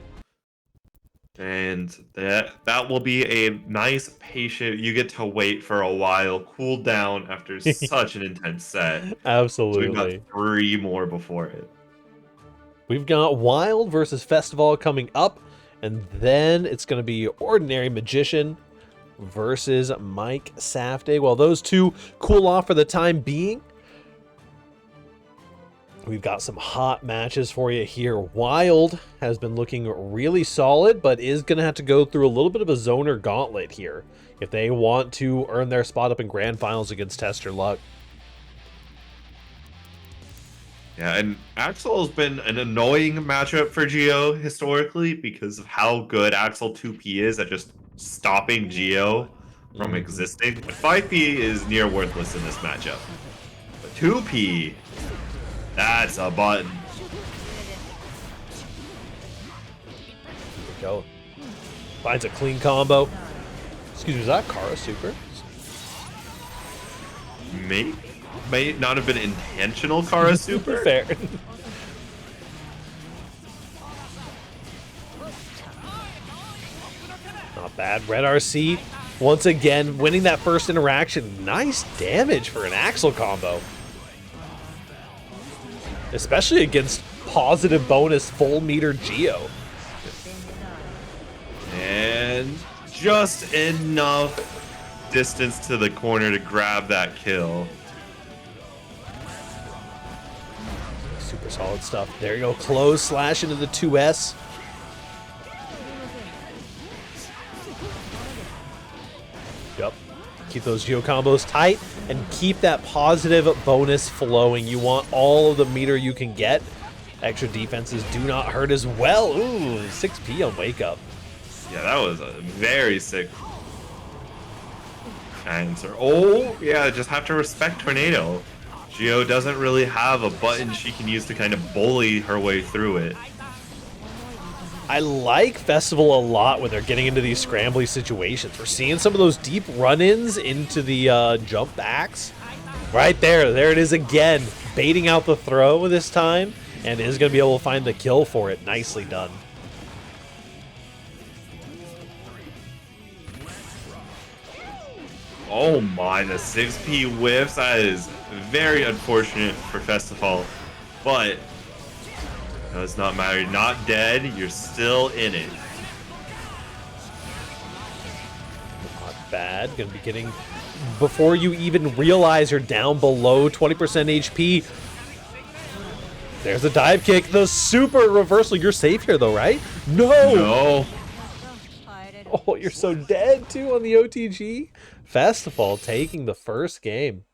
And that will be a nice patient. You get to wait for a while, cool down after such an intense set. Absolutely. So we've got 3 more before it. We've got Wild versus Festival coming up, and then it's going to be Ordinary Magician versus Mike Safdie. While those two cool off for the time being, we've got some hot matches for you here. Wild has been looking really solid, but is going to have to go through a little bit of a zoner gauntlet here if they want to earn their spot up in grand finals against Test Your Luck. Yeah, and Axel has been an annoying matchup for Geo historically because of how good Axel 2P is at just stopping Geo from existing. But 5P is near worthless in this matchup. But 2P, that's a button. Here we go. Finds a clean combo. Excuse me, is that Kara Super? May not have been intentional Kara Super. Fair. Bad red RC. Once again, winning that first interaction. Nice damage for an Axel combo. Especially against positive bonus full meter Geo. And just enough distance to the corner to grab that kill. Super solid stuff. There you go. Close slash into the 2S. Yep. Keep those Geo combos tight and keep that positive bonus flowing. You want all of the meter you can get. Extra defenses do not hurt as well. Ooh, 6P on Wake Up. Yeah, that was a very sick answer. Oh, yeah, just have to respect Tornado. Geo doesn't really have a button she can use to kind of bully her way through it. I like Festival a lot when they're getting into these scrambly situations. We're seeing some of those deep run-ins into the jump backs. Right there. There it is again. Baiting out the throw this time. And is going to be able to find the kill for it. Nicely done. Oh my, the 6P whiffs. That is very unfortunate for Festival. But it does not matter. You're not dead. You're still in it. Not bad. Going to be getting... Before you even realize you're down below 20% HP... There's a dive kick, the super reversal. You're safe here though, right? No! No. Oh, you're so dead too on the OTG. Festival taking the first game.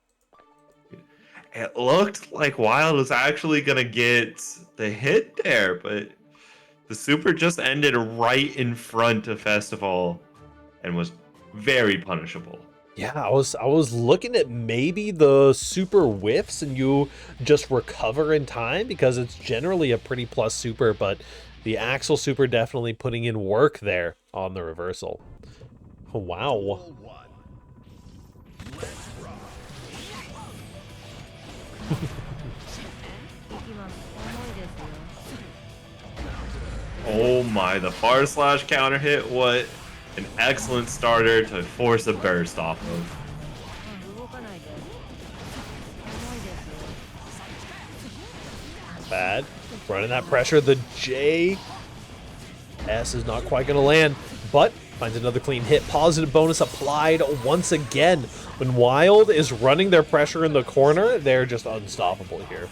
It looked like Wild was actually going to get the hit there, but the super just ended right in front of Festival and was very punishable. Yeah, I was looking at maybe the super whiffs and you just recover in time because it's generally a pretty plus super, but the Axel super definitely putting in work there on the reversal. Oh, wow. Oh my, the far slash counter hit, what an excellent starter to force a burst off of. Bad. Running that pressure. The J S is not quite going to land, but finds another clean hit. Positive bonus applied once again. When Wild is running their pressure in the corner, they're just unstoppable here.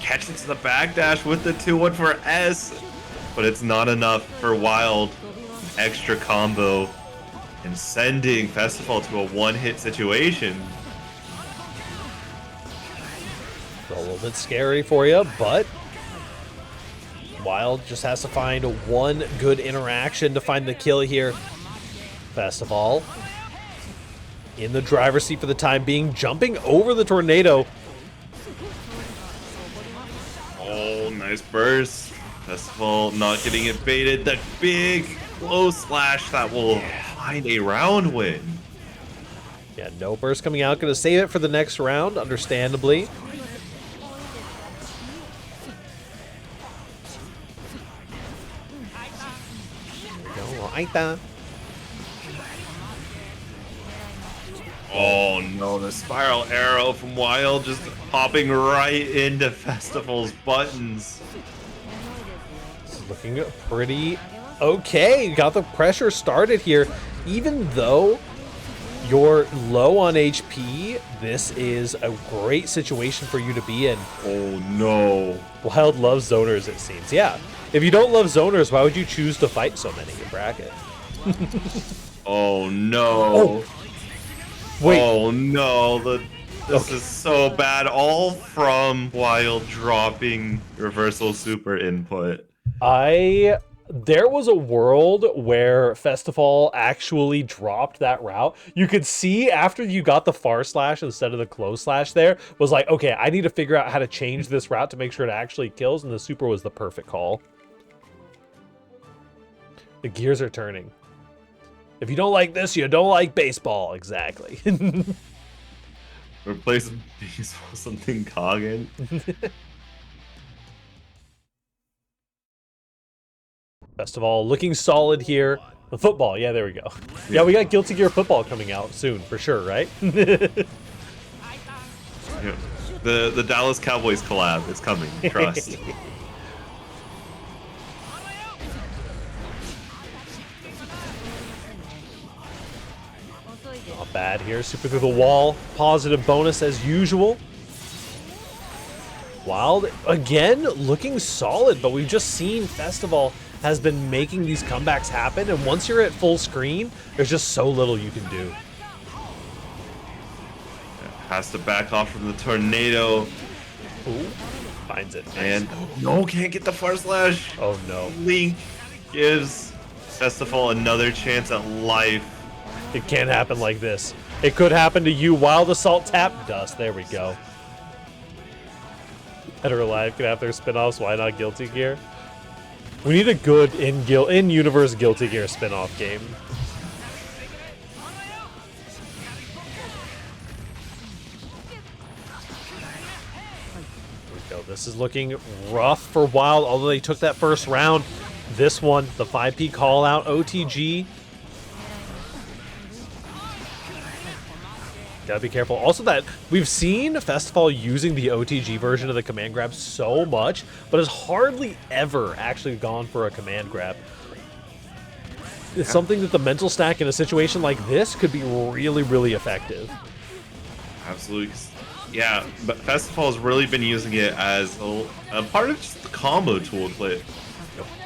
Catches the backdash with the 2-1 for S, but it's not enough for Wild. Extra combo and sending Festival to a one-hit situation. A little bit scary for you, but Wild just has to find one good interaction to find the kill here. Festival in the driver's seat for the time being, jumping over the tornado. Oh, nice burst. Festival not getting it baited. That big low slash that will find a round win. Yeah, no burst coming out. Going to save it for the next round, understandably. There we go. Aita. Oh no, the spiral arrow from Wild just popping right into Festival's buttons. This is looking pretty okay. Got the pressure started here. Even though you're low on HP, this is a great situation for you to be in. Oh no. Wild loves zoners, it seems. Yeah. If you don't love zoners, why would you choose to fight so many in bracket? Oh no. Oh. Wait. Oh no, this is so bad. All from Wild dropping reversal super input. There was a world where Festival actually dropped that route. You could see after you got the far slash instead of the close slash there, was like, okay, I need to figure out how to change this route to make sure it actually kills, and the super was the perfect call. The gears are turning. If you don't like this, you don't like baseball. Exactly. Replace baseball with something Coggin. Best of all, looking solid here. The football, yeah, there we go. Yeah, we got Guilty Gear football coming out soon, for sure, right? Yeah. The Dallas Cowboys collab is coming, trust. Not bad here. Super through the wall. Positive bonus as usual. Wild, again, looking solid, but we've just seen Festival has been making these comebacks happen, and once you're at full screen, there's just so little you can do. Has to back off from the tornado. Ooh, finds it. And no, can't get the far slash. Oh no. Link gives Festival another chance at life. It can't happen like this. It could happen to you. Wild Assault tap dust. There we go. Dead or Alive can have their spin-offs. Why not Guilty Gear? We need a good in-universe Guilty Gear spin-off game. There we go. This is looking rough for Wild, although they took that first round. This one, the 5P call-out OTG. Gotta be careful. Also, that we've seen Festival using the OTG version of the command grab so much, but has hardly ever actually gone for a command grab. It's something that the mental stack in a situation like this could be really, really effective. Absolutely. Yeah, but Festival has really been using it as a part of just the combo toolkit.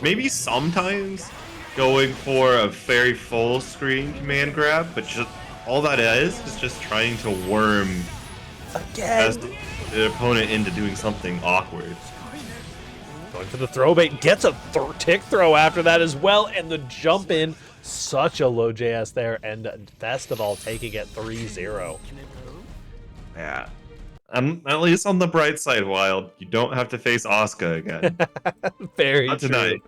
Maybe sometimes going for a very full screen command grab, but just all that is just trying to worm the opponent into doing something awkward. Going for the throw bait, gets a tick throw after that as well, and the jump in, such a low JS there, and Festival taking it 3-0. Yeah. At least on the bright side, Wild, you don't have to face Asuka again. Very Not true. tonight.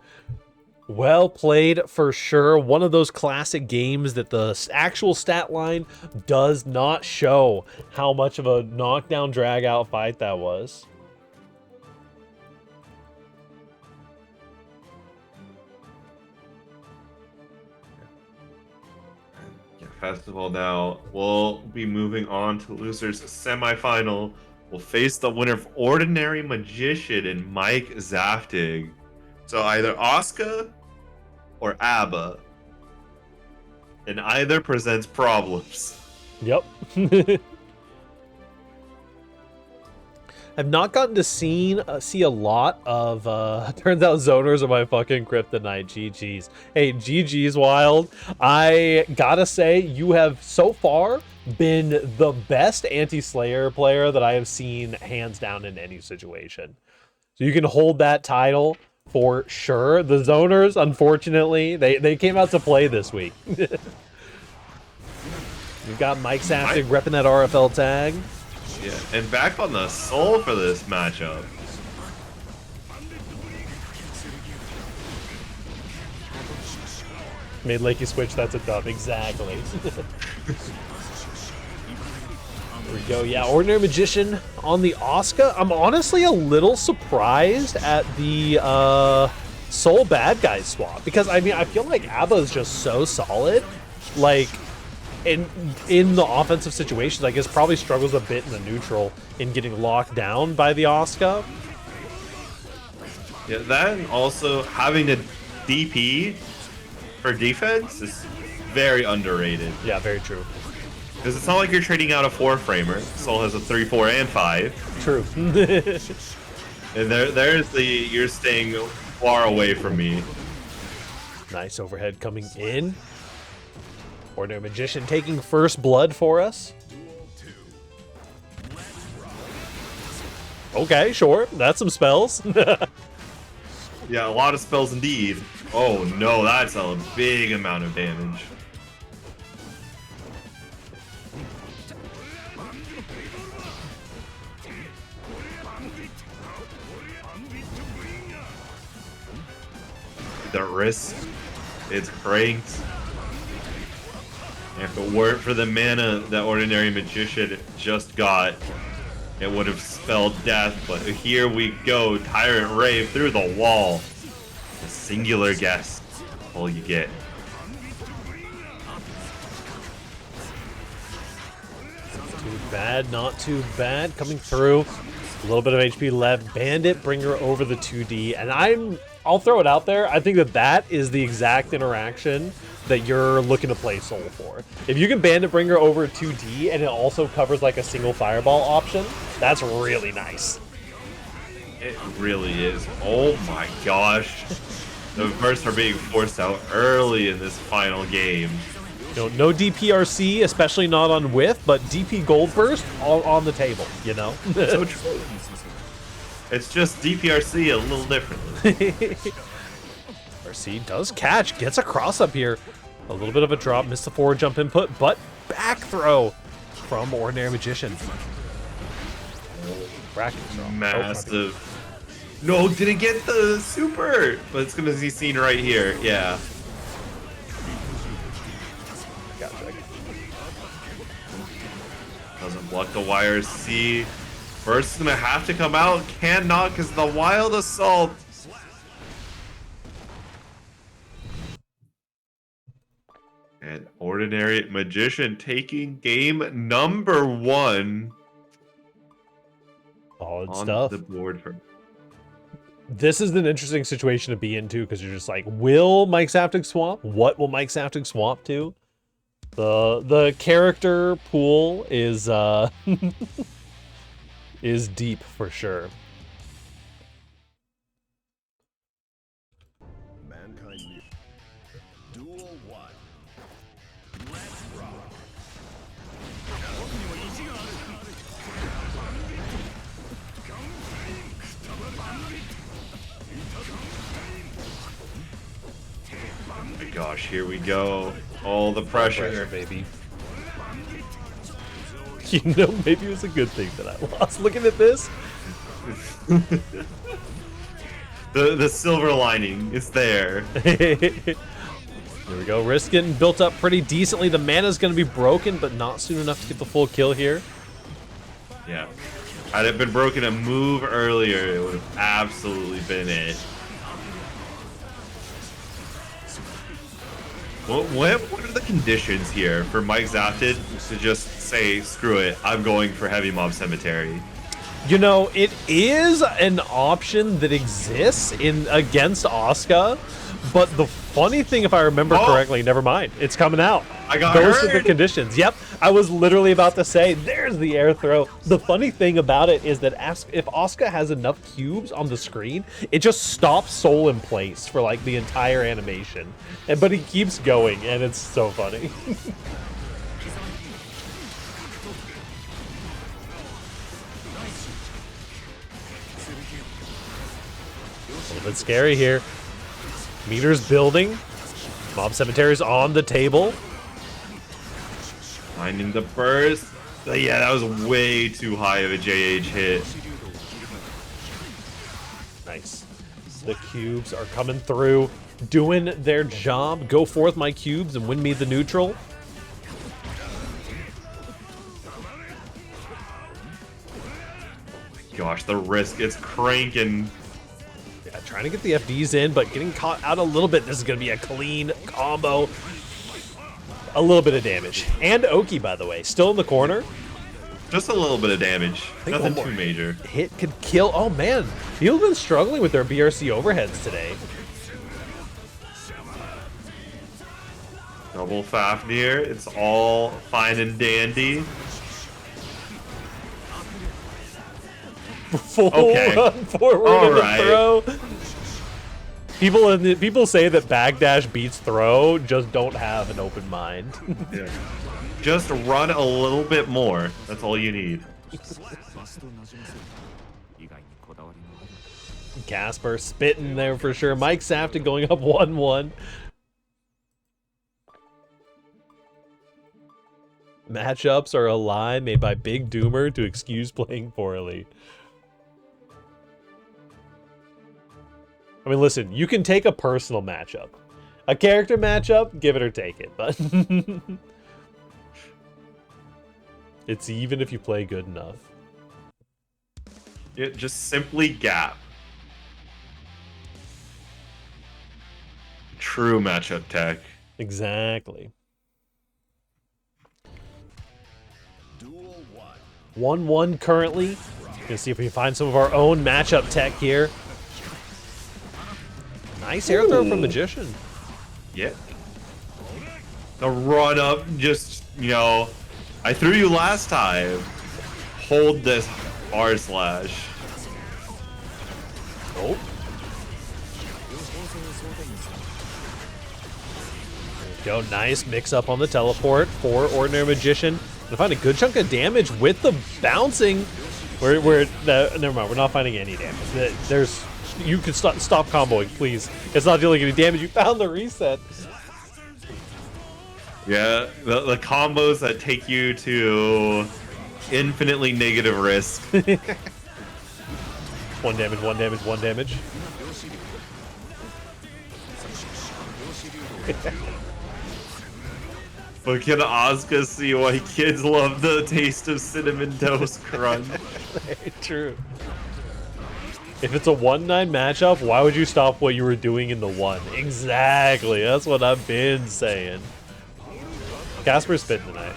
Well played for sure. One of those classic games that the actual stat line does not show how much of a knockdown drag out fight that was. Yeah, Festival now will be moving on to losers semifinal. Will face the winner of Ordinary Magician and Mike Zaftig. So either Asuka or ABBA. And either presents problems. Yep. I've not gotten to see a lot of, turns out zoners are my fucking kryptonite. GG's. Hey, GG's, Wild. I gotta say, you have so far been the best anti-Slayer player that I have seen hands down in any situation. So you can hold that title for sure. The zoners, unfortunately, they came out to play this week. We've got Mike Saftig repping that RFL tag. Yeah, and back on the soul for this matchup. Made Lakey switch, that's a dub. Exactly. There we go. Yeah, Ordinary Magician on the Asuka. I'm honestly a little surprised at the Soul Bad Guy swap, because I mean, I feel like ABBA is just so solid. Like, in the offensive situations, I guess probably struggles a bit in the neutral in getting locked down by the Asuka. Yeah, that and also having a DP for defense is very underrated. Yeah, very true. Because it's not like you're trading out a 4-framer. Soul has a 3, 4, and 5. True. And there's the you're staying far away from me. Nice overhead coming in. Ordinary Magician taking first blood for us. Okay, sure. That's some spells. Yeah, a lot of spells indeed. Oh no, that's a big amount of damage. The wrist, it's cranked. If it weren't for the mana that Ordinary Magician just got, it would have spelled death. But here we go, Tyrant Rave through the wall. A singular guess, all you get. Too bad, not too bad. Coming through. A little bit of HP left. Bandit, bring her over the 2D. And I'll throw it out there. I think that is the exact interaction that you're looking to play Soul for. If you can Bandit bring her over 2D and it also covers like a single fireball option, that's really nice. It really is. Oh my gosh. The bursts are being forced out early in this final game. You know, no DPRC, especially not on Whiff, but DP Gold Burst all on the table, you know? So true. It's just DPRC a little differently. RC does catch, gets a cross up here. A little bit of a drop, missed the forward jump input, but back throw from Ordinary Magician. Bracket throw. Massive. No, didn't get the super, but it's gonna be seen right here. Yeah. Gotcha. Doesn't block the YRC. First is gonna have to come out. Cannot because the Wild Assault. And Ordinary Magician taking game number 1 Solid on stuff. the board for. This is an interesting situation to be in too, because you're just like, will Mike Zaptic swap? What will Mike Zaptic swap to? The character pool is is deep for sure. Mankind new. Duel 1. Let's rock. Oh my gosh, here we go. All the pressure. Baby. You know, maybe it was a good thing that I lost. Looking at this. The silver lining is there. Here we go. Risk getting built up pretty decently. The mana's going to be broken, but not soon enough to get the full kill here. Yeah. Had it been broken a move earlier, it would have absolutely been it. What are the conditions here for Mike Zaptic to just say, screw it, I'm going for Heavy Mob Cemetery? You know, it is an option that exists in against Asuka, but the funny thing, if I remember correctly, never mind, it's coming out. I got Those hurt. are the conditions. Yep, I was literally about to say, there's the air throw. The funny thing about it is that if Asuka has enough cubes on the screen, it just stops Soul in place for like the entire animation. But he keeps going, and it's so funny. A little bit scary here. Meters building. Mob Cemetery's on the table. Finding the burst. But yeah, that was way too high of a JH hit. Nice. The cubes are coming through, doing their job. Go forth, my cubes, and win me the neutral. Gosh, the risk is cranking. Yeah, trying to get the FDs in, but getting caught out a little bit. This is going to be a clean combo. A little bit of damage. And Oki, by the way, still in the corner. Just a little bit of damage. Nothing too major. Hit could kill. Oh, man. People have been struggling with their BRC overheads today. Double Fafnir. It's all fine and dandy. Full Okay. run forward All and right. throw. People say that backdash beats throw, just don't have an open mind. Yeah. Just run a little bit more. That's all you need. Casper spitting there for sure. Mike Zaptic going up 1-1. Matchups are a lie made by Big Doomer to excuse playing poorly. I mean, listen, you can take a personal matchup. A character matchup, give it or take it. But It's even if you play good enough. It just simply gap. True matchup tech. Exactly. Duel 1-1 currently. Gonna see if we can find some of our own matchup tech here. Nice air throw from Magician. Yeah. The run up, just, you know, I threw you last time. Hold this R slash. Oh. There we go. Nice mix up on the teleport for Ordinary Magician. Gonna find a good chunk of damage with the bouncing. Never mind. We're not finding any damage. There's. You can stop comboing, please. It's not dealing any damage. You found the reset. Yeah, the combos that take you to infinitely negative risk. 1 damage, 1 damage, 1 damage. But can Asuka see why kids love the taste of cinnamon toast crunch? Very true. If it's a 1-9 matchup, why would you stop what you were doing in the 1? Exactly. That's what I've been saying. Casper's spitting tonight.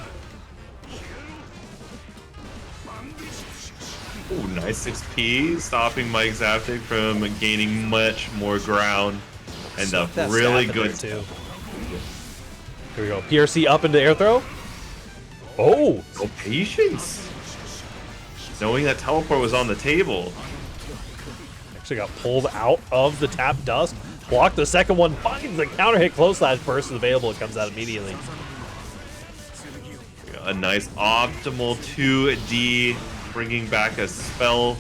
Ooh, nice 6P, stopping Mike Zaptic from gaining much more ground. And a really good too. Here we go. PRC up into air throw. Oh! Oh, patience. Knowing that teleport was on the table. Actually got pulled out of the tap dust. Blocked the second one. Finds the counter hit close slash burst is available. It comes out immediately. A nice optimal 2D, bringing back a spell.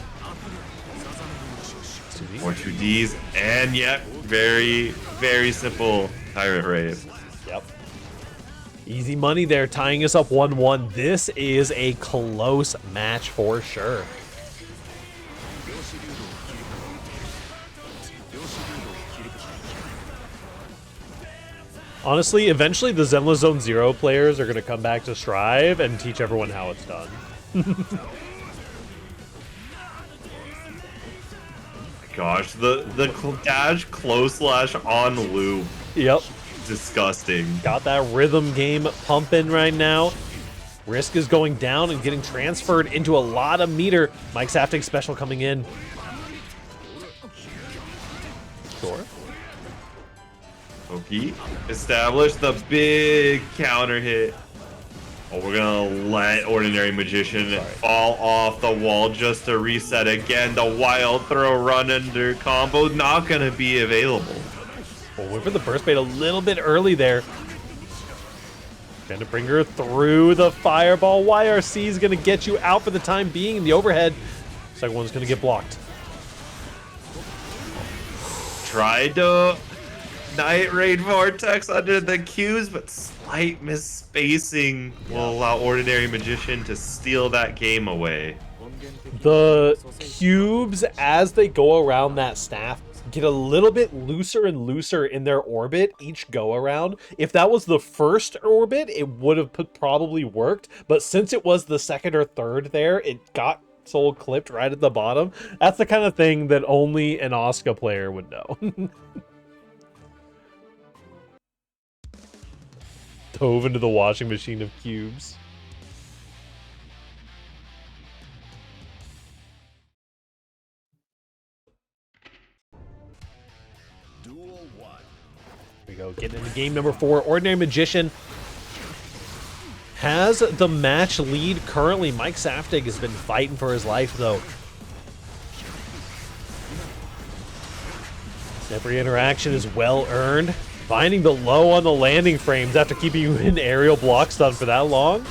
2D. More 2Ds. And yet, very, very simple Tyrant Rave. Yep. Easy money there, tying us up 1-1. This is a close match for sure. Honestly, eventually the Zenless Zone Zero players are going to come back to Strive and teach everyone how it's done. Gosh, the dash close slash on loop. Yep. Disgusting. Got that rhythm game pumping right now. Risk is going down and getting transferred into a lot of meter. Mike Zaptic special coming in. Sure. Oki establish the big counter hit. Oh, we're gonna let Ordinary Magician fall off the wall just to reset again. The wild throw run under combo not gonna be available. Well, went for the burst bait a little bit early there. Gonna bring her through the fireball. YRC is gonna get you out for the time being in the overhead. Second one's gonna get blocked. Tried to Night Raid Vortex under the cubes, but slight misspacing will allow Ordinary Magician to steal that game away. The cubes, as they go around that staff, get a little bit looser and looser in their orbit each go around. If that was the first orbit, it would have probably worked, but since it was the second or third there, it got soul clipped right at the bottom. That's the kind of thing that only an Asuka player would know. Dove into the washing machine of cubes. Duel 1. Here we go, getting into game number 4. Ordinary Magician has the match lead currently. Mike Zaptic has been fighting for his life, though. Every interaction is well earned. Finding the low on the landing frames after keeping you in aerial block stun for that long.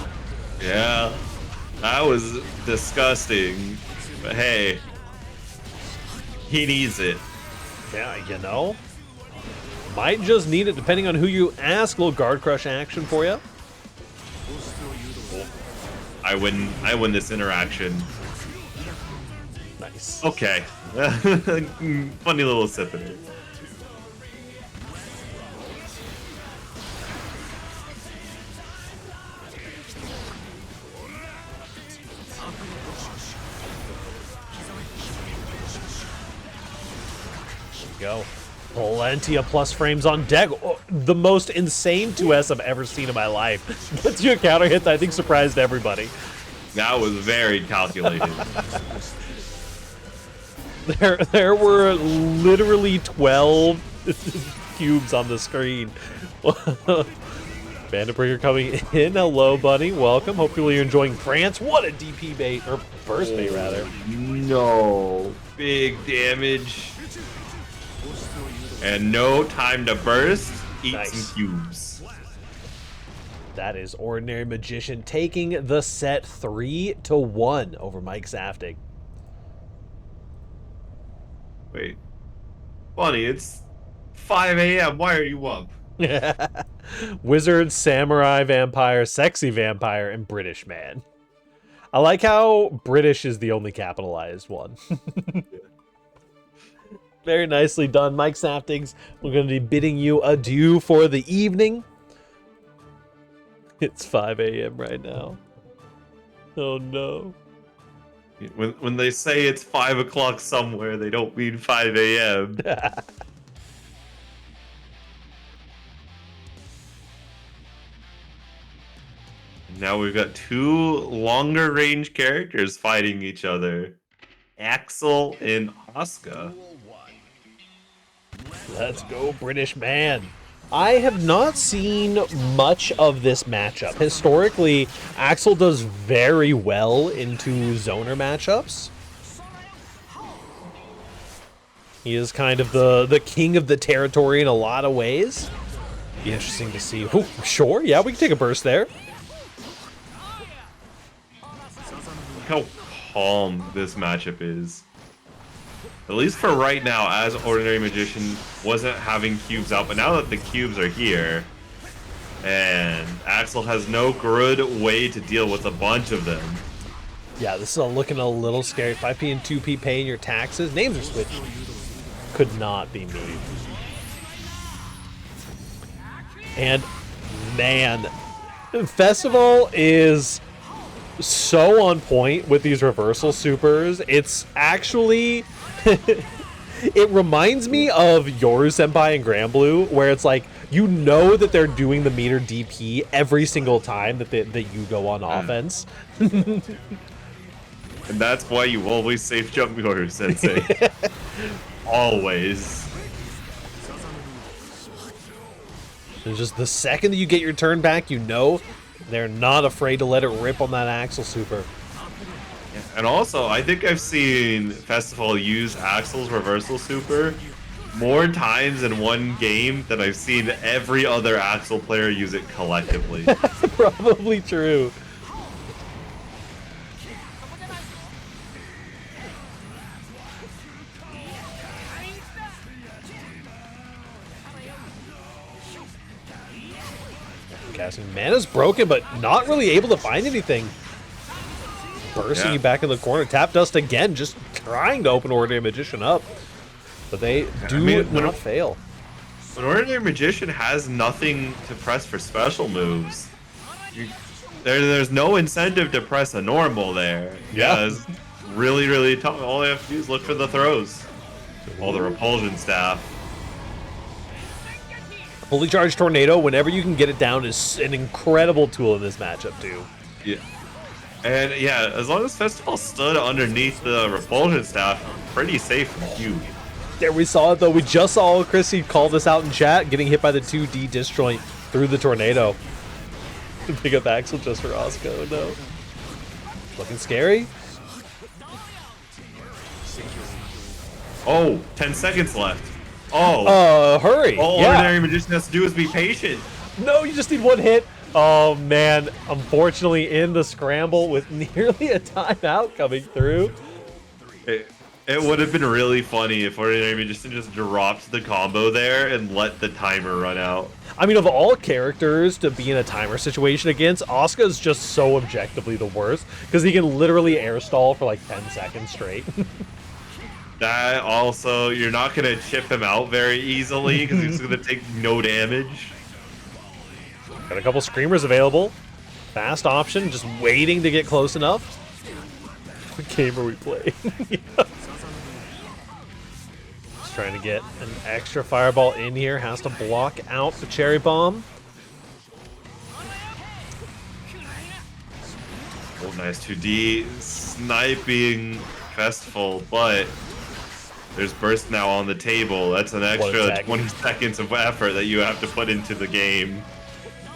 Yeah, that was disgusting. But hey, he needs it. Yeah, you know. Might just need it depending on who you ask. Little guard crush action for you. I win this interaction. Nice. Okay. Funny little sip in it. go. Plenty of plus frames on deck. Oh, the most insane 2S I've ever seen in my life. Gets you a counter hit that I think surprised everybody. That was very calculated. There were literally 12 cubes on the screen. Banditbreaker coming in. Hello, buddy. Welcome. Hopefully you're enjoying France. What a DP bait, or burst bait, rather. No. Big damage. And no time to burst. Eat some cubes. That is Ordinary Magician taking the set 3-1 over Mike Saftig. Wait. Bunny, it's 5 a.m. Why are you up? Wizard, samurai, vampire, sexy vampire, and British man. I like how British is the only capitalized one. Very nicely done, Mike Saftigs. We're going to be bidding you adieu for the evening. It's 5 a.m. right now. Oh no. When they say it's 5 o'clock somewhere, they don't mean 5 a.m. Now we've got two longer range characters fighting each other. Axel and Asuka. Let's go, British man. I have not seen much of this matchup. Historically, Axel does very well into zoner matchups. He is kind of the king of the territory in a lot of ways. Be interesting to see. Ooh, sure, yeah, we can take a burst there. Look how calm this matchup is. At least for right now, as Ordinary Magician wasn't having cubes out, but now that the cubes are here, and Axel has no good way to deal with a bunch of them. Yeah, this is looking a little scary. 5p and 2p paying your taxes. Names are switched. Could not be me. And, man, Festival is so on point with these reversal supers. It's actually... it reminds me of Yoru Senpai and Granblue, where it's like, you know that they're doing the meter DP every single time that you go on offense. And that's why you always safe jump Yoru Sensei. Always. And just the second that you get your turn back, you know they're not afraid to let it rip on that Axel super. And also, I think I've seen Festival use Axel's reversal super more times in one game than I've seen every other Axel player use it collectively. Probably true. Casting mana's broken, but not really able to find anything. Bursting you back in the corner. Tap Dust again, just trying to open Ordinary Magician up. But they do not fail. When Ordinary Magician has nothing to press for special moves, there's no incentive to press a normal there. Yeah. It's really, really tough. All they have to do is look for the throws. All the repulsion staff. Fully charged Tornado, whenever you can get it down, is an incredible tool in this matchup, too. Yeah. And yeah, as long as Festival stood underneath the repulsion staff, pretty safe from Q. There we saw it, though. We just saw Chrissy call this out in chat, getting hit by the 2D disjoint through the Tornado. Pick up Axel just for Asuka. Oh, no. Looking scary. Oh, 10 seconds left. Oh. Hurry. All Ordinary Magician has to do is be patient. No, you just need one hit. Oh, man. Unfortunately, in the scramble with nearly a timeout coming through. It would have been really funny if Ordinary Magician just dropped the combo there and let the timer run out. I mean, of all characters to be in a timer situation against, Asuka is just so objectively the worst, because he can literally air stall for like 10 seconds straight. That also, you're not going to chip him out very easily, because he's going to take no damage. Got a couple Screamers available. Fast option, just waiting to get close enough. What game are we playing? trying to get an extra fireball in here. Has to block out the cherry bomb. Oh, nice 2D sniping Festival, but there's burst now on the table. That's an extra 20 seconds of effort that you have to put into the game.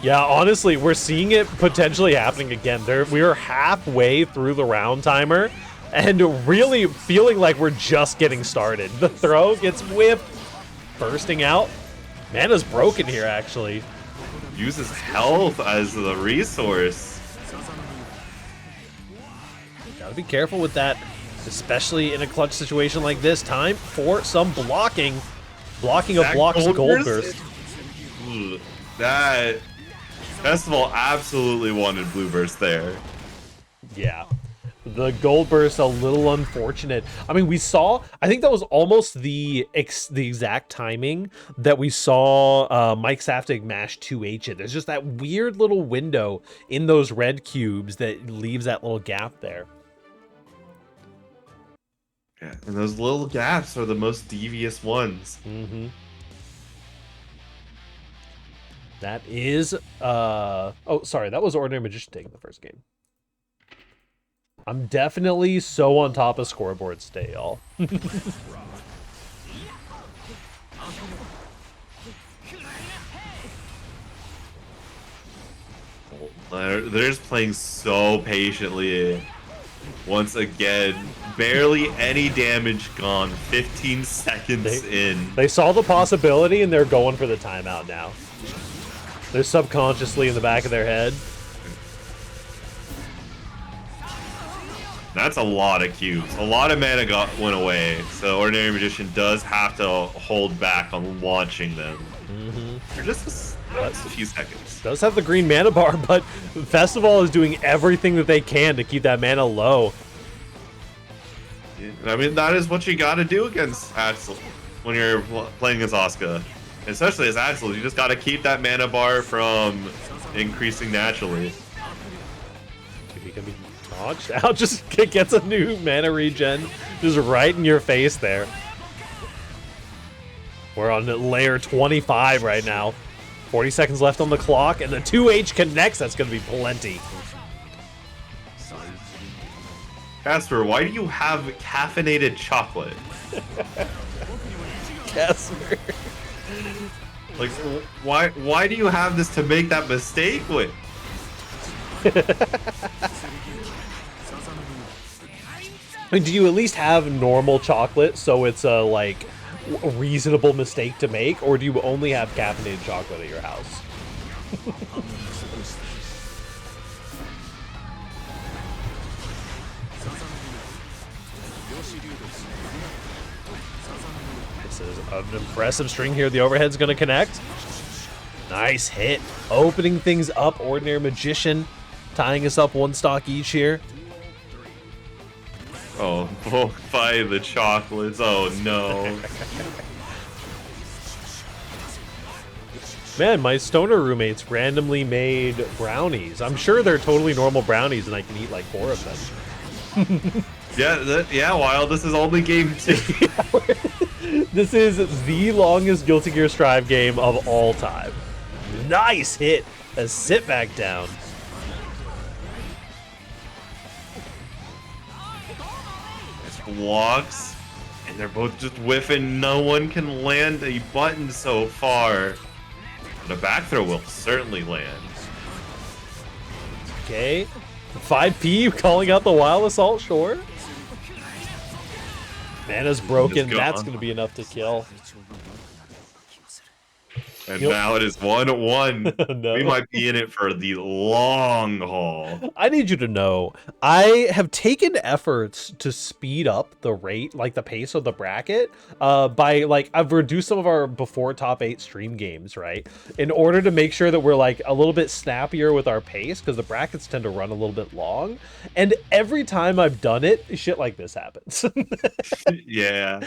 Yeah, honestly, we're seeing it potentially happening again. We are halfway through the round timer, and really feeling like we're just getting started. The throw gets whipped, bursting out. Mana's broken here, actually. Uses health as the resource. Gotta be careful with that, especially in a clutch situation like this. Time for some blocking. Blocking of blocks gold burst. That Festival absolutely wanted blue burst there. Yeah. The gold burst a little unfortunate. I mean, we saw, I think that was almost the exact timing that we saw Mike Saftig mash 2H it. There's just that weird little window in those red cubes that leaves that little gap there. Yeah, and those little gaps are the most devious ones. Mm-hmm. That is, oh, sorry, that was Ordinary Magician taking the first game. I'm definitely so on top of scoreboards today, y'all. They're just playing so patiently. Once again, barely any damage gone. 15 seconds in. They saw the possibility and they're going for the timeout now. They're subconsciously in the back of their head. That's a lot of cubes. A lot of mana went away. So Ordinary Magician does have to hold back on launching them. For just a few seconds. Does have the green mana bar, but Festival is doing everything that they can to keep that mana low. I mean, that is what you got to do against Axel when you're playing against Asuka. Especially as Axel, you just got to keep that mana bar from increasing naturally. He can be dodged out, just gets a new mana regen, just right in your face there. We're on layer 25 right now. 40 seconds left on the clock, and the 2H connects. That's going to be plenty. Casper, why do you have caffeinated chocolate? Casper. Like, why do you have this to make that mistake with? I mean, do you at least have normal chocolate so it's a, like, reasonable mistake to make, or do you only have caffeinated chocolate at your house? This is an impressive string here. The overhead's going to connect. Nice hit. Opening things up. Ordinary Magician tying us up one stock each here. Oh, both by the chocolates. Oh, no. Man, my stoner roommates randomly made brownies. I'm sure they're totally normal brownies, and I can eat like 4 of them. Yeah, Wild, this is only game 2. This is the longest Guilty Gear Strive game of all time. Nice hit. A sit back down. Blocks, and they're both just whiffing. No one can land a button so far. But a back throw will certainly land. Okay. 5P calling out the Wild Assault, sure. Mana's broken. That's going to be enough to kill. And now it is 1-1. No. We might be in it for the long haul. I need you to know, I have taken efforts to speed up the rate, like the pace of the bracket, by like, I've reduced some of our before top 8 stream games, right? In order to make sure that we're like a little bit snappier with our pace, because the brackets tend to run a little bit long. And every time I've done it, shit like this happens. Yeah.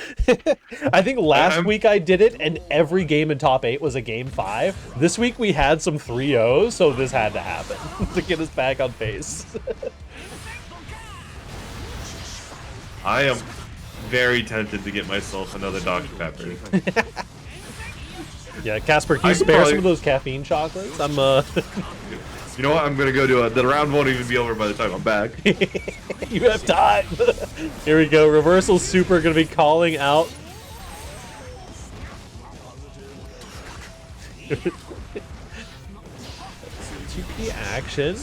I think last week I did it, and every game in top 8 was a game 5. This week we had some 3-0s, so this had to happen to get us back on pace. I am very tempted to get myself another Dr. Pepper. Yeah, Casper, can you I could spare probably- some of those caffeine chocolates? I'm You know what? I'm gonna go do it. The round won't even be over by the time I'm back. You have time. Here we go. Reversal Super gonna be calling out. 2P action.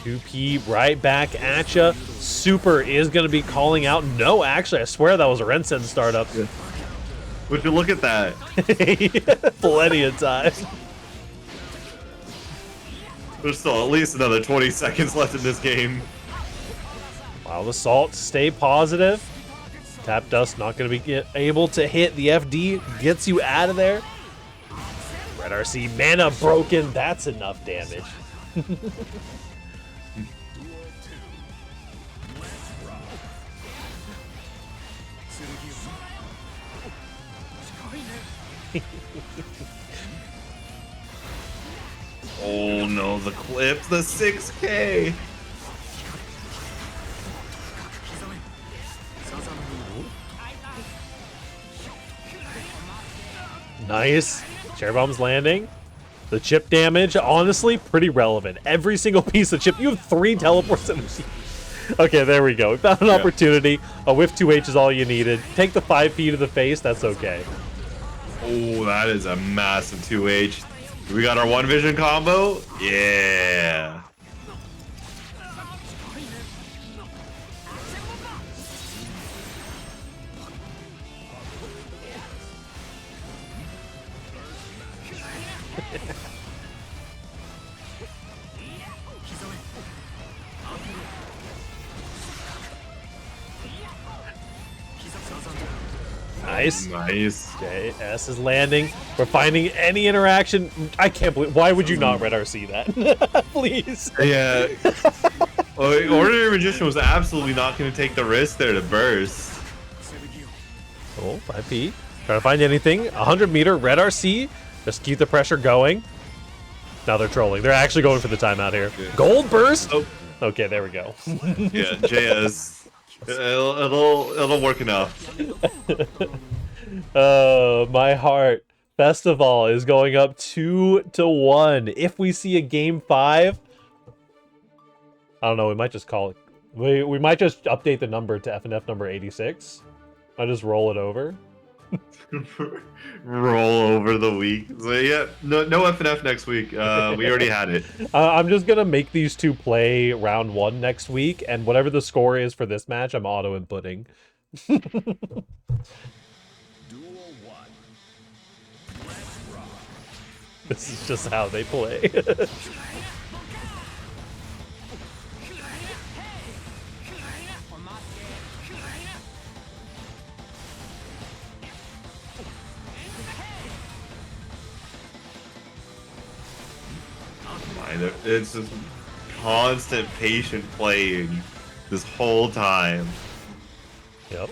2P right back at ya. Super is gonna be calling out. No, actually, I swear that was a Rensen startup. Would you look at that? Plenty of time. There's still at least another 20 seconds left in this game. Wow, the Salt, stay positive. Tap Dust not going to be able to hit. The FD gets you out of there. Red RC, mana broken. That's enough damage. Oh no, the clip, the 6K. Nice. Cherry Bomb's landing. The chip damage, honestly, pretty relevant. Every single piece of chip. You have 3 teleports in the Okay, there we go. We found an opportunity. A whiff 2H is all you needed. Take the 5P to the face. That's okay. Oh, that is a massive 2H. We got our one vision combo. Yeah. Nice. Nice. JS is landing. We're finding any interaction. I can't believe. Why would you not Red RC that? Please. Yeah. Ordinary Magician was absolutely not going to take the risk there to burst. Oh, 5P. Trying to find anything. 100 meter. Red RC. Just keep the pressure going. Now they're trolling. They're actually going for the timeout here. Yeah. Gold burst. Oh. Okay, there we go. Yeah, JS. It'll work enough. Oh, my heart. Festival is going up 2-1. If we see a game 5, I don't know. We might just call it. We might just update the number to FNF number 86. I'll just roll it over. Roll over the week. So yeah, no FNF next week. We already had it. I'm just gonna make these two play round 1 next week, and whatever the score is for this match, I'm auto inputting. Duel 1. Let's rock. This is just how they play. It's just constant patient playing this whole time. Yep.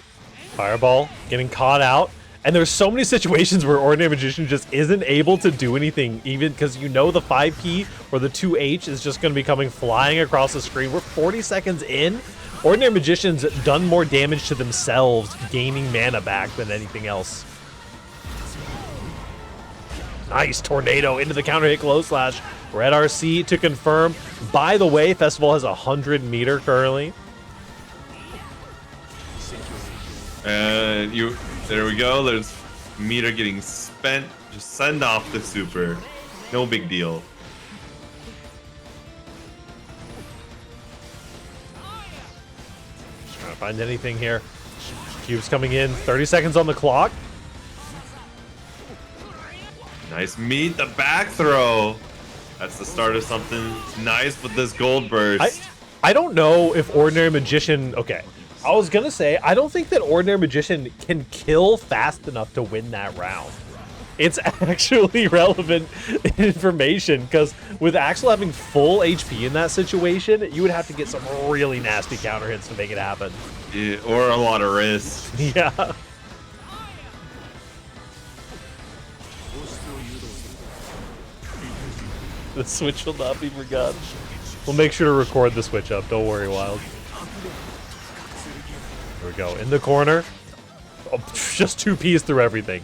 Fireball getting caught out. And there's so many situations where Ordinary Magician just isn't able to do anything, even because you know the 5P or the 2H is just going to be coming flying across the screen. We're 40 seconds in. Ordinary Magician's done more damage to themselves, gaining mana back than anything else. Nice tornado into the counter hit close slash. Red RC to confirm. By the way, Festival has 100 meter currently. And there we go. There's meter getting spent. Just send off the super. No big deal. Trying to find anything here. Cube's coming in. 30 seconds on the clock. Nice meet the back throw. That's the start of something nice with this gold burst. I don't know if Ordinary Magician... Okay, I was going to say, I don't think that Ordinary Magician can kill fast enough to win that round. It's actually relevant information, because with Axel having full HP in that situation, you would have to get some really nasty counter hits to make it happen. Yeah, or a lot of risk. Yeah. The switch will not be forgotten. We'll make sure to record the switch up. Don't worry, Wild. Here we go. In the corner. Oh, just 2Ps through everything.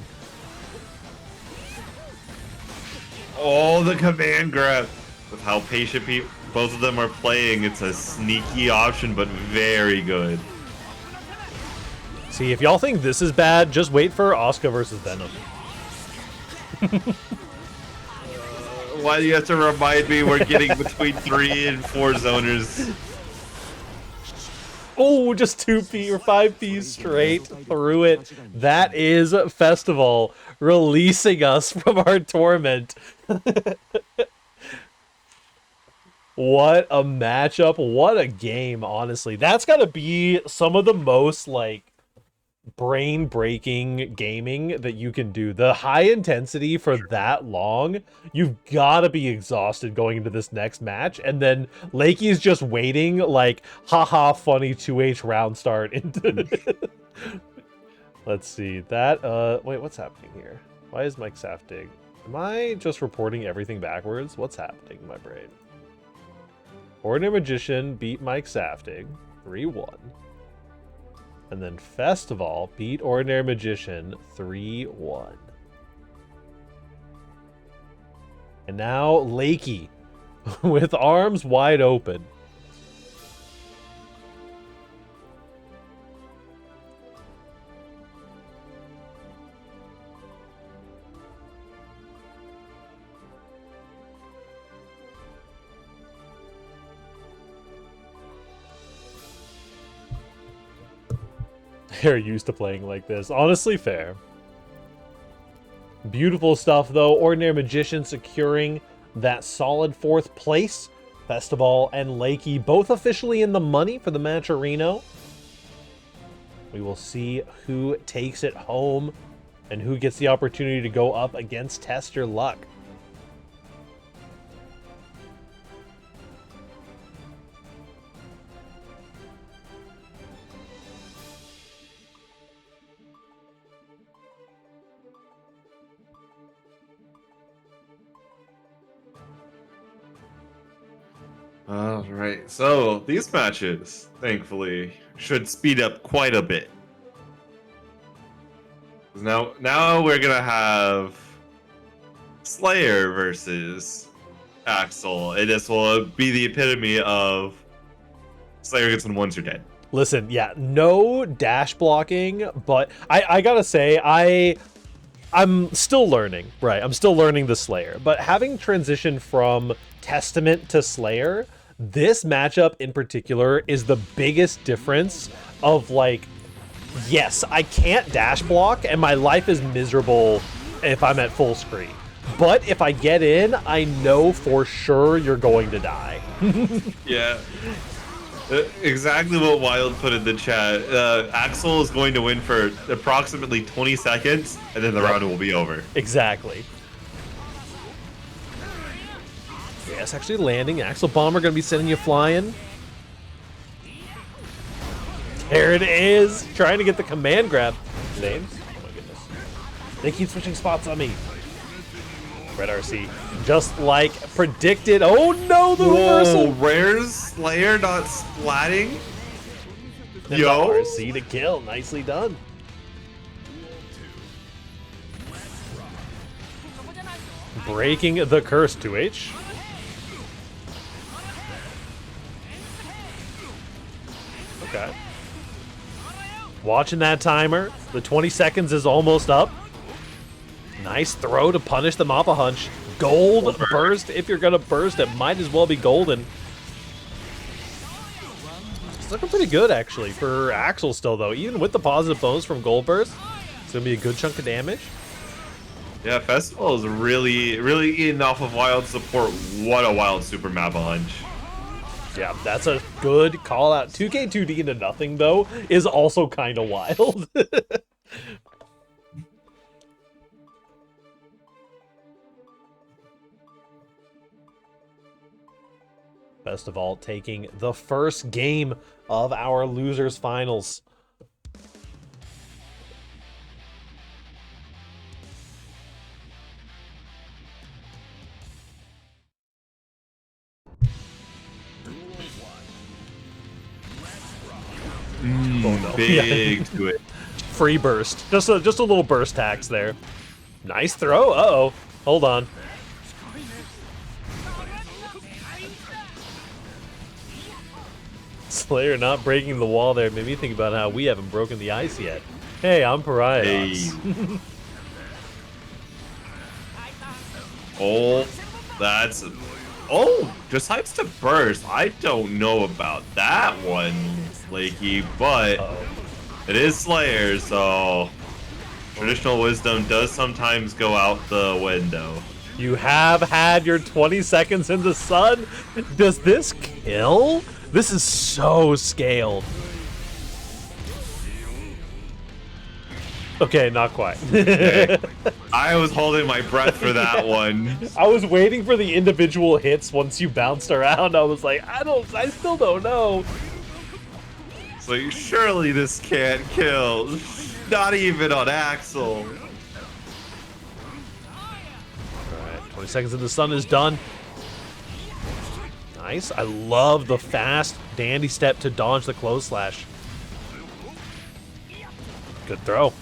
Oh, the command grab. With how patient both of them are playing, it's a sneaky option, but very good. See, if y'all think this is bad, just wait for Asuka versus Venom. Why do you have to remind me we're getting between 3 and 4 zoners? Oh, just 2P or 5P straight through it. That is Festival releasing us from our torment. What a matchup. What a game, honestly. That's got to be some of the most, like, brain-breaking gaming that you can do. The high intensity for that long, you've got to be exhausted going into this next match, and then Lakey's just waiting, like, haha, funny 2H round start into Let's see. That, wait, what's happening here? Why is Mike Saftig? Am I just reporting everything backwards? What's happening in my brain? Ordinary Magician beat Mike Saftig 3-1. And then Festival beat Ordinary Magician 3-1. And now Lakey with arms wide open. They're used to playing like this. Honestly, fair. Beautiful stuff, though. Ordinary Magician securing that solid 4th place. Festival and Lakey both officially in the money for the match Reno. We will see who takes it home and who gets the opportunity to go up against Test Your Luck. All right, so these matches, thankfully, should speed up quite a bit. Now we're gonna have Slayer versus Axel, and this will be the epitome of Slayer gets when once you're dead. Listen, yeah, no dash blocking, but I gotta say, I'm still learning, right? I'm still learning the Slayer, but having transitioned from Testament to Slayer, this matchup in particular is the biggest difference of, like, yes, I can't dash block and my life is miserable if I'm at full screen. But if I get in, I know for sure you're going to die. Yeah. Exactly what Wild put in the chat. Axel is going to win for approximately 20 seconds, and then the round will be over. Exactly. Yes, actually landing. Axel Bomber going to be sending you flying. There it is. Trying to get the command grab. Names? Oh my goodness. They keep switching spots on me. Red RC. Just like predicted. Oh no, the reversal. Rare's Slayer not splatting. Yo. RC to kill. Nicely done. Breaking the curse 2H. Okay. Watching that timer. The 20 seconds is almost up. Nice throw to punish the Mappa Hunch. Gold burst. If you're going to burst, it might as well be golden. It's looking pretty good, actually, for Axel still, though. Even with the positive bonus from Gold Burst, it's going to be a good chunk of damage. Yeah, Festival is really eating off of Wild support. What a Wild super Mappa Hunch. Yeah, that's a good call out. 2K2D into nothing, though, is also kind of wild. Festival taking the first game of our losers finals. Oh no. big to it. Free burst. Just a little burst tax there. Nice throw. Uh-oh. Hold on. Slayer not breaking the wall there made me think about how we haven't broken the ice yet. Hey, I'm Pariah. Hey. Oh, that's... Oh, decides to burst. I don't know about that one, Lakey, but it is Slayer, so traditional wisdom does sometimes go out the window. You have had your 20 seconds in the sun. Does this kill? This is so scaled. Okay, not quite. Okay. I was holding my breath for that one. I was waiting for the individual hits once you bounced around. I was like, I still don't know. So surely this can't kill. Not even on Axel. Alright, 20 seconds in the sun is done. Nice. I love the fast dandy step to dodge the close slash. Good throw.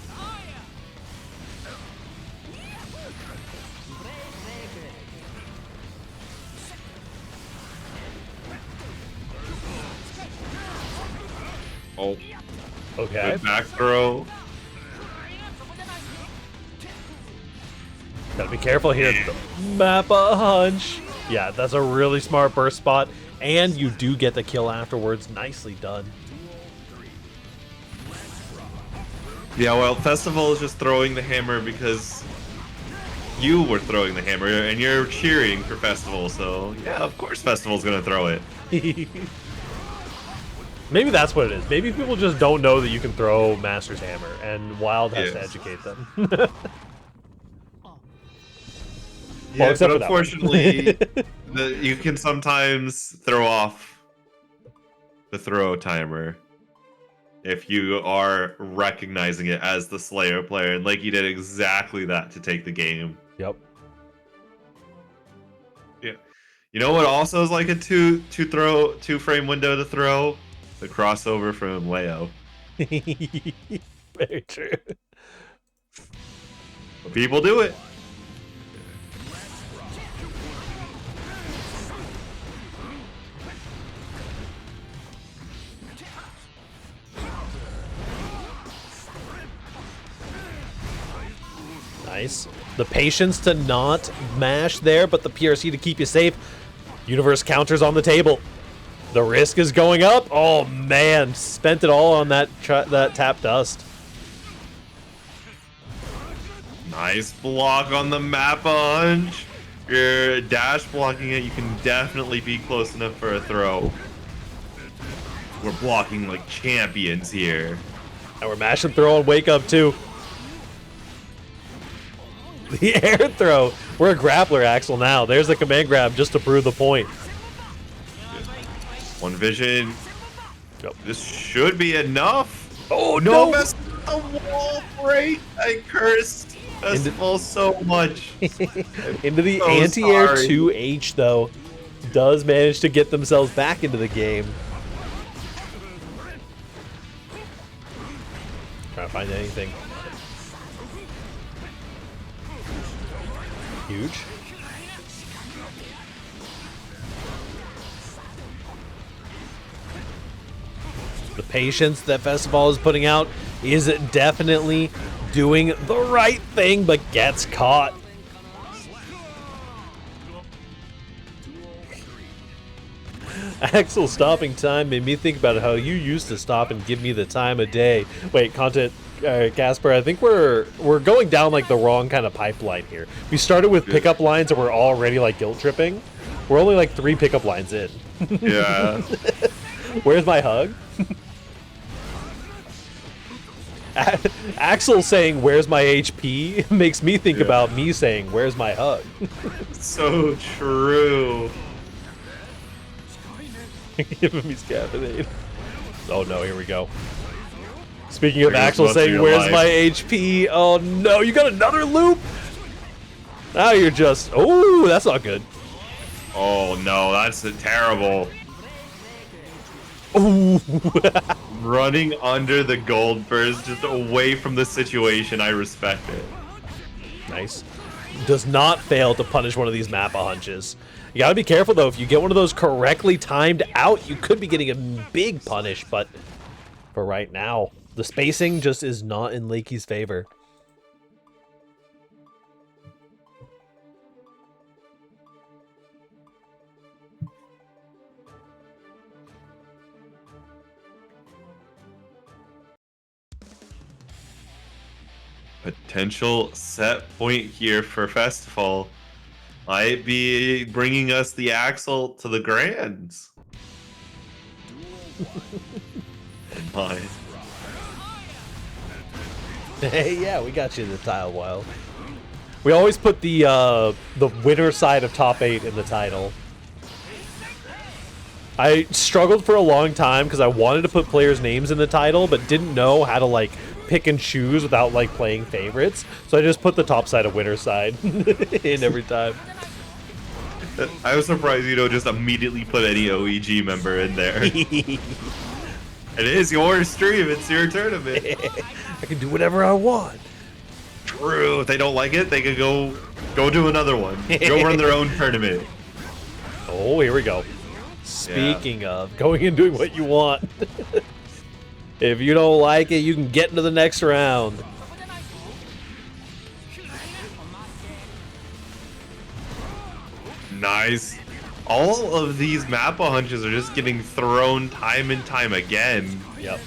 Oh, Okay. good back throw. Gotta be careful here. Map a hunch. Yeah, that's a really smart burst spot. And you do get the kill afterwards. Nicely done. Yeah, well, Festival is just throwing the hammer because you were throwing the hammer and you're cheering for Festival, so yeah, of course Festival's gonna throw it. Maybe that's what it is. Maybe people just don't know that you can throw Master's Hammer, and Wild has to educate them. Yeah, except but for that one. unfortunately, you can sometimes throw off the throw timer if you are recognizing it as the Slayer player, and like you did exactly that to take the game. Yep. Yeah. You know what also is like a two frame window to throw? The crossover from Leo. Very true. But people do it. Nice. The patience to not mash there, but the PRC to keep you safe. Universe counters on the table. The risk is going up. Oh man, spent it all on that tap dust. Nice block on the map hunch. You're dash blocking it. You can definitely be close enough for a throw. We're blocking like champions here. And we're mashing throw on wake up too. The air throw. We're a grappler, Axel, now. There's the command grab just to prove the point. One vision. Yep. This should be enough. Oh, no! That's a wall break. I cursed Festival so much. Into the So anti-air sorry. 2H, though. Does manage to get themselves back into the game. Trying to find anything. Huge. The patience that Festival is putting out is definitely doing the right thing, but gets caught. Axel stopping time made me think about how you used to stop and give me the time of day. Wait, content, Casper, I think we're going down like the wrong kind of pipeline here. We started with pickup lines and we're already like guilt tripping. We're only like 3 pickup lines in. Yeah. Where's my hug? Axel saying, "Where's my HP?" makes me think about me saying, "Where's my hug?" So true. Giving me caffeine. Oh no, here we go. Speaking of Here goes Axel most of saying, your "Where's life." my HP?" Oh no, you got another loop? Now you're just... Oh, that's not good. Oh no, that's terrible. Ooh. Running under the gold burst, just away from the situation. I respect it. Nice. Does not fail to punish one of these Mappa hunches. You gotta be careful though. If you get one of those correctly timed out, you could be getting a big punish, but for right now, the spacing just is not in Lakey's favor. Potential set point here for Festival might be bringing us the Axel to the Grands. Mine. Hey, yeah, we got you in the tile wild. We always put the winner side of top 8 in the title. I struggled for a long time because I wanted to put players' names in the title, but didn't know how to like pick and choose without like playing favorites. So I just put the top side of winner side in every time. I was surprised you don't just immediately put any OEG member in there. It is your stream, it's your tournament. I can do whatever I want. True. If they don't like it, they could go do another one. Go run their own tournament. Oh, here we go. Speaking of going and doing what you want. If you don't like it, you can get into the next round. Nice. All of these Mappa hunches are just getting thrown time and time again. Yep.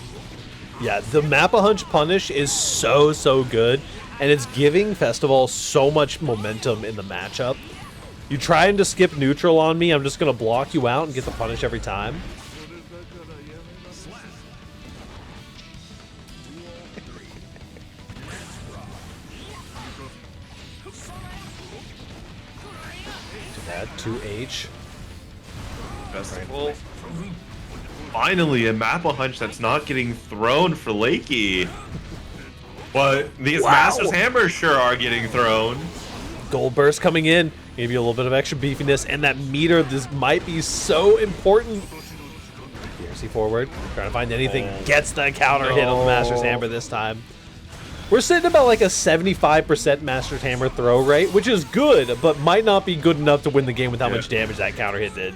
Yeah, the Mappa hunch punish is so good, and it's giving Festival so much momentum in the matchup. You trying to skip neutral on me, I'm just going to block you out and get the punish every time. Too bad. 2H. Festival. Finally, a Mappa hunch that's not getting thrown for Lakey. But these Master's Hammers sure are getting thrown. Gold Burst coming in. Give you a little bit of extra beefiness, and that meter, this might be so important. DRC forward, trying to find anything, gets the counter hit on the Master's Hammer this time. We're sitting about like a 75% Master's Hammer throw rate, which is good, but might not be good enough to win the game with how much damage that counter hit did.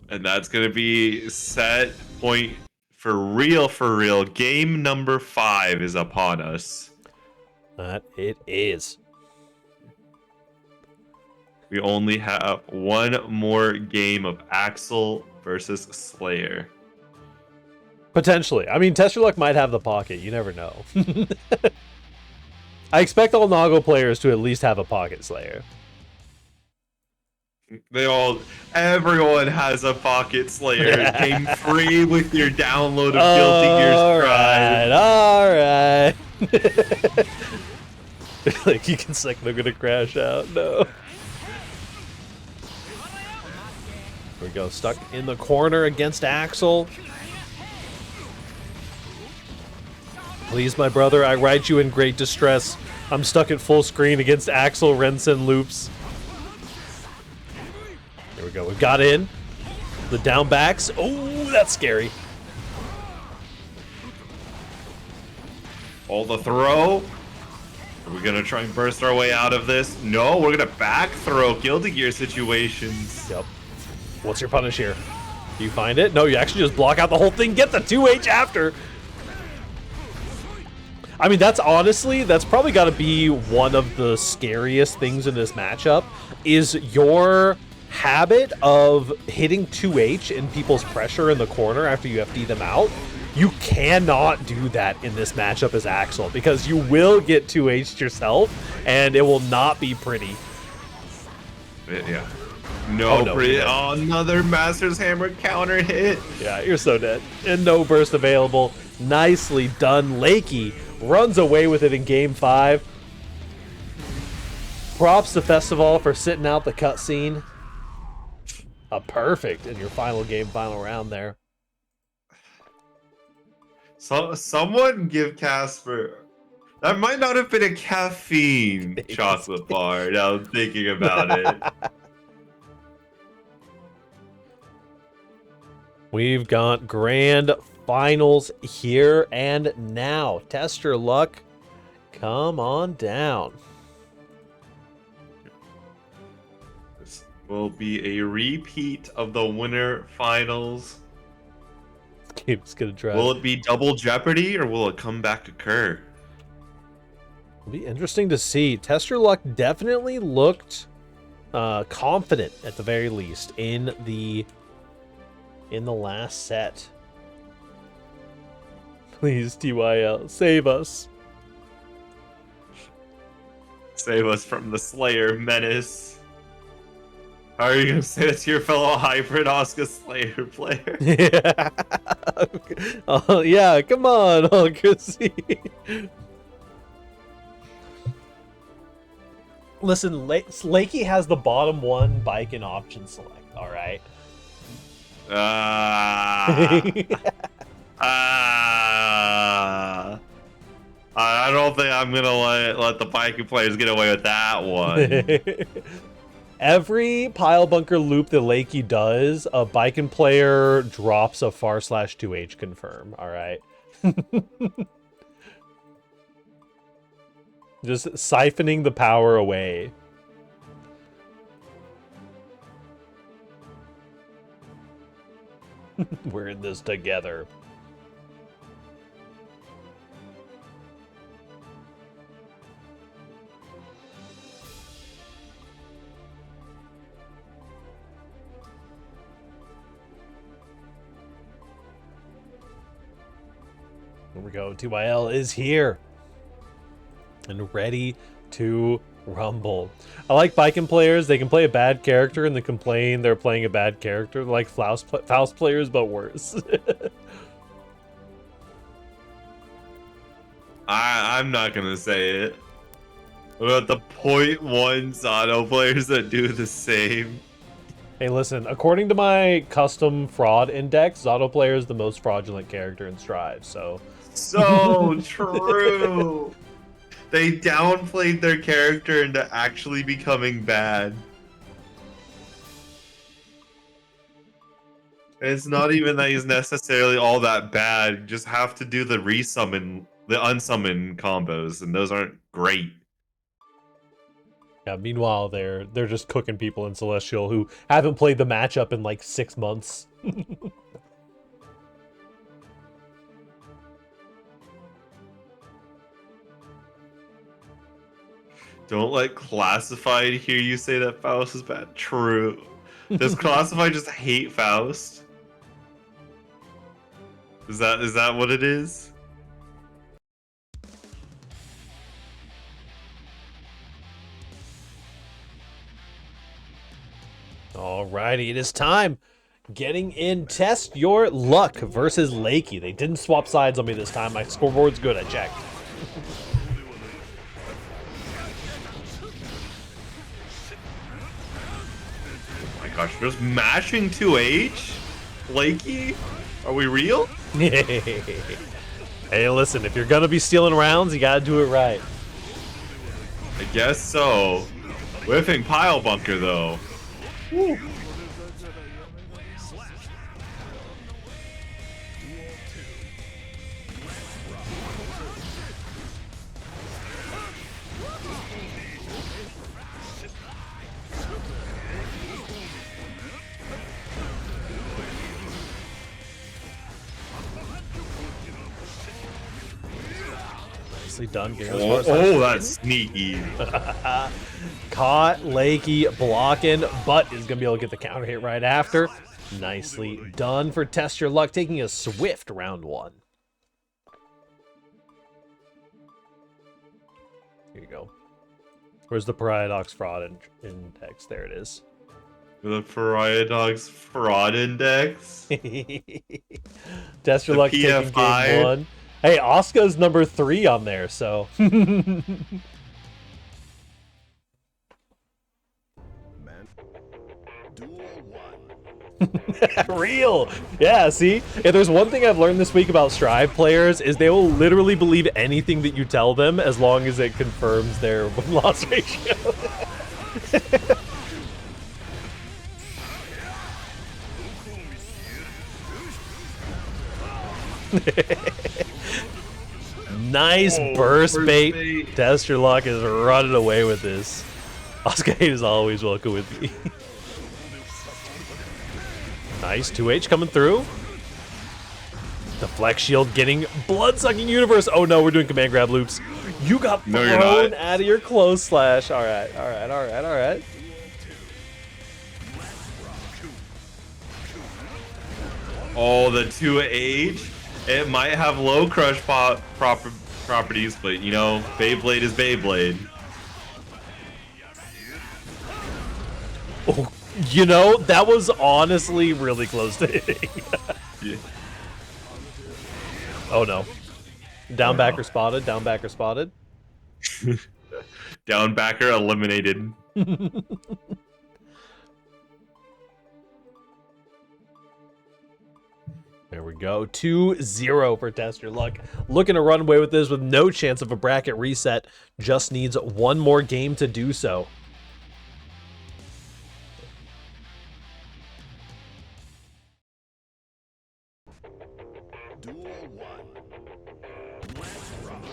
And that's going to be set point for real. Game number 5 is upon us. That it is. We only have one more game of Axel versus Slayer. Potentially. I mean, Test Your Luck might have the pocket. You never know. I expect all Nago players to at least have a pocket Slayer. Everyone has a pocket Slayer. It came free with your download of Guilty Gear Strive. Alright. Like, you can suck, they're gonna crash out. No. Here we go, stuck in the corner against Axel. Please, my brother, I write you in great distress. I'm stuck at full screen against Axel, Rensen, Loops. There we go, we got in. The down backs. Oh, that's scary. All the throw. Are we gonna try and burst our way out of this? No, we're gonna back throw Guilty Gear situations. Yep. What's your punish here? Do you find it? No, you actually just block out the whole thing, get the 2H after. I mean, that's probably got to be one of the scariest things in this matchup, is your habit of hitting 2H in people's pressure in the corner after you FD them out. You cannot do that in this matchup as Axel, because you will get 2H'd yourself, and it will not be pretty. Yeah. No, pretty. Oh, another Master's Hammer counter hit. Yeah, you're so dead. And no burst available. Nicely done. Lakey runs away with it in Game 5. Props to Festival for sitting out the cutscene. A perfect in your final game, final round there. So someone give Casper. That might not have been a caffeine chocolate bar. Now I'm thinking about it. We've got grand finals here and now. Test your luck. Come on down. This will be a repeat of the winter finals. This game's gonna drive. Will it be double jeopardy or will it come back occur? It'll be interesting to see. Test your luck definitely looked confident at the very least in the last set. Please, TYL, save us. Save us from the Slayer menace. How are you gonna say that to your fellow hybrid Oscar Slayer player? Yeah. Oh, yeah, come on, Chrissy. Listen, Lakey has the bottom one bike and option select, alright? I don't think I'm gonna let the biking players get away with that one. Every pile bunker loop that Lakey does, a biking player drops a far/2H confirm, alright? Just siphoning the power away. We're in this together. Here we go. TYL is here and ready to rumble. I like biking players. They can play a bad character and they complain they're playing a bad character. They're like Faust players, but worse. I'm not gonna say it. What about the 0.1 Zato players that do the same? Hey, listen, according to my custom fraud index, Zato player is the most fraudulent character in Strive, so... So true! They downplayed their character into actually becoming bad. And it's not even that he's necessarily all that bad. You just have to do the resummon, the unsummon combos, and those aren't great. Yeah, meanwhile, they're just cooking people in Celestial who haven't played the matchup in like 6 months. Don't let Classified hear you say that Faust is bad. True. Does Classified just hate Faust? Is that what it is? Alrighty, it is time. Getting in, test your luck versus Lakey. They didn't swap sides on me this time. My scoreboard's good, I checked. Oh my gosh, just mashing 2H? Lakey? Are we real? Hey, listen, if you're gonna be stealing rounds, you gotta do it right. I guess so. Whiffing pile bunker though. Woo. Nicely done. Oh, that's sneaky. Caught Lakey blocking, but is gonna be able to get the counter hit right after. Nicely done for Test Your Luck, taking a swift round one. Here you go. Where's the Paradox fraud index? There it is. The Paradox fraud index. Test Your The Luck taking PFI. game one. Hey, Oscar's number 3 on there, so. Man. Duel 1. Real. Yeah, see? If there's one thing I've learned this week about Strive players is they will literally believe anything that you tell them as long as it confirms their win-loss ratio. Nice burst bait. Test your luck is running away with this. Oscar is always welcome with me. Nice 2H coming through. The flex shield getting blood-sucking universe. Oh no, we're doing command grab loops. You got thrown out of your close slash. All right, all right, all right, all right. Oh, the 2H. It might have low crush properties, but you know, Beyblade is Beyblade. Oh, you know, that was honestly really close to hitting. Yeah. Oh no. Down backer spotted, down backer spotted. Down backer eliminated. There we go. 2-0 for Test Your Luck. Looking to run away with this with no chance of a bracket reset. Just needs one more game to do so. Duel 1. Let's rock.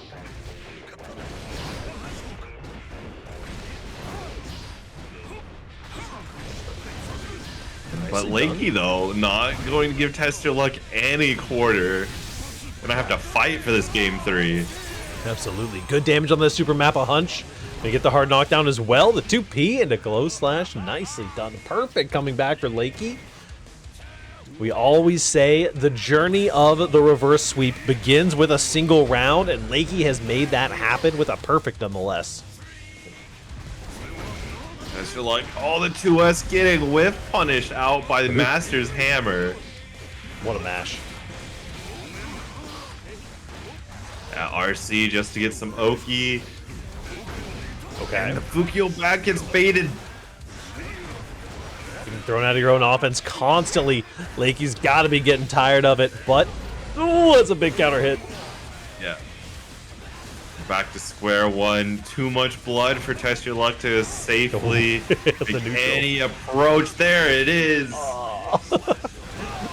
But Lakey, though, not going to give Test Your Luck any quarter. Gonna have to fight for this game 3. Absolutely. Good damage on the super map, a hunch. They get the hard knockdown as well. The 2P into glow slash. Nicely done. Perfect coming back for Lakey. We always say the journey of the reverse sweep begins with a single round, and Lakey has made that happen with a perfect nonetheless. Test Your Luck, all the 2S getting whiff punished out by the Master's Hammer. What a mash. RC just to get some Oki. Okay. And the Fukio back gets baited. Getting thrown out of your own offense constantly. Lakey's got to be getting tired of it, but ooh, that's a big counter hit. Yeah. Back to square one. Too much blood for Test Your Luck to safely make any approach. There it is.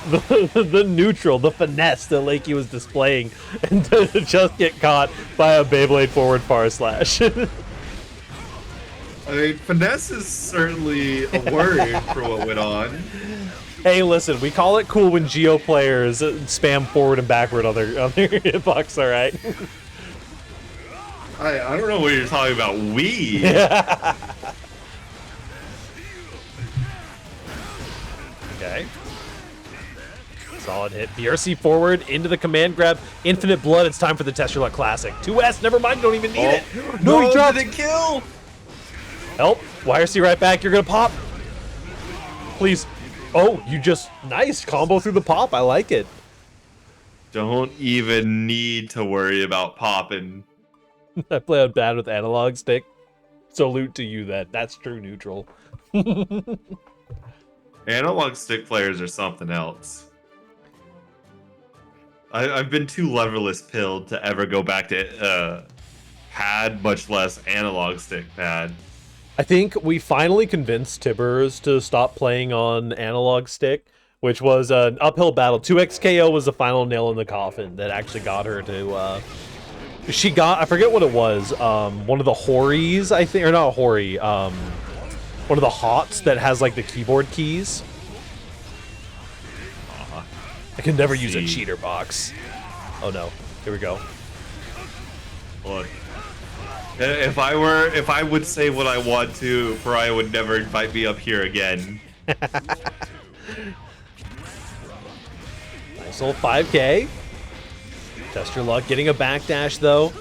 The neutral, the finesse that Lakey was displaying, and to just get caught by a Beyblade forward far slash. I mean, finesse is certainly a word for what went on. Hey, listen, we call it cool when Geo players spam forward and backward on their hitbox, all right? I don't know what you're talking about. We. Okay. Solid hit. BRC forward into the command grab. Infinite blood. It's time for the Test Your Luck Classic. 2S. Never mind. You don't even need it. No, he dropped it. Kill. Help. YRC right back. You're going to pop. Please. Oh, you just... Nice. Combo through the pop. I like it. Don't even need to worry about popping. I play on bad with analog stick. Salute to you that. That's true neutral. Analog stick players are something else. I've been too leverless pilled to ever go back to pad, much less analog stick pad. I think we finally convinced Tibbers to stop playing on analog stick, which was an uphill battle. 2XKO was the final nail in the coffin that actually got her to... she got... I forget what it was. One of the Horis, I think... Or not a Hori. One of the HOTS that has, like, the keyboard keys. I can never use a cheater box. Oh no. Here we go. Look. If I would say what I want to, Pariah would never invite me up here again. Nice old 5K. Test Your Luck. Getting a backdash though.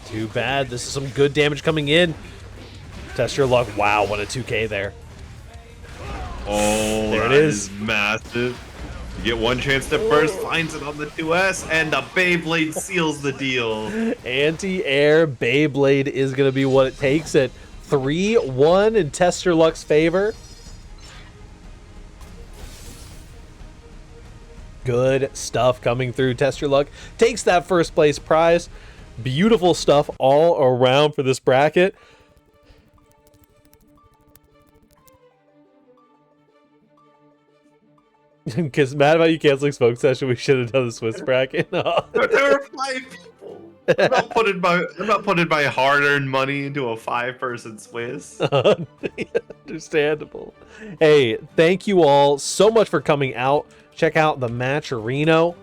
Too bad. This is some good damage coming in. Test Your Luck. Wow, what a 2K there. Oh, there it is. Massive. You get one chance to burst, finds it on the 2S, and the Beyblade seals the deal. Anti-air Beyblade is going to be what it takes it. 3-1 in Test Your Luck's favor. Good stuff coming through. Test Your Luck takes that first place prize. Beautiful stuff all around for this bracket. Because mad about you canceling smoke session, we should have done the Swiss bracket. No. There are 5 people. I'm not putting my hard-earned money into a 5-person Swiss. Understandable. Hey, thank you all so much for coming out. Check out the Matcherino.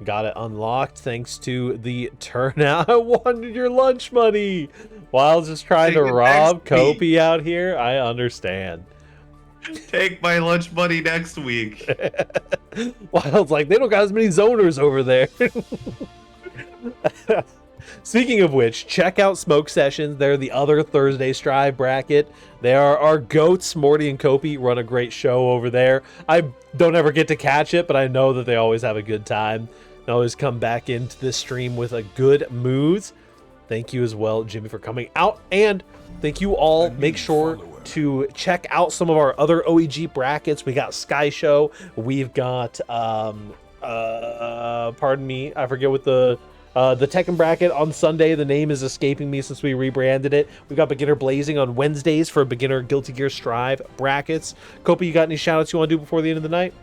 Got it unlocked thanks to the turnout. I wanted your lunch money. While just trying to rob Kopi out here, I understand. Take my lunch money next week. Wild's like, they don't got as many zoners over there. Speaking of which, check out Smoke Sessions. They're the other Thursday Strive bracket. They are our goats. Morty and Kopi run a great show over there. I don't ever get to catch it, but I know that they always have a good time. They always come back into this stream with a good mood. Thank you as well, Jimmy, for coming out. And thank you all. Make sure to check out some of our other OEG brackets. We got Sky Show. We've got, pardon me, I forget what the Tekken bracket on Sunday. The name is escaping me since we rebranded it. We've got Beginner Blazing on Wednesdays for Beginner Guilty Gear Strive brackets. Kopi, you got any shout-outs you want to do before the end of the night?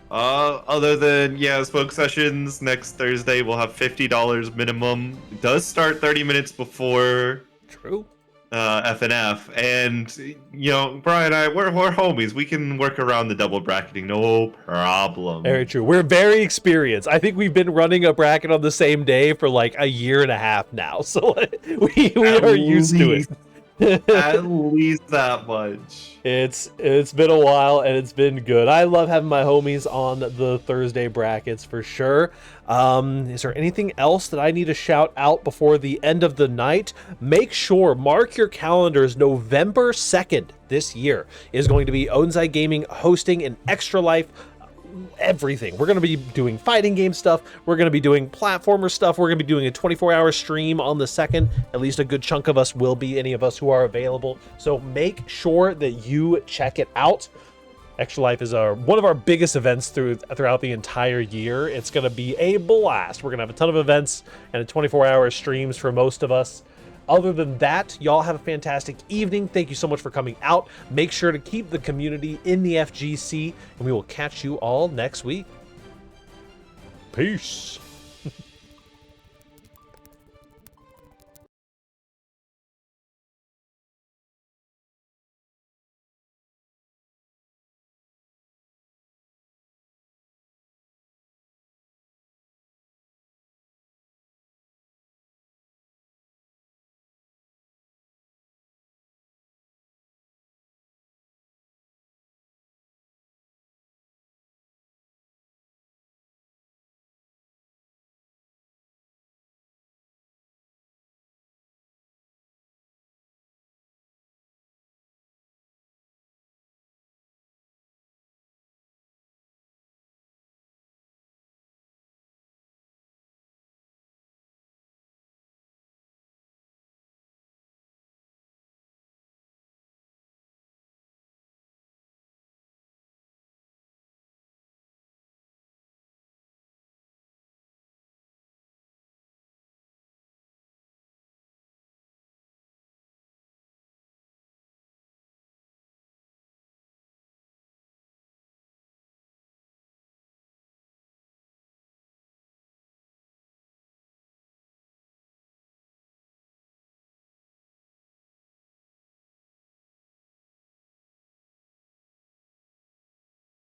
Other than, Smoke Sessions, next Thursday we'll have $50 minimum. It does start 30 minutes before... True. FNF, and Brian and I, we're homies. We can work around the double bracketing, no problem. Very true. We're very experienced. I think we've been running a bracket on the same day for like a year and a half now, so we are used to it. At least that much. It's been a while and it's been good. I love having my homies on the Thursday brackets for sure. Is there anything else that I need to shout out before the end of the night? Make sure, mark your calendars, November 2nd this year is going to be Onsai Gaming hosting an Extra Life everything. We're going to be doing fighting game stuff. We're going to be doing platformer stuff. We're going to be doing a 24-hour stream on the 2nd. At least a good chunk of us will be, any of us who are available. So make sure that you check it out. Extra Life is one of our biggest events throughout the entire year. It's going to be a blast. We're going to have a ton of events and 24-hour streams for most of us. Other than that, y'all have a fantastic evening. Thank you so much for coming out. Make sure to keep the community in the FGC, and we will catch you all next week. Peace.